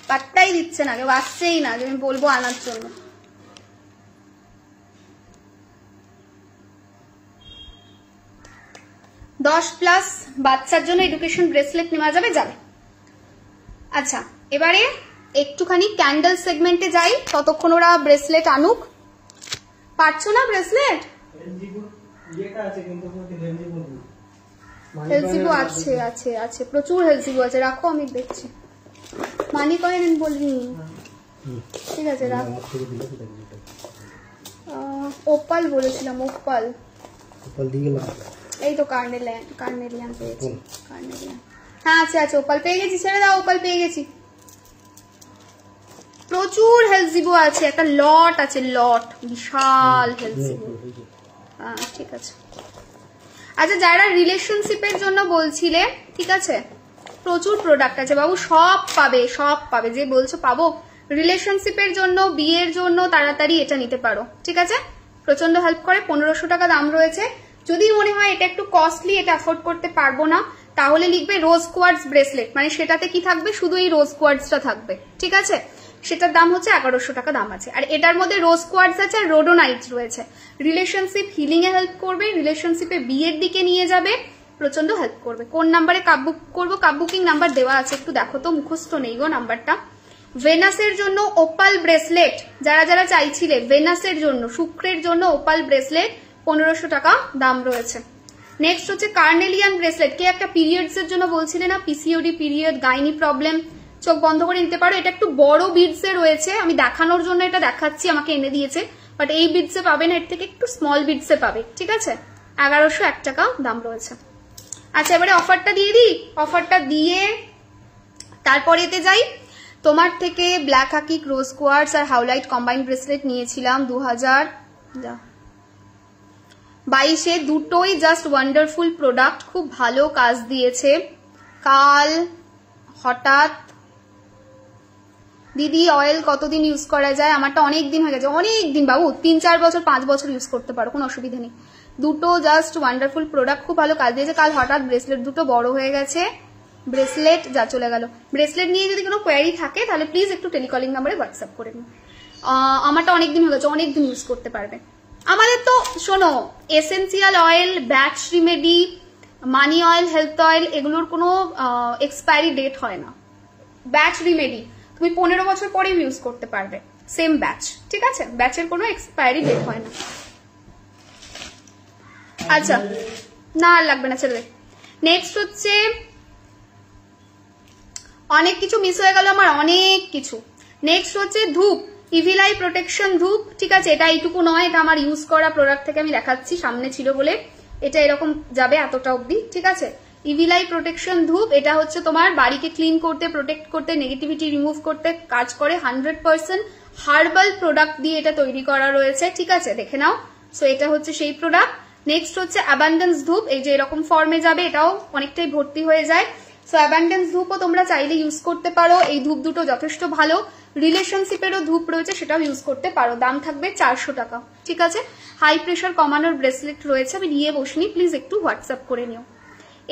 পাত্তাই দিচ্ছে না, কেউ আসছেই না যে আমি বলবো আনার জন্য। +10 বাচ্চার জন্য এডুকেশন ব্রেসলেট নেওয়া যাবে, যাবে। আচ্ছা এবারে একটুখানি ক্যান্ডেল সেগমেন্টে যাই, ততক্ষণ ওরা ব্রেসলেট আনুক। পারছো না ব্রেসলেট? হেলসিবু আছে আছে আছে, প্রচুর হেলসিবু আছে, রাখো আমি দেখছি। মানি কয়েন বলবি, ঠিক আছে রাখ। ওপাল বলেছিলাম, ওপাল এই তো কার্নেলিয়ান পেয়েছি, কার্নেলিয়ান হ্যাঁ আছে আছে, ওপাল পেয়ে গেছি, ছেড়ে দাও, ওপাল পেয়ে গেছি। প্রচুর হেলসিবু আছে, একটা লট আছে, লট বিশাল হেলসিবু। হ্যাঁ ঠিক আছে। আচ্ছা যারা রিলেশনশিপের জন্য বলছিলে, ঠিক আছে প্রচুর প্রোডাক্ট আছে বাবু, সব পাবে, সব পাবে। যে বলছো পাবো, রিলেশনশিপের জন্য, বিয়ের জন্য তাড়াতাড়ি এটা নিতে পারো, ঠিক আছে। প্রচন্ড হেল্প করে, 1500 টাকা দাম রয়েছে। যদি মনে হয় এটা একটু কস্টলি, এটা অ্যাফোর্ড করতে পারবো না, তাহলে লিখবে রোজ কোয়ার্টজ ব্রেসলেট, মানে সেটাতে কি থাকবে, শুধু এই রোজ কোয়ার্টজটা থাকবে, ঠিক আছে। সেটার দাম হচ্ছে 1100 টাকা দাম আছে। আর এটার মধ্যে রোজ কোয়ার্টজ আছে আর রোডোনাইট রয়েছে। রিলেশনশিপ হিলিং এ হেল্প করবে, রিলেশনশিপে বিয়ের দিকে নিয়ে যাবে, প্রচন্ড হেল্প করবে। কোন নাম্বারে কাপ বুক করবো? কাপ বুকিং নাম্বার দেওয়া আছে, একটু দেখো তো, মুখস্থ নেই গো নাম্বারটা। ভেনাসের জন্য ওপাল ব্রেসলেট, যারা যারা চাইছিলে ভেনাসের জন্য, শুক্রের জন্য ওপাল ব্রেসলেট 1500 টাকা দাম রয়েছে। নেক্সট হচ্ছে কার্নেলিয়ান ব্রেসলেট। কে একটা পিরিয়ডস এর জন্য বলছিলে না, পিসিওডি পিরিয়ড, গাইনি প্রবলেম, চোখ বন্ধ করে নিতে পারো। এটা একটু বড় বিডস এ রয়েছে, আমি দেখানোর জন্য এটা দেখাচ্ছি, আমাকে এনে দিয়েছে, বাট এই বিডস এ পাবে না, এর থেকে একটু স্মল বিডস এ পাবে, ঠিক আছে। 1101 টাকা দাম রয়েছে। আচ্ছা এবারে অফারটা দিয়ে দিই, অফারটা দিয়ে তারপরে এতে যাই। তোমার থেকে ব্ল্যাক হাকিক, রোজ কোয়ার্টজ আর হাউলাইট কম্বাইন্ড ব্রেসলেট নিয়েছিলাম 2022-এ, দুটোই জাস্ট ওয়ান্ডারফুল প্রোডাক্ট, খুব ভালো কাজ দিয়েছে। কাল হঠাৎ দিদি অয়েল কতদিন ইউজ করা যায়? আমারটা অনেক দিন হয়ে গেছে, অনেক দিন বাবু, 3-4 বছর 5 বছর ইউজ করতে পারো, কোনো অসুবিধা নেই। দুটো জাস্ট ওয়ান্ডারফুল প্রোডাক্ট, খুব ভালো কাজ দিয়েছে। কাল হঠাৎ ব্রেসলেট দুটো বড় হয়ে গেছে, ব্রেসলেট যা চলে গেল। ব্রেসলেট নিয়ে যদি কোনো কোয়ারি থাকে তাহলে প্লিজ একটু টেলিকলিং নাম্বারে হোয়াটসঅ্যাপ করে নিন। আমারটা অনেকদিন হয়ে গেছে, অনেকদিন ইউজ করতে পারবে। আমাদের তো শোনো, এসেন্সিয়াল অয়েল, ব্যাচ রিমেডি, মানি অয়েল, হেলথ অয়েল, এগুলোর কোনো এক্সপায়ারি ডেট হয় না। ব্যাচ রিমেডি তুমি 15 বছর পরে ইউজ করতে পারবে, সেম ব্যাচ, ঠিক আছে, ব্যাচের কোনো এক্সপায়ারি ডেট হয় না। আচ্ছা না আর লাগবে না, ছেড়ে। নেক্সট হচ্ছে, অনেক কিছু মিস হয়ে গেল আমার, অনেক কিছু। নেক্সট হচ্ছে ধূপ, ইভিলাই প্রোটেকশন ধূপ, ঠিক আছে। এটা এইটুকু নয়, এটা আমার ইউজ করা প্রোডাক্ট থেকে আমি দেখাচ্ছি, সামনে ছিল বলে। এটা এরকম যাবে এতটা অব্দি, ঠিক আছে। ইভিলাই প্রোটেকশন ধূপ, এটা হচ্ছে তোমার বাড়িকে ক্লিন করতে, প্রোটেক্ট করতে, নেগেটিভিটি রিমুভ করতে কাজ করে। 100% হার্বাল প্রোডাক্ট দিয়ে এটা তৈরি করা রয়েছে, ঠিক আছে, দেখে নাও। সো এটা হচ্ছে সেই প্রোডাক্ট। নেক্সট হচ্ছে অ্যাবান্ডেন্স ধূপ, এই যে এরকম ফর্মে যাবে, এটাও অনেকটাই ভর্তি হয়ে যায়। সো অ্যাবান্ডেন্স ধূপও তোমরা চাইলে ইউজ করতে পারো, এই ধূপ দুটো যথেষ্ট ভালো। রিলেশনশিপেরও ধূপ রয়েছে, সেটাও ইউজ করতে পারো, দাম থাকবে 400 টাকা, ঠিক আছে। হাই প্রেশার কমানোর ব্রেসলেট রয়েছে, আমি নিয়ে বসিনি, প্লিজ একটু হোয়াটসঅ্যাপ করে নিও।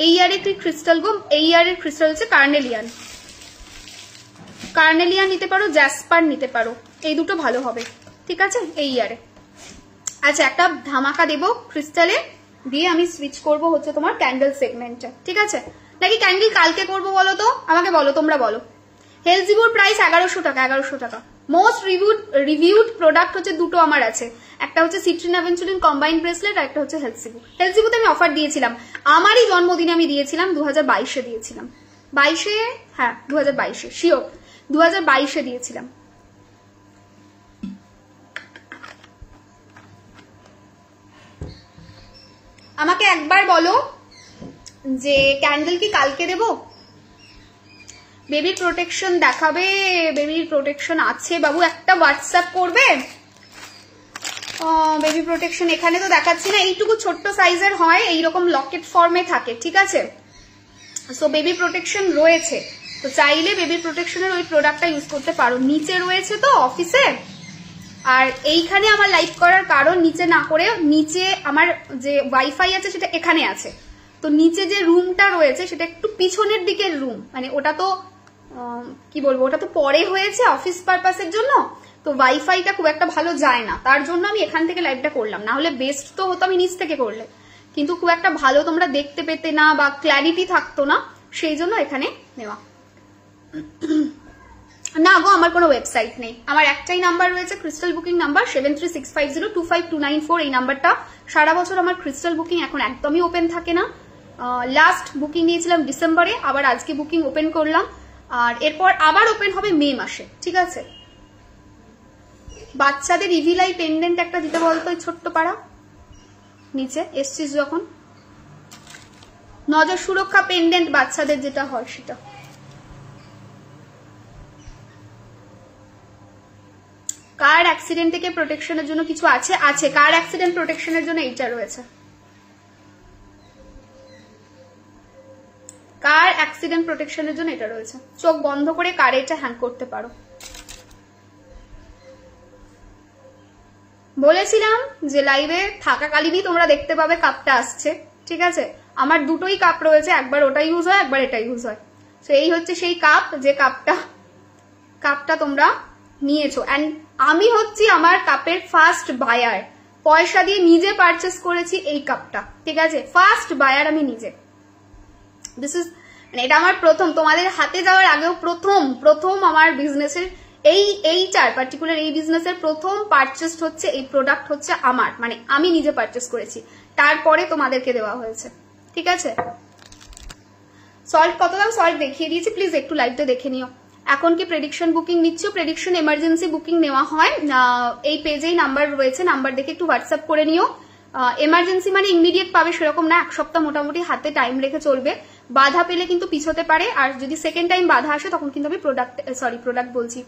এই ইয়ারে কি ক্রিস্টাল গো? এই ইয়ারের ক্রিস্টাল হচ্ছে কার্নেলিয়ান, কার্নেলিয়ান নিতে পারো, জ্যাসপার নিতে পারো, এই দুটো ভালো হবে, ঠিক আছে, এই ইয়ারে। আচ্ছা একটা ধামাকা দেবো ক্রিস্টালে, দিয়ে আমি সুইচ করব হচ্ছে তোমার ক্যান্ডেল সেগমেন্টে, ঠিক আছে। নাকি ক্যান্ডেল কালকে করবো বলো তো, আমাকে বলো, তোমরা বলো। হেলজিবুর প্রাইস 1100 টাকা, 1100 টাকা। মোস্ট রিভিউড প্রোডাক্ট হচ্ছে দুটো আমার আছে, একটা হচ্ছে সিট্রিন অ্যাভেঞ্চুরিন কম্বাইন্ড ব্রেসলেট, আর একটা হচ্ছে হেলজিবু। হেলজিবুতে আমি অফার দিয়েছিলাম, আমারই জন্মদিনে আমি দিয়েছিলাম, 2022-এ দিয়েছিলাম, 22-এ, হ্যাঁ 2022-এ শিওর, 2022-এ দিয়েছিলাম। আমাকে একবার বলো যে ক্যান্ডেল কি কালকে দেবো? বেবির প্রোটেকশন দেখাবে, বেবির প্রোটেকশন আছে বাবু, একটা হোয়াটসঅ্যাপ করবে। বেবি প্রোটেকশন এখানে তো দেখাচ্ছি না, এইটুকু ছোট্ট সাইজের হয়, এইরকম লকেট ফর্মে থাকে, ঠিক আছে। সো বেবি প্রোটেকশন রয়েছে, তো চাইলে বেবি প্রোটেকশনের ওই প্রোডাক্টটা ইউজ করতে পারো। নিচে রয়েছে তো অফিসে, আর এইখানে আমার লাইভ করার কারণ নিচে না করে, নিচে আমার যে ওয়াইফাই আছে সেটা এখানে আছে, তো নিচে যে রুমটা রয়েছে সেটা একটু পিছনের দিকের রুম, মানে ওটা তো কি বলবো, ওটা তো পরে হয়েছে অফিস পারপাসের জন্য, তো ওয়াইফাইটা খুব একটা ভালো যায় না, তার জন্য আমি এখান থেকে লাইভটা করলাম। না হলে বেস্ট তো হতো আমি নিচ থেকে করলে, কিন্তু খুব একটা ভালো তোমরা দেখতে পেতে না বা ক্ল্যারিটি থাকতো না, সেই জন্য এখানে নেওয়া। না গো, আমার কোনো ওয়েবসাইট নেই, আমার একটাই নাম্বার রয়েছে ক্রিস্টাল বুকিং নাম্বার 7365025294। এই নাম্বারটা সারা বছর আমার ক্রিস্টাল বুকিং এখন একদমই ওপেন থাকে না। লাস্ট বুকিং নিয়েছিলাম ডিসেম্বরে, আবার আজকে বুকিং ওপেন করলাম, আর এরপর আবার ওপেন হবে মে মাসে, ঠিক আছে। বাচ্চাদের ইভিলাই পেন্ডেন্ট একটা দিতে বলতো, ওই ছোট্ট পাড়া নিচে এসছিস যখন, নজর সুরক্ষা পেন্ডেন্ট বাচ্চাদের যেটা হয় সেটা। কার অ্যাক্সিডেন্ট থেকে প্রোটেকশনের জন্য কিছু আছে? আছে, কার অ্যাক্সিডেন্ট প্রোটেকশনের জন্য এইটা রয়েছে। কার অ্যাক্সিডেন্ট প্রোটেকশনের জন্য এটা রয়েছে। চোখ বন্ধ করে কারে এটা হ্যাং করতে পারো। বলেছিলাম যে লাইভে থাকাকালীনই তোমরা দেখতে পাবে কাপটা আসছে, ঠিক আছে। আমার দুটোই কাপ রয়েছে, একবার ওটা ইউজ হয়, একবার এটা ইউজ হয়। তো এই হচ্ছে সেই কাপ, যে কাপটা তোমরা নিয়েছো। অ্যান্ড আমি হচ্ছি আমার কাপের ফার্স্ট বায়ার, পয়সা দিয়ে নিজে পারচেস করেছি এই কাপটা, ঠিক আছে। ফার্স্ট বায়ার আমি নিজে। দিস ইজ, মানে এটা আমার প্রথম, তোমাদের হাতে যাওয়ার আগেও প্রথম আমার বিজনেসের এইটার পার্টিকুলার এই বিজনেসের প্রথম পারচেস হচ্ছে এই প্রোডাক্ট, হচ্ছে আমার, মানে আমি নিজে পারচেস করেছি, তারপরে তোমাদেরকে দেওয়া হয়েছে, ঠিক আছে। সল্ট কত দাম সল্ট দেখিয়ে দিয়েছি, প্লিজ একটু লাইভটা দেখে নিও। এখন কি প্রেডিকশন বুকিং নিচ্ছ? প্রেডিকশন এমার্জেন্সি বুকিং নেওয়া হয়, এই পেজেই নাম্বার রয়েছে, নাম্বার দেখে একটু হোয়াটসঅ্যাপ করে নিও। এমার্জেন্সি মানে ইমিডিয়েট পাবে সেরকম না, এক সপ্তাহ মোটামুটি হাতে টাইম রেখে চলবে। বাধা পেলে কিন্তু পিছোতে পারে, আর যদি সেকেন্ড টাইম বাধা আসে তখন কিন্তু আমি প্রোডাক্ট বলছি,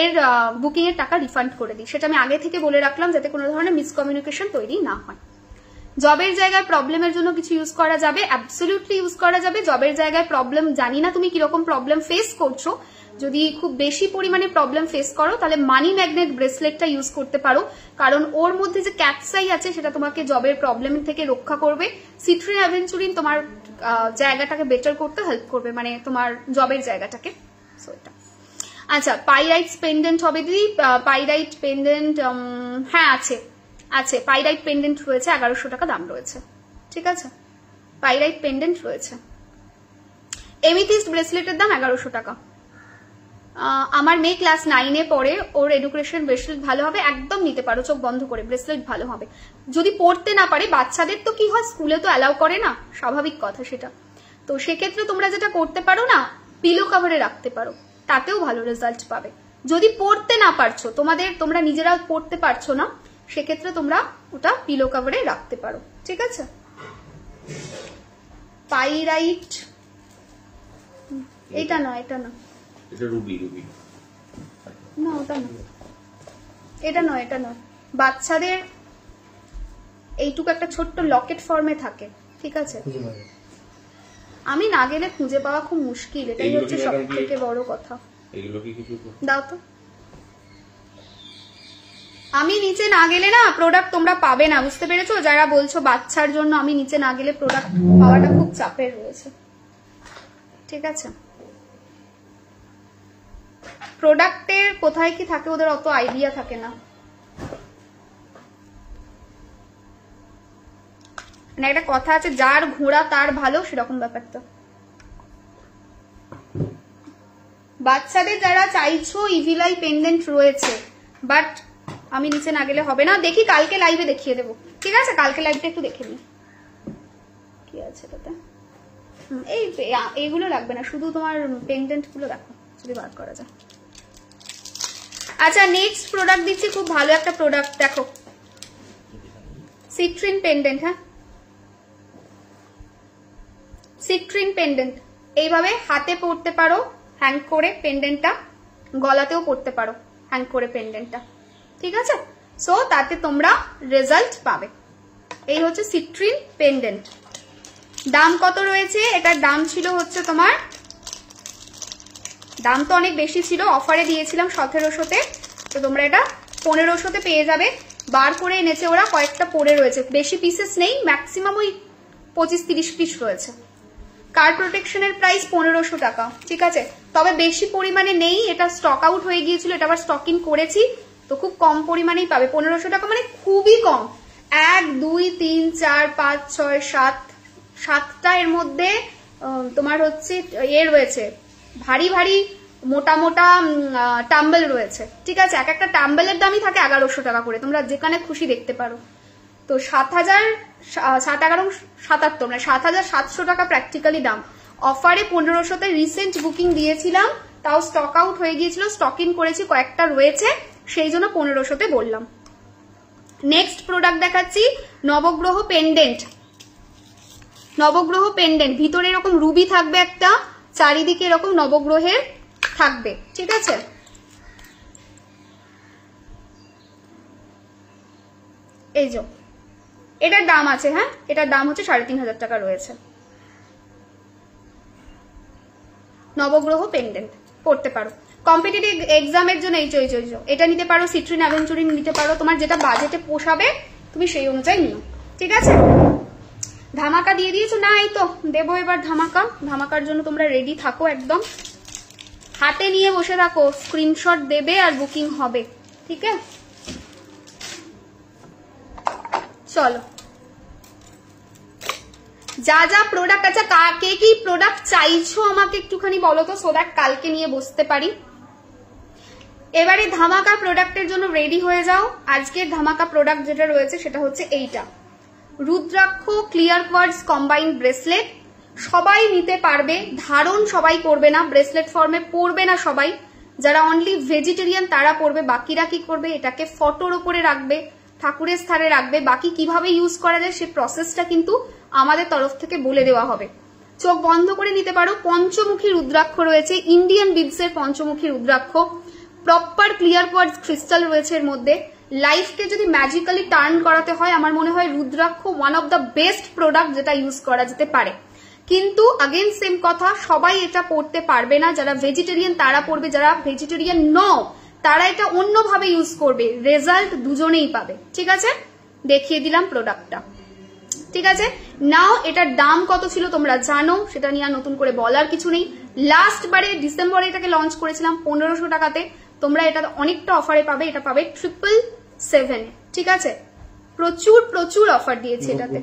এর বুকিং এর টাকা রিফান্ড করে দিই। সেটা আমি আগে থেকে বলে রাখলাম যাতে কোনো ধরনের মিসকমিউনিকেশন তৈরি না হয়। জবের জায়গায় প্রবলেমের জন্য কিছু ইউজ করা যাবে, অ্যাবসলিউটলি ইউজ করা যাবে। জবের জায়গায় প্রবলেম, জানি না তুমি কিরকম প্রবলেম ফেস করছো, যদি খুব বেশি পরিমাণে প্রবলেম ফেস করো তাহলে মানি ম্যাগনেট ব্রেসলেটটা ইউজ করতে পারো, কারণ ওর মধ্যে যে ক্যাটসাই আছে সেটা তোমাকে জবের প্রবলেম থেকে রক্ষা করবে। সিট্রিন অ্যাভেঞ্চুরিন তোমার জায়গাটাকে বেটার করতে হেল্প করবে, মানে তোমার জবের জায়গাটাকে। সো এটা আচ্ছা, পাইরাইট পেন্ডেন্ট হবে দিদি? পাইরাইট পেন্ডেন্ট হ্যাঁ আছে পাইরাইট পেন্ডেন্ট রয়েছে, 1100 টাকা দাম রয়েছে, ঠিক আছে। পাইরাইট পেন্ডেন্ট রয়েছে। এমিথিস্ট ব্রেসলেটের দাম 1100 টাকা। আমার মেয়ে ক্লাস 9-এ পড়ে, ওর এডুকেশন ব্রেসলেট ভালো হবে, একদম নিতে পারো চোখ বন্ধ করে, ব্রেসলেট ভালো হবে। যদি পড়তে না পারে, বাচ্চাদের তো কি হয়, স্কুলে তো অ্যালাউ করে না, স্বাভাবিক কথা সেটা, তো সেক্ষেত্রে তোমরা যেটা করতে পারো না, পিলো কভারে রাখতে পারো, তাতেও ভালো রেজাল্ট পাবে। যদি পড়তে না পারছো, তোমরা নিজেরাও পড়তে পারছো না, সেক্ষেত্রে তোমরা ওটা পিলো কভারে রাখতে পারো, ঠিক আছে। পাইরাইট, এটা না, এটা না, এটা রুবি না ওটা না, এটা নয়, এটা নয়। বাচ্চাদের এইটুকু একটা ছোট্ট লকেট ফর্মে থাকে, ঠিক আছে। আমি না গেলে খুঁজে পাওয়া খুব মুশকিল, এটাই হচ্ছে সব থেকে বড় কথা। দাও তো, আমি নিচে না গেলে না প্রোডাক্ট তোমরা পাবে না, বুঝতে পেরেছো? যারা বলছো বাচ্চার জন্য আমি নিচে না গেলে প্রোডাক্ট পাওয়াটা খুব চাপের রয়েছে, ঠিক আছে। প্রোডাক্টের কোথায় কি থাকে ওদের অত আইডিয়া থাকে না, মানে একটা কথা আছে, যার ঘোড়া তার ভালো, সেরকম ব্যাপারটা। বাচ্চাদের যারা চাইছো ইভিলাই পেন্ডেন্ট রয়েছে, বাট আমি নিচে না গেলে হবে না। দেখি কালকে লাইভে দেখিয়ে দেবো, ঠিক আছে। কালকে লাইভটা একটু দেখে নিই কি আছে তাতে। এইগুলো লাগবে না, শুধু তোমার পেন্ডেন্ট গুলো রাখো যদি বার করা যায়। আচ্ছা, নেক্সট প্রোডাক্ট দিচ্ছি, খুব ভালো একটা প্রোডাক্ট, দেখো, সিট্রিন পেন্ডেন্ট। হ্যাঁ, সিট্রিন পেন্ডেন্ট এইভাবে হাতে পরতে পারো হ্যাং করে, পেন্ডেন্টটা গলাতেও পরতে পারো হ্যাং করে পেন্ডেন্টটা, ঠিক আছে। সো তাতে তোমরা রেজাল্ট পাবে। এই হচ্ছে সিট্রিন পেন্ডেন্ট, দাম কত রয়েছে? এটার দাম ছিল হচ্ছে তোমার, দাম তো অনেক বেশি ছিল, অফারে দিয়েছিলাম 1700-তে, তো তোমরা এটা 1500-তে পেয়ে যাবে। বার করে এনেছে ওরা, কয়েকটা পড়ে রয়েছে, বেশি পিসেস নেই, ম্যাক্সিমাম ওই 25-30 পিস রয়েছে। কার প্রোটেকশনের প্রাইস 1500 টাকা, ঠিক আছে। তবে বেশি পরিমাণে নেই, এটা স্টক আউট হয়ে গিয়েছিল, এটা আবার স্টকিং করেছি, তো খুব কম পরিমাণেই পাবে। 1500 টাকা মানে খুবই কম। 1 2 3 4 5 6 7 7টা এর মধ্যে তোমার হচ্ছে এ রয়েছে, ভারী ভারী মোটা মোটা টাম্বেল রয়েছে, ঠিক আছে। এক একটা টাম্বেলের দামই থাকে 1100 টাকা করে, তোমরা যেখানে খুশি দেখতে পারো। তো 7700 টাকা প্র্যাকটিক্যালি দাম। অফারে 1500-তে রিসেন্ট বুকিং দিয়েছিলাম, তাও স্টক আউট হয়ে গিয়েছিল, স্টক ইন করেছি, কয়েকটা রয়েছে, সেই জন্য 1500-তে বললাম। নেক্সট প্রোডাক্ট দেখাচ্ছি, নবগ্রহ পেন্ডেন্ট। নবগ্রহ পেন্ডেন্ট, ভিতরে এরকম রুবি থাকবে একটা, চারিদিকে এরকম নবগ্রহের থাকবে, ঠিক আছে। এই যে এটার দাম আছে, হ্যাঁ এটার দাম হচ্ছে 3500 টাকা রয়েছে। নবগ্রহ পেন্ডেন্ট পড়তে পারো, কম্পিটিটিভ এক্সামের জন্য এই এটা নিতে পারো, সিট্রিন অ্যাভেঞ্চুরিন নিতে পারো, তোমার যেটা বাজেটে পোষাবে তুমি সেই অনুযায়ী নিও, ঠিক আছে। ধামাকা দিয়ে দিয়েছো না? এই তো দেবো এবার ধামাকা। ধামাকার জন্য তোমরা রেডি থাকো, একদম হাতে নিয়ে বসে থাকো, স্ক্রিনশট দেবে আর বুকিং হবে, ঠিক আছে। চলো, যা যা প্রোডাক্ট আছে, কে কি প্রোডাক্ট চাইছো আমাকে একটুখানি বলো তো, সো দ্যাট কালকে নিয়ে বসতে পারি। এবারে ধামাকা প্রোডাক্টের জন্য রেডি হয়ে যাও। আজকের ধামাকা প্রোডাক্ট যেটা রয়েছে সেটা হচ্ছে এইটা, rudraksha clear quartz combined bracelet. সবাই নিতে পারবে, ধারণ সবাই করবে না, ব্রেসলেট ফর্মে পরবে না সবাই, যারা অনলি ভেজিটেরিয়ান তারা পরবে। বাকিরা কি করবে, এটাকে ফটোর উপরে রাখবে, ঠাকুরের স্থানে রাখবে। বাকি কিভাবে ইউজ করা যায় সেই প্রসেসটা কিন্তু আমাদের তরফ থেকে বলে দেওয়া হবে। চোখ বন্ধ করে নিতে পারো। পঞ্চমুখী রুদ্রাক্ষ রয়েছে, ইন্ডিয়ান বিডসের পঞ্চমুখী rudraksha, proper clear quartz crystal রয়েছে এর মধ্যে। লাইফকে যদি ম্যাজিক্যালি টার্ন করাতে হয়, আমার মনে হয় rudraksha one of the best product যেটা ইউজ করা যেতে পারে। কিন্তু अगेन সেম কথা, সবাই এটা পড়তে পারবে না। যারা ভেজিটেরিয়ান তারা পড়বে, যারা ভেজিটেরিয়ান নও তারা এটা অন্যভাবে ইউজ করবে, রেজাল্ট দুজনেই পাবে, ঠিক আছে। দেখিয়ে দিলাম প্রোডাক্টটা, ঠিক আছে। নাও এটার দাম কত ছিল তোমরা জানো, সেটা নিয়ে নতুন করে বলার কিছু নেই। লাস্ট বারে ডিসেম্বরে এটাকে লঞ্চ করেছিলাম 1500 টাকাতে, তোমরা এটা অনেকটা অফারে পাবে, এটা পাবে 777, ঠিক আছে। প্রচুর প্রচুর অফার দিয়েছে এটাতে।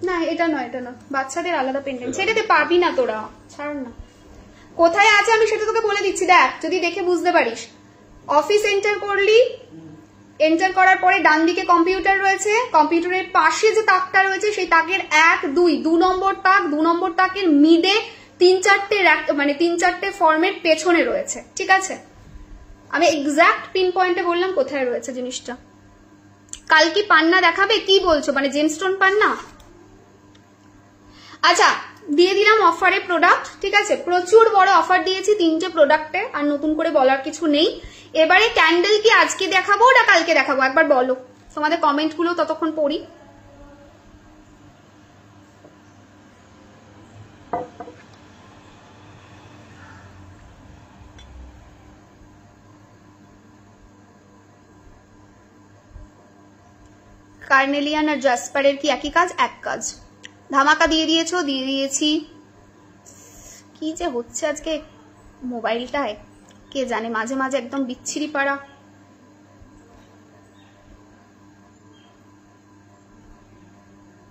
না এটা নয়, এটা নয়, বাচ্চাদের আলাদা পেন্ডেন্ট, সেটাতে পাবি না তোরা, ছাড় না। কোথায় আছে আমি সেটা তোকে বলে দিচ্ছি, দেখ যদি দেখে বুঝতে পারিস। অফিস এন্টার করলি, এন্টার করার পরে ডান দিকে কম্পিউটার রয়েছে, কম্পিউটারের পাশে যে তাকটা রয়েছে সেই তাকের 1 2 নম্বর তাক, 2 নম্বর তাকের মিডে 3-4টে ফর্মের পেছনে রয়েছে, ঠিক আছে। আমি এক্সাক্ট পিন পয়েন্টে বললাম কোথায় রয়েছে জিনিসটা। কাল কি পান্না দেখাবে, কি বলছো, মানে জেমস্টোন পান্না? আচ্ছা দিয়ে দিলাম অফারে প্রোডাক্ট, ঠিক আছে। প্রচুর বড় অফার দিয়েছি 3টে প্রোডাক্টে, আর নতুন করে বলার কিছু নেই। এবারে ক্যান্ডেল কি আজকে দেখাবো না কালকে দেখাবো, একবার বলো, তোমাদের কমেন্ট গুলো ততক্ষণ পড়ি। কার্নেলিয়ান আর জাসপারের কি একই কাজ? এক কাজ। ধামাকা দিয়ে দিয়েছো, দিয়ে দিয়েছি। কি যে হচ্ছে আজকে মোবাইলটায় কে জানে, মাঝে মাঝে একদম বিচ্ছিরি পাড়া।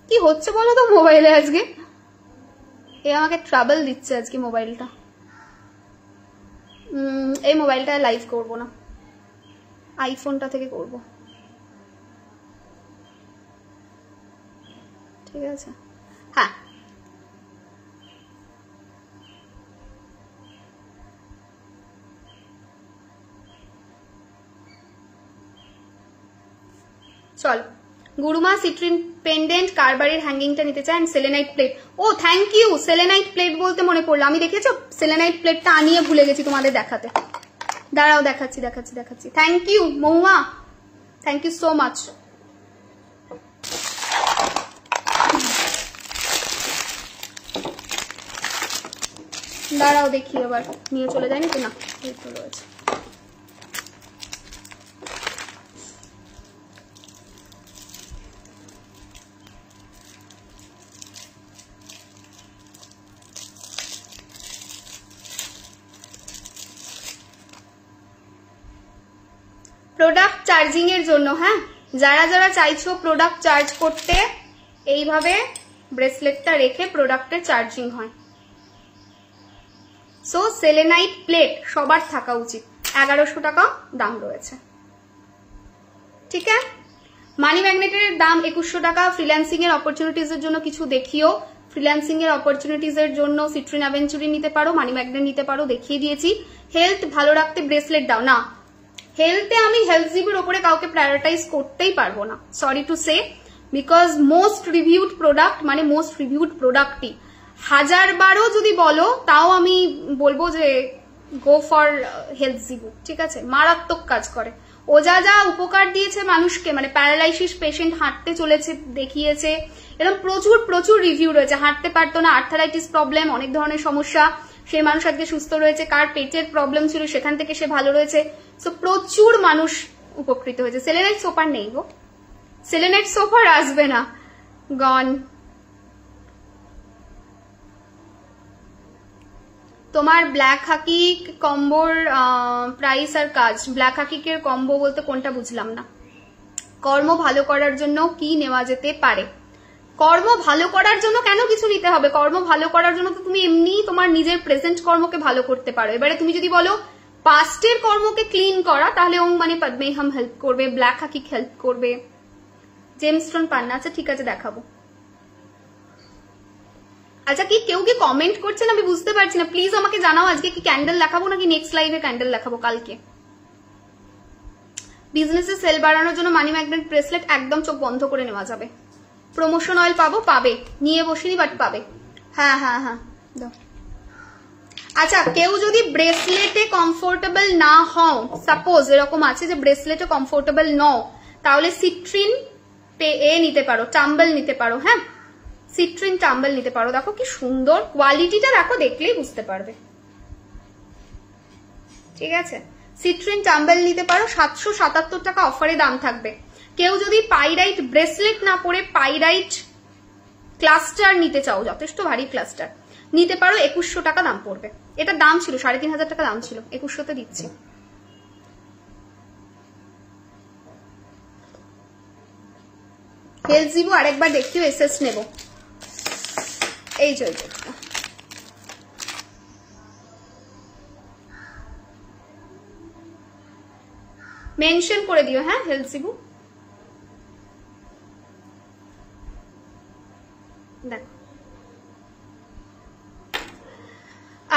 কি হচ্ছে বলো তো মোবাইলে আজকে, এ আমাকে ট্রাবল দিচ্ছে আজকে মোবাইলটা। এই মোবাইলটায় লাইভ করব না, আইফোনটা থেকে করব, ঠিক আছে। হ্যাঁ চল, গুরুমা সিট্রিন পেন্ডেন্ট, কারবারের হ্যাঙ্গিংটা নিতে চান, সেলেনাইট প্লেট। ও থ্যাংক ইউ, সেলেনাইট প্লেট বলতে মনে পড়লো, আমি দেখেছো সেলেনাইট প্লেটটা আনিয়ে ভুলে গেছি তোমাদের দেখাতে। দাঁড়াও দেখাচ্ছি দেখাচ্ছি দেখাচ্ছি। Thank you Mouma, thank you so much. দাঁড়াও দেখি আবার নিয়ে চলে যায়নি তো, না এই তো রয়েছে। প্রোডাক্ট চার্জিং এর জন্য, হ্যাঁ যারা যারা চাইছো প্রোডাক্ট চার্জ করতে, এইভাবে ব্রেসলেটটা রেখে প্রোডাক্টের চার্জিং হয়। সো সেলেনাইট প্লেট সবার থাকা উচিত, 1100 টাকা দাম রয়েছে, ঠিক আছে। মানি ম্যাগনেটের দাম 2100 টাকা। ফ্রিল্যান্সিং এর অপরচুনিটিজ এর জন্য কিছু দেখিও, ফ্রিল্যান্সিং এর অপরচুনিটিজ এর জন্য সিট্রিন অ্যাভেঞ্চুরি নিতে পারো, মানি ম্যাগনেট নিতে পারো, দেখিয়ে দিয়েছি। হেলথ ভালো রাখতে ব্রেসলেট দাও না, হেলথে আমি হেলথ জিবির ওপরে কাউকে প্রায়োরিটাইজ করতেই পারবো না, sorry to say, because most reviewed product মানে মোস্ট রিভিউড প্রোডাক্টই 1000 বারও যদি বলো তাও আমি বলবো যে গো ফর হেলথ জিবু, ঠিক আছে। মারাত্মক কাজ করে, ও যা যা উপকার দিয়েছে মানুষকে, মানে প্যারালাইসিস পেশেন্ট হাঁটতে চলেছে দেখিয়েছে, এরকম প্রচুর প্রচুর রিভিউ রয়েছে। হাঁটতে পারতো না, আর্থারাইটিস প্রবলেম, অনেক ধরনের সমস্যা, সেই মানুষ আজকে সুস্থ রয়েছে। কার পেটের প্রবলেম ছিল সেখান থেকে সে ভালো রয়েছে। সো প্রচুর মানুষ উপকৃত হয়েছে। সেলেনাইট সোপার নেই গো, সেলেনাইট সোপার আসবে না, গন। তোমার ব্ল্যাক হাকি কম্বোর প্রাইস আর কাজ, ব্ল্যাক হাকিকের কম্বো বলতে কোনটা বুঝলাম না। কর্ম ভালো করার জন্য কি নেওয়া যেতে পারে? কর্ম ভালো করার জন্য কেন কিছু নিতে হবে? কর্ম ভালো করার জন্য তো তুমি এমনি তোমার নিজের প্রেজেন্ট কর্মকে ভালো করতে পারো। এবারে তুমি যদি বলো পাস্টের কর্মকে ক্লিন করা, তাহলে ওম মানে পদ্মেহাম হেল্প করবে, ব্ল্যাক হাকিক হেল্প করবে, জেমস্টোন পান্না। আচ্ছা ঠিক আছে দেখাবো। আচ্ছা কি কেউ কি কমেন্ট করছেন আমি বুঝতে পারছি না, প্লিজ আমাকে জানাও আজকে কি ক্যান্ডেল দেখাবো নাকি নেক্সট লাইভে ক্যান্ডেল দেখাবো কালকে। বিজনেসে সেল বাড়ানোর জন্য মানি ম্যাগনেট ব্রেসলেট একদম চোখ বন্ধ করে নেওয়া যাবে। প্রমোশন অয়েল পাবো, পাবে, নিয়ে বসিনি বাট পাবে। হ্যাঁ হ্যাঁ হ্যাঁ দাও। আচ্ছা কেউ যদি ব্রেসলেটে কমফোর্টেবল না হও, সাপোজ এরকম আছে যে ব্রেসলেটে কমফোর্টেবল নও, তাহলে সিট্রিন নিতে পারো, টাম্বল নিতে পারো। হ্যাঁ সিট্রিন টাম্বল নিতে পারো। দেখো কি সুন্দর কোয়ালিটিটা, দেখো দেখলেই বুঝতে পারবে, ঠিক আছে। সিট্রিন টাম্বল নিতে পারো, 777 টাকা অফারে দাম থাকবে। কেউ যদি পাইরাইট ব্রেসলেট না পরে পাইরাইট ক্লাস্টার নিতে চাও, যথেষ্ট ভারী ক্লাস্টার নিতে পারো, 2100 টাকা দাম পড়বে। এটা দাম ছিল 3500 টাকা দাম ছিল, 2100তে দিচ্ছি। হেলথ জিবু আরেকবার দেখতেও এসএস নেব, এই যে মেনশন করে দিও, হ্যাঁ হেলথ জিবু। দেখো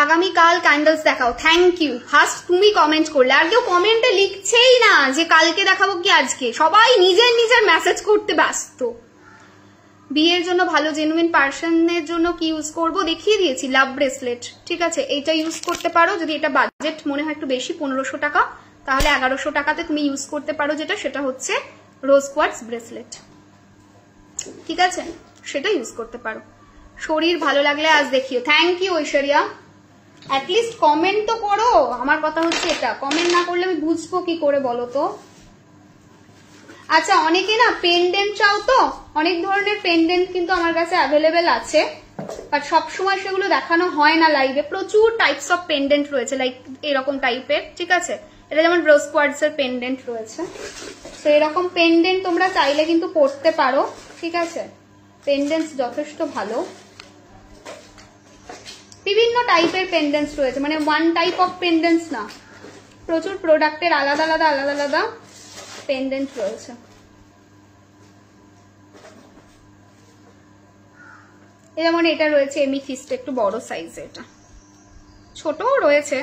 আগামীকাল ক্যান্ডেলস দেখাও। থ্যাংক ইউ হাস, তুমি কমেন্ট করলে, আর কেউ কমেন্টে লিখছেই না যে কালকে দেখাবো কি আজকে, সবাই নিজের নিজের মেসেজ করতে ব্যস্ত। বিয়ের জন্য ভালো জেনুইন পার্সনের জন্য কি ইউজ করবো দেখিয়ে দিয়েছি, লাভ ব্রেসলেট, ঠিক আছে। এইটা ইউজ করতে পারো, যদি এটা বাজেট মনে হয় একটু বেশি 1500 টাকা, তাহলে 1100 টাকাতে তুমি ইউজ করতে পারো, যেটা সেটা হচ্ছে রোজ কোয়ার্টজ ব্রেসলেট, ঠিক আছে, সেটা ইউজ করতে পারো। শরীর ভালো লাগলে আজ দেখিও। Thank you Aishwarya, at least comment তো করো। আমার কথা হচ্ছে এটা, কমেন্ট না করলে আমি বুঝবো কি করে বলো তো। আচ্ছা অনেকে না পেন্ডেন্ট চাও, তো অনেক ধরনের পেন্ডেন্ট কিন্তু আমার কাছে অ্যাভেলেবেল আছে, বাট সবসময় সেগুলো দেখানো হয় না লাইভে। প্রচুর টাইপস অফ পেন্ডেন্ট রয়েছে, লাইক এরকম টাইপের, ঠিক আছে। এটা যেমন রোজ কোয়ার্টজ এর পেন্ডেন্ট রয়েছে, তো এরকম পেন্ডেন্ট তোমরা চাইলে কিন্তু পড়তে পারো, ঠিক আছে। পেন্ডেন্টস যথেষ্ট ভালো, বিভিন্ন টাইপের পেন্ডেন্টস রয়েছে, মানে ওয়ান টাইপ অফ পেন্ডেন্টস না, প্রচুর প্রোডাক্টের আলাদা আলাদা আলাদা আলাদা পেন্ডেন্ট রয়েছে। যেমন এটা রয়েছে এমিথিস্ট, একটু বড় সাইজে, এটা ছোটও রয়েছে।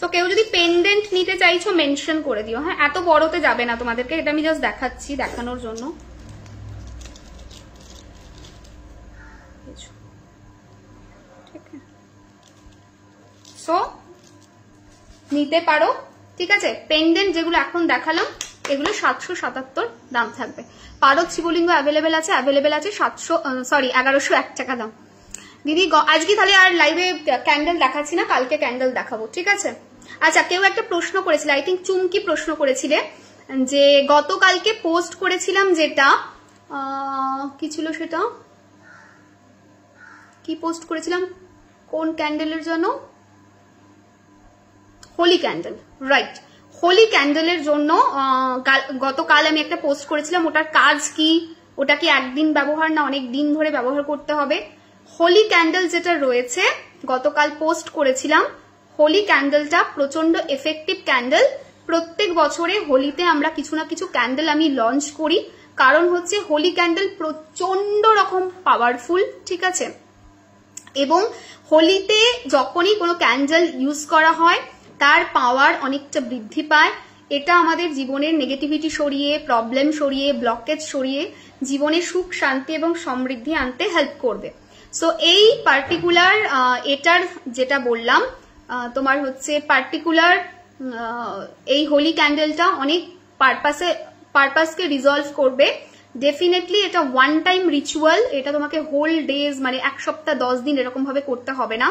তো কেউ যদি পেন্ডেন্ট নিতে চাইছো মেনশন করে দিও, হ্যাঁ এত বড়তে যাবে না তোমাদেরকে, এটা আমি জাস্ট দেখাচ্ছি দেখানোর জন্য। সো নিতে পারো, ঠিক আছে। পেন্ডেন্ট যেগুলো এখন দেখালাম এগুলো 777 দাম থাকবে। পারদ শিবলিঙ্গ অ্যাভেলেবেল আছে, 1101 টাকা দাম। দিদি আজকে তাহলে আর লাইভে ক্যান্ডেল দেখাচ্ছি না, কালকে ক্যান্ডেল দেখাবো, ঠিক আছে? আচ্ছা, কেউ একটা প্রশ্ন করেছিল, আই থিঙ্ক চুমকি প্রশ্ন করেছিলে যে গতকালকে পোস্ট করেছিলাম যেটা কি ছিল, সেটা কি পোস্ট করেছিলাম, কোন ক্যান্ডেলের জন্য? Holy candle, right. হোলি ক্যান্ডেলের জন্য গতকাল আমি একটা পোস্ট করেছিলাম, ওটার কাজ কি, ওটা কি একদিন ব্যবহার না অনেক দিন ধরে ব্যবহার করতে হবে। হোলি ক্যান্ডেল যেটা রয়েছে গতকাল পোস্ট করেছিলাম, হোলি ক্যান্ডেলটা প্রচন্ড এফেক্টিভ ক্যান্ডেল। প্রত্যেক বছরে হোলিতে আমরা কিছু না কিছু ক্যান্ডেল আমি লঞ্চ করি, কারণ হচ্ছে হোলি ক্যান্ডেল প্রচন্ড রকম পাওয়ারফুল, ঠিক আছে? এবং হোলিতে যখনই কোনো ক্যান্ডেল ইউজ করা হয় তার পাওয়ার অনেকটা বৃদ্ধি পায়। এটা আমাদের জীবনের নেগেটিভিটি সরিয়ে, প্রবলেম সরিয়ে, ব্লকেজ সরিয়ে জীবনে সুখ শান্তি এবং সমৃদ্ধি আনতে হেল্প করবে। সো এই পার্টিকুলার এটার যেটা বললাম তোমার হচ্ছে পার্টিকুলার এই হোলি ক্যান্ডেলটা অনেক পারপাসকে রিজলভ করবে। ডেফিনেটলি এটা ওয়ান টাইম রিচুয়াল, এটা তোমাকে হোল ডেজ মানে এক সপ্তাহ 10 দিন এরকম ভাবে করতে হবে না,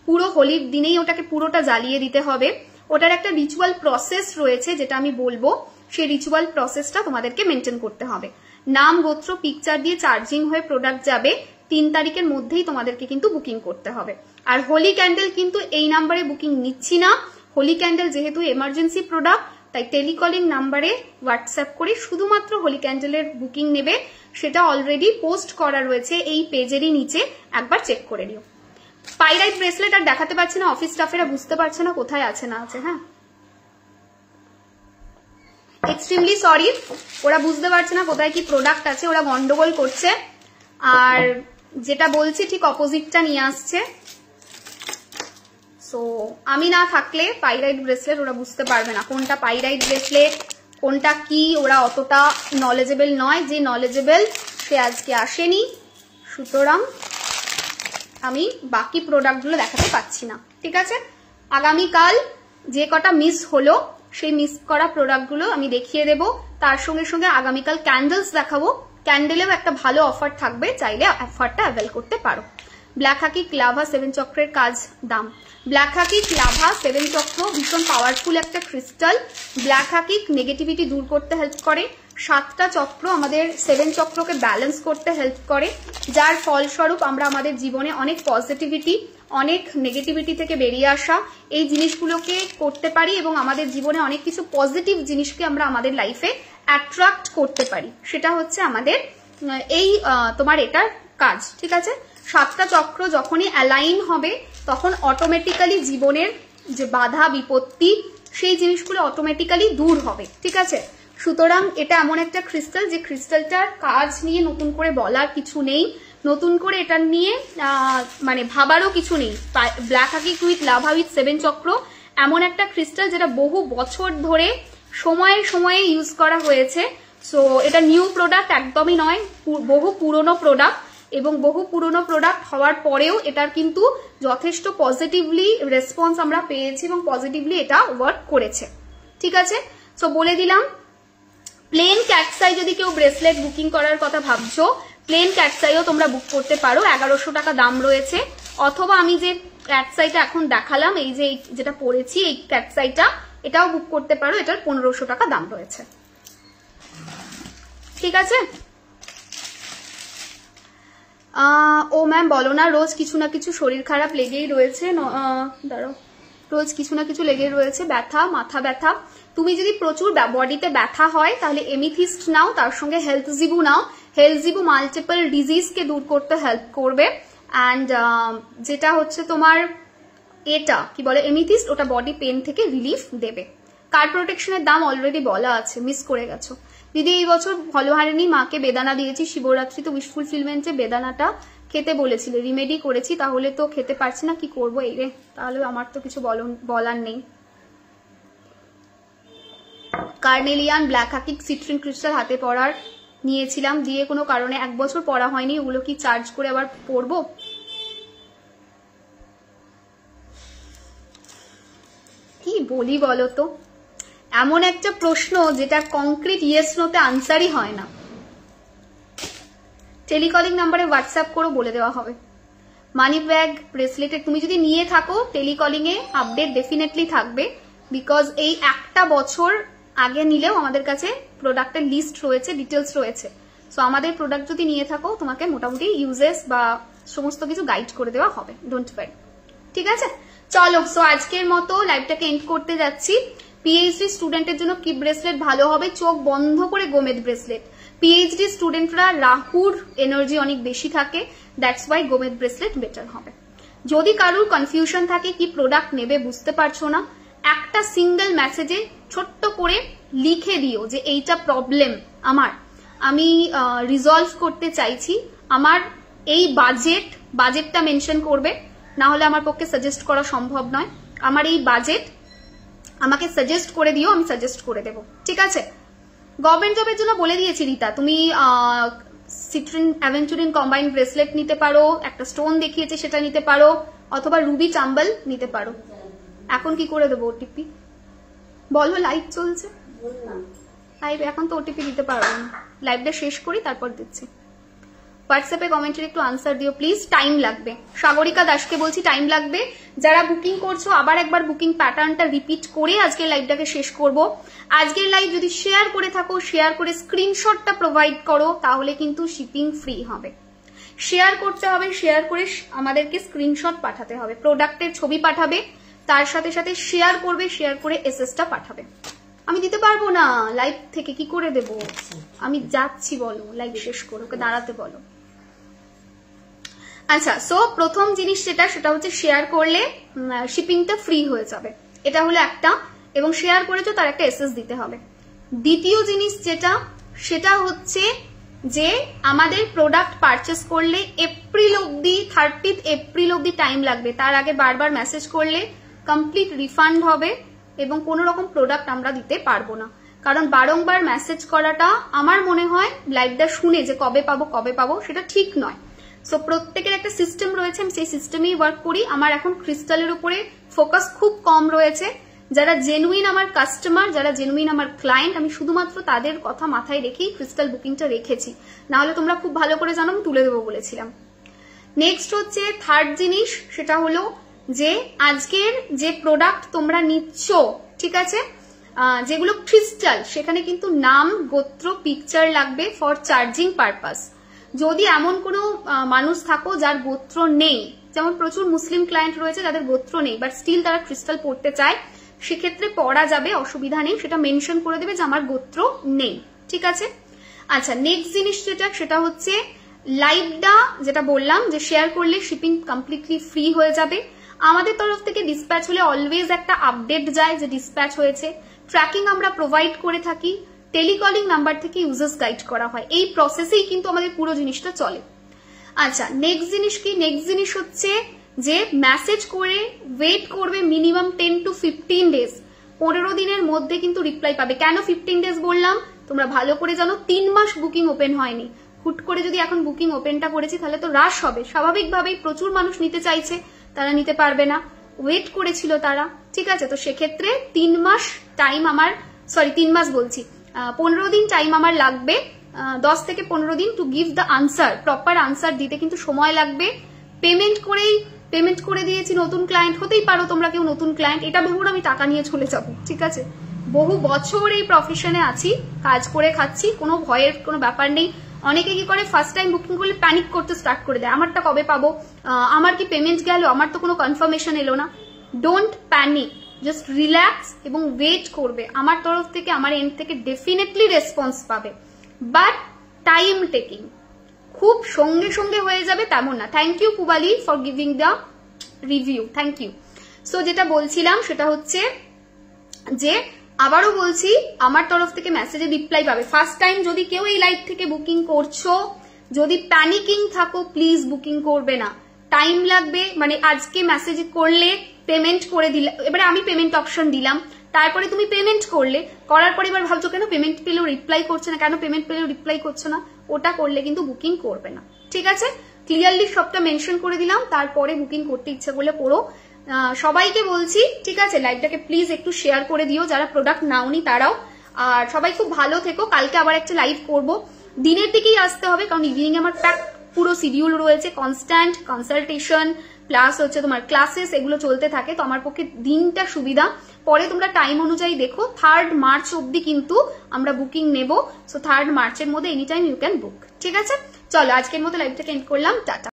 পুরো হোলির দিনেই ওটাকে পুরোটা জ্বালিয়ে দিতে হবে। ওটার একটা রিচুয়াল প্রসেস রয়েছে যেটা আমি বলবো, সেই রিচুয়াল প্রসেসটা তোমাদেরকে মেনটেন করতে হবে। নাম গোত্র পিকচার দিয়ে চার্জিং হয়ে প্রোডাক্ট যাবে, 3 তারিখের মধ্যেই তোমাদেরকে কিন্তু বুকিং করতে হবে। আর হোলি ক্যান্ডেল কিন্তু এই নাম্বারে বুকিং নিচ্ছি না, হোলি ক্যান্ডেল যেহেতু এমার্জেন্সি প্রোডাক্ট তাই টেলিকলিং নাম্বারে হোয়াটসঅ্যাপ করে শুধুমাত্র হোলি ক্যান্ডেলের বুকিং নেবে, সেটা অলরেডি পোস্ট করা রয়েছে এই পেজেরই নিচে, একবার চেক করে নিও। পাইরাইট ব্রেসলেট আর দেখাতে পারছি না, অফিস স্টাফেরা বুঝতে পারছে না কোথায় আছে না আছে। হ্যাঁ, এক্সট্রিমলি সরি, ওরা বুঝতে পারছে না কোথায় কি প্রোডাক্ট আছে, ওরা গন্ডগোল করছে আর যেটা বলছি ঠিক অপোজিটটা নিয়ে আসছে। সো আমি না থাকলে পাইরাইট ব্রেসলেট ওরা বুঝতে পারবে না কোনটা পাইরাইট ব্রেসলেট কোনটা কি, ওরা অতটা নলেজেবল নয়, যে নলেজেবল সে আজকে আসেনি, সুতরাং আমি বাকি প্রোডাক্টগুলো দেখাতে পাচ্ছি না, ঠিক আছে? আগামীকাল যে কটা মিস হলো সেই মিস করা প্রোডাক্টগুলো আমি দেখিয়ে দেব, তার সঙ্গে সঙ্গে আগামীকাল ক্যান্ডেলস দেখাবো, ক্যান্ডেলেও একটা ভালো অফার থাকবে, চাইলে অফারটা অ্যাভেল করতে পারো। ব্ল্যাক হাকি ক্লাভা 7 চক্রের কাজ দাম। ব্ল্যাক হাকি ক্লাভা 7 চক্র ভীষণ পাওয়ারফুল একটা ক্রিস্টাল, ব্ল্যাক হাকি নেগেটিভিটি দূর করতে হেল্প করে, 7টা চক্র আমাদের 7 চক্রকে ব্যালেন্স করতে হেল্প করে, যার ফলস্বরূপ আমরা আমাদের জীবনে অনেক পজিটিভিটি অনেক নেগেটিভিটি থেকে বেরিয়ে আসা এই জিনিসগুলোকে করতে পারি এবং আমাদের জীবনে অনেক কিছু পজিটিভ জিনিসকে আমরা আমাদের লাইফে অ্যাট্রাক্ট করতে পারি, সেটা হচ্ছে আমাদের এই তোমার এটার কাজ, ঠিক আছে? 7টা চক্র যখনই অ্যালাইন হবে তখন অটোমেটিক্যালি জীবনের যে বাধা বিপত্তি সেই জিনিসগুলো অটোমেটিক্যালি দূর হবে, ঠিক আছে? সুতরাং এটা এমন একটা ক্রিস্টাল যে ক্রিস্টালটার কাজ নিয়ে নতুন করে বলার কিছু নেই, নতুন করে এটা নিয়ে মানে ভাবারও কিছু নেই। ব্ল্যাক হাকি উইথ লাভা উইথ 7 চক্র এমন একটা ক্রিস্টাল যেটা বহু বছর ধরে সময়ে সময়ে ইউজ করা হয়েছে। সো এটা নিউ প্রোডাক্ট একদমই নয়, বহু পুরনো প্রোডাক্ট, এবং বহু পুরনো প্রোডাক্ট হওয়ার পরেও এটার কিন্তু যথেষ্ট পজিটিভলি রেসপন্স আমরা পেয়েছি এবং পজিটিভলি এটা ওয়ার্ক করেছে, ঠিক আছে? সো বলে দিলাম, প্লেন ক্যাটসাই যদি কেউ ব্রেসলেট বুকিং করার কথা ভাবছো, প্লেন ক্যাটসাইও তোমরা বুক করতে পারো, 1100 টাকা দাম রয়েছে। অথবা আমি যে ক্যাটসাইটা এখন দেখালাম, এই যে যেটা পরেছি এই ক্যাটসাইটা, এটাও বুক করতে পারো, এটার 1500 টাকা দাম রয়েছে, ঠিক আছে? ও ম্যাম বলো না, রোজ কিছু না কিছু শরীর খারাপ লেগেই রয়েছে, দাঁড়াও, রোজ কিছু না কিছু লেগে রয়েছে, ব্যথা, মাথা ব্যথা। তুমি যদি প্রচুর বডিতে ব্যথা হয় তাহলে এমিথিস্ট নাও, তার সঙ্গে হেলথ জিবু নাও। হেলথ জিবু মাল্টিপল ডিজিজকে দূর করতে হেল্প করবে, অ্যান্ড যেটা হচ্ছে তোমার এটা কি বলে এমিথিস্ট, ওটা বডি পেন থেকে রিলিফ দেবে। কার প্রোটেকশনের দাম অলরেডি বলা আছে, মিস করে গেছো। দিদি এই বছর ভালো হারেনি, মাকে বেদানা দিয়েছি, শিবরাত্রি তো উইশ ফুলফিলমেন্টে বেদানাটা খেতে বলেছিল, রিমেডি করেছি, তাহলে তো খেতে পারছি না, কি করবো এই রে, তাহলে আমার তো কিছু বলার নেই। কার্নেলিয়ান ব্ল্যাক হাকি সিট্রিন ক্রিস্টাল হাতে পরার নিয়েছিলাম, দিয়ে কোনো কারণে 1 বছর পরা হয়নি, ওগুলো কি চার্জ করে আবার পরবো? কি বলি বলো তো, এমন একটা প্রশ্ন যেটা কংক্রিট ইয়েস নোতে আনসারই হয় না। টেলিকলিং নাম্বারে হোয়াটসঅ্যাপ করে বলে দেওয়া হবে। মানি ব্যাগ ব্রেসলেটের তুমি যদি নিয়ে থাকো টেলিকলিং এ আপডেট ডেফিনেটলি থাকবে, বিকজ এই একটা বছর আগে নিলেও আমাদের কাছে প্রোডাক্টের লিস্ট রয়েছে, ডিটেলস রয়েছে। সো আমাদের প্রোডাক্ট যদি নিয়ে থাকো তোমাকে মোটামুটি ইউজেস বা সমস্ত কিছু গাইড করে দেওয়া হবে, ডোন্ট ওয়ারি। ঠিক আছে, চলো। সো আজকের মতো লাইভটাকে এন্ড করতে যাচ্ছি। পিএইচডি স্টুডেন্টের জন্য কি ব্রেসলেট ভালো হবে? চোখ বন্ধ করে গোমেদ ব্রেসলেট। পিএইচডি স্টুডেন্টরা রাহুর এনার্জি অনেক বেশি থাকে, দ্যাটস ওয়াই গোমেদ ব্রেসলেট বেটার হবে। যদি কারোর কনফিউশন থাকে কি প্রোডাক্ট নেবে বুঝতে পারছো না, একটা সিঙ্গেল মেসেজে ছোট্ট করে লিখে দিও যে এইটা প্রবলেম আমার, আমি রিজলভ করতে চাইছি, আমার এই বাজেটটা মেনশন করবে, না হলে আমার পক্ষে সাজেস্ট করা সম্ভব নয়। আমার এই বাজেট আমাকে সাজেস্ট করে দিও, আমি সাজেস্ট করে দেবো। ঠিক আছে, গভর্নমেন্ট জবের জন্য বলে দিয়েছি রিতা, তুমি সিট্রিন অ্যাভেঞ্চুরিন কম্বাইন ব্রেসলেট নিতে পারো, একটা স্টোন দেখিয়েছে সেটা নিতে পারো, অথবা রুবি চাম্বল নিতে পারো। এখন কি করে দেবো ওটিপি বলো? লাইভ চলছে, লাইভ এখন তো ওটিপি দিতে পারবো না, লাইভটা শেষ করি তারপর দিচ্ছি। হোয়াটসঅ্যাপে কমেন্টের একটু আনসার দিও প্লিজ, টাইম লাগবে। সাগরিকা দাসকে বলছি টাইম লাগবে। যারা বুকিং করছো আবার একবার বুকিং প্যাটার্নটা রিপিট করে আজকের লাইভটাকে শেষ করব। আজকের লাইভ যদি শেয়ার করে থাকো, শেয়ার করে স্ক্রিনশটটা প্রোভাইড করো, তাহলে কিন্তু শিপিং ফ্রি হবে। শেয়ার করতে হবে, শেয়ার করে আমাদেরকে স্ক্রিনশট পাঠাতে হবে, প্রোডাক্টের ছবি পাঠাবে, তার সাথে সাথে শেয়ার করবে, শেয়ার করে এসএসটা পাঠাবে। আমি দিতে পারবো না লাইভ থেকে, কি করে দেব? আমি যাচ্ছি, বলো লাইভ শেষ করো, ওকে দাঁড়াতে বলো। আচ্ছা, সো প্রথম জিনিস সেটা হচ্ছে শেয়ার করলে শিপিংটা ফ্রি হয়ে যাবে, এটা হলো একটা, এবং শেয়ার করেছো তার একটা এসএস দিতে হবে। দ্বিতীয় জিনিস সেটা হচ্ছে যে আমাদের প্রোডাক্ট পারচেস করলে এপ্রিল অব্দি 30 এপ্রিল অব্দি টাইম লাগবে, তার আগে বারবার মেসেজ করলে কমপ্লিট রিফান্ড হবে এবং কোনো রকম প্রোডাক্ট আমরা দিতে পারবো না। কারণ বারংবার মেসেজ করাটা আমার মনে হয় লাইভটা শুনে যে কবে পাবো সেটা ঠিক নয়। সো প্রত্যেকের একটা সিস্টেম রয়েছে, আমি সেই সিস্টেমেই ওয়ার্ক করি। আমার এখন ক্রিস্টালের উপরে ফোকাস খুব কম রয়েছে। যারা জেনুইন আমার কাস্টমার, যারা জেনুইন আমার ক্লায়েন্ট, আমি শুধুমাত্র তাদের কথা মাথায় রেখেই ক্রিস্টাল বুকিংটা রেখেছি, না হলে তোমরা খুব ভালো করে জানো আমি তুলে দেবো বলেছিলাম। নেক্সট হচ্ছে থার্ড জিনিস, সেটা হলো যে আজকের যে প্রোডাক্ট তোমরা নিচ্ছ, ঠিক আছে, যেগুলো ক্রিস্টাল, সেখানে কিন্তু নাম, গোত্র, পিকচার লাগবে ফর চার্জিং পারপাস। যদি এমন কোনো মানুষ থাকো যার গোত্র নেই, যেমন প্রচুর মুসলিম ক্লায়েন্ট রয়েছে যাদের গোত্র নেই বাট স্টিল তারা ক্রিস্টাল পড়তে চায়, সেক্ষেত্রে পড়া যাবে, অসুবিধা নেই, সেটা মেনশন করে দেবে যে আমার গোত্র নেই। ঠিক আছে, আচ্ছা নেক্সট জিনিস সেটা হচ্ছে লাইভটা যেটা বললাম যে শেয়ার করলে শিপিং কমপ্লিটলি ফ্রি হয়ে যাবে। আমাদের তরফ থেকে ডিসপ্যাচ হলে অলওয়েজ একটা আপডেট যায় যে ডিসপ্যাচ হয়েছে, ট্র্যাকিং আমরা প্রোভাইড করে থাকি, টেলিকলিং নাম্বার থেকে ইউজার্স গাইড করা হয়, এই প্রসেসেই কিন্তু আমাদের পুরো জিনিসটা চলে। আচ্ছা নেক্সট জিনিস কি? নেক্সট জিনিস হচ্ছে যে মেসেজ করে ওয়েট করবে মিনিমাম 10 to 15 ডেজ, 15 দিনের মধ্যে কিন্তু রিপ্লাই পাবে। কেন 15 ডেজ বললাম তোমরা ভালো করে জানো, 3 মাস বুকিং ওপেন হয়নি। হুট করে যদি এখন বুকিং ওপেনটা করেছি তাহলে তো রাশ হবে, স্বাভাবিকভাবেই প্রচুর মানুষ নিতে চাইছে, তারা নিতে পারবে না, ওয়েট করেছিল তারা। ঠিক আছে, তো সেক্ষেত্রে 3 মাস টাইম আমার, 3 মাস বলছি, 15 দিন টাইম আমার লাগবে, 10 থেকে 15 দিন to give the answer, proper answer দিতে কিন্তু সময় লাগবে। পেমেন্ট করে দিয়েছি, নতুন ক্লায়েন্ট হতেই পারো তোমরা কেউ নতুন ক্লায়েন্ট, এটা ভেবো আমি টাকা নিয়ে চলে যাব। ঠিক আছে, বহু বছর এই প্রফেশনে আছি, কাজ করে খাচ্ছি, কোনো ভয়ের কোনো ব্যাপার নেই। অনেকে কি করে ফার্স্ট টাইম বুকিং করলে প্যানিক করতে স্টার্ট করে দেয়, আমারটা কবে পাবো, আমার কি পেমেন্ট গেল, আমার তো কোনো কনফার্মেশন এলো না। ডোন্ট প্যানিক, জাস্ট রিল্যাক্স এবং ওয়েট করবে। আমার তরফ থেকে, আমার এন্ড থেকে ডেফিনেটলি রেসপন্স পাবে, বাট টাইম টেকিং, খুব সঙ্গে সঙ্গে হয়ে যাবে তেমন না। Thank you Pubali for giving the review, thank you. So যেটা বলছিলাম সেটা হচ্ছে যে আবারও বলছি, আমার তরফ থেকে মেসেজে রিপ্লাই পাবে। ফার্স্ট টাইম যদি কেউ এই লাইভ থেকে বুকিং করছো, যদি প্যানিকিং থাকো প্লিজ বুকিং করবে না, টাইম লাগবে। মানে আজকে মেসেজ করলে পেমেন্ট করে দিলাম, এবারে আমি পেমেন্ট অপশন দিলাম, তারপরে তুমি পেমেন্ট করলে, করার পরে এবার ভাবছো কেন পেমেন্ট পেলেও রিপ্লাই করছে না, কেন পেমেন্ট পেলেও রিপ্লাই করছে না, ওটা করলে কিন্তু বুকিং করবে না। ঠিক আছে, ক্লিয়ারলি সবটা মেনশন করে দিলাম, তারপরে বুকিং করতে ইচ্ছে করলে করো। সবাইকে বলছি, ঠিক আছে, লাইভটাকে প্লিজ একটু শেয়ার করে দিও, যারা প্রোডাক্ট নাওনি তারাও। আর সবাই খুব ভালো থেকো, কালকে আবার একটা লাইভ করব, দিনের দিকেই আসতে হবে কারণ ইভিনিং আমার প্যাক পুরো শিডিউল রয়েছে, কনস্ট্যান্ট কনসালটেশন প্লাস হচ্ছে তোমার ক্লাসেস, এগুলো চলতে থাকে। তো আমার পক্ষে দিনটা সুবিধা। পরে তোমরা টাইম অনুযায়ী দেখো, 3rd মার্চ অব্দি কিন্তু আমরা বুকিং নেব। সো 3rd মার্চের মধ্যে any time you can book, ঠিক আছে? চলো আজকের মতো লাইভটাকে এন্ড করলাম, টাটা।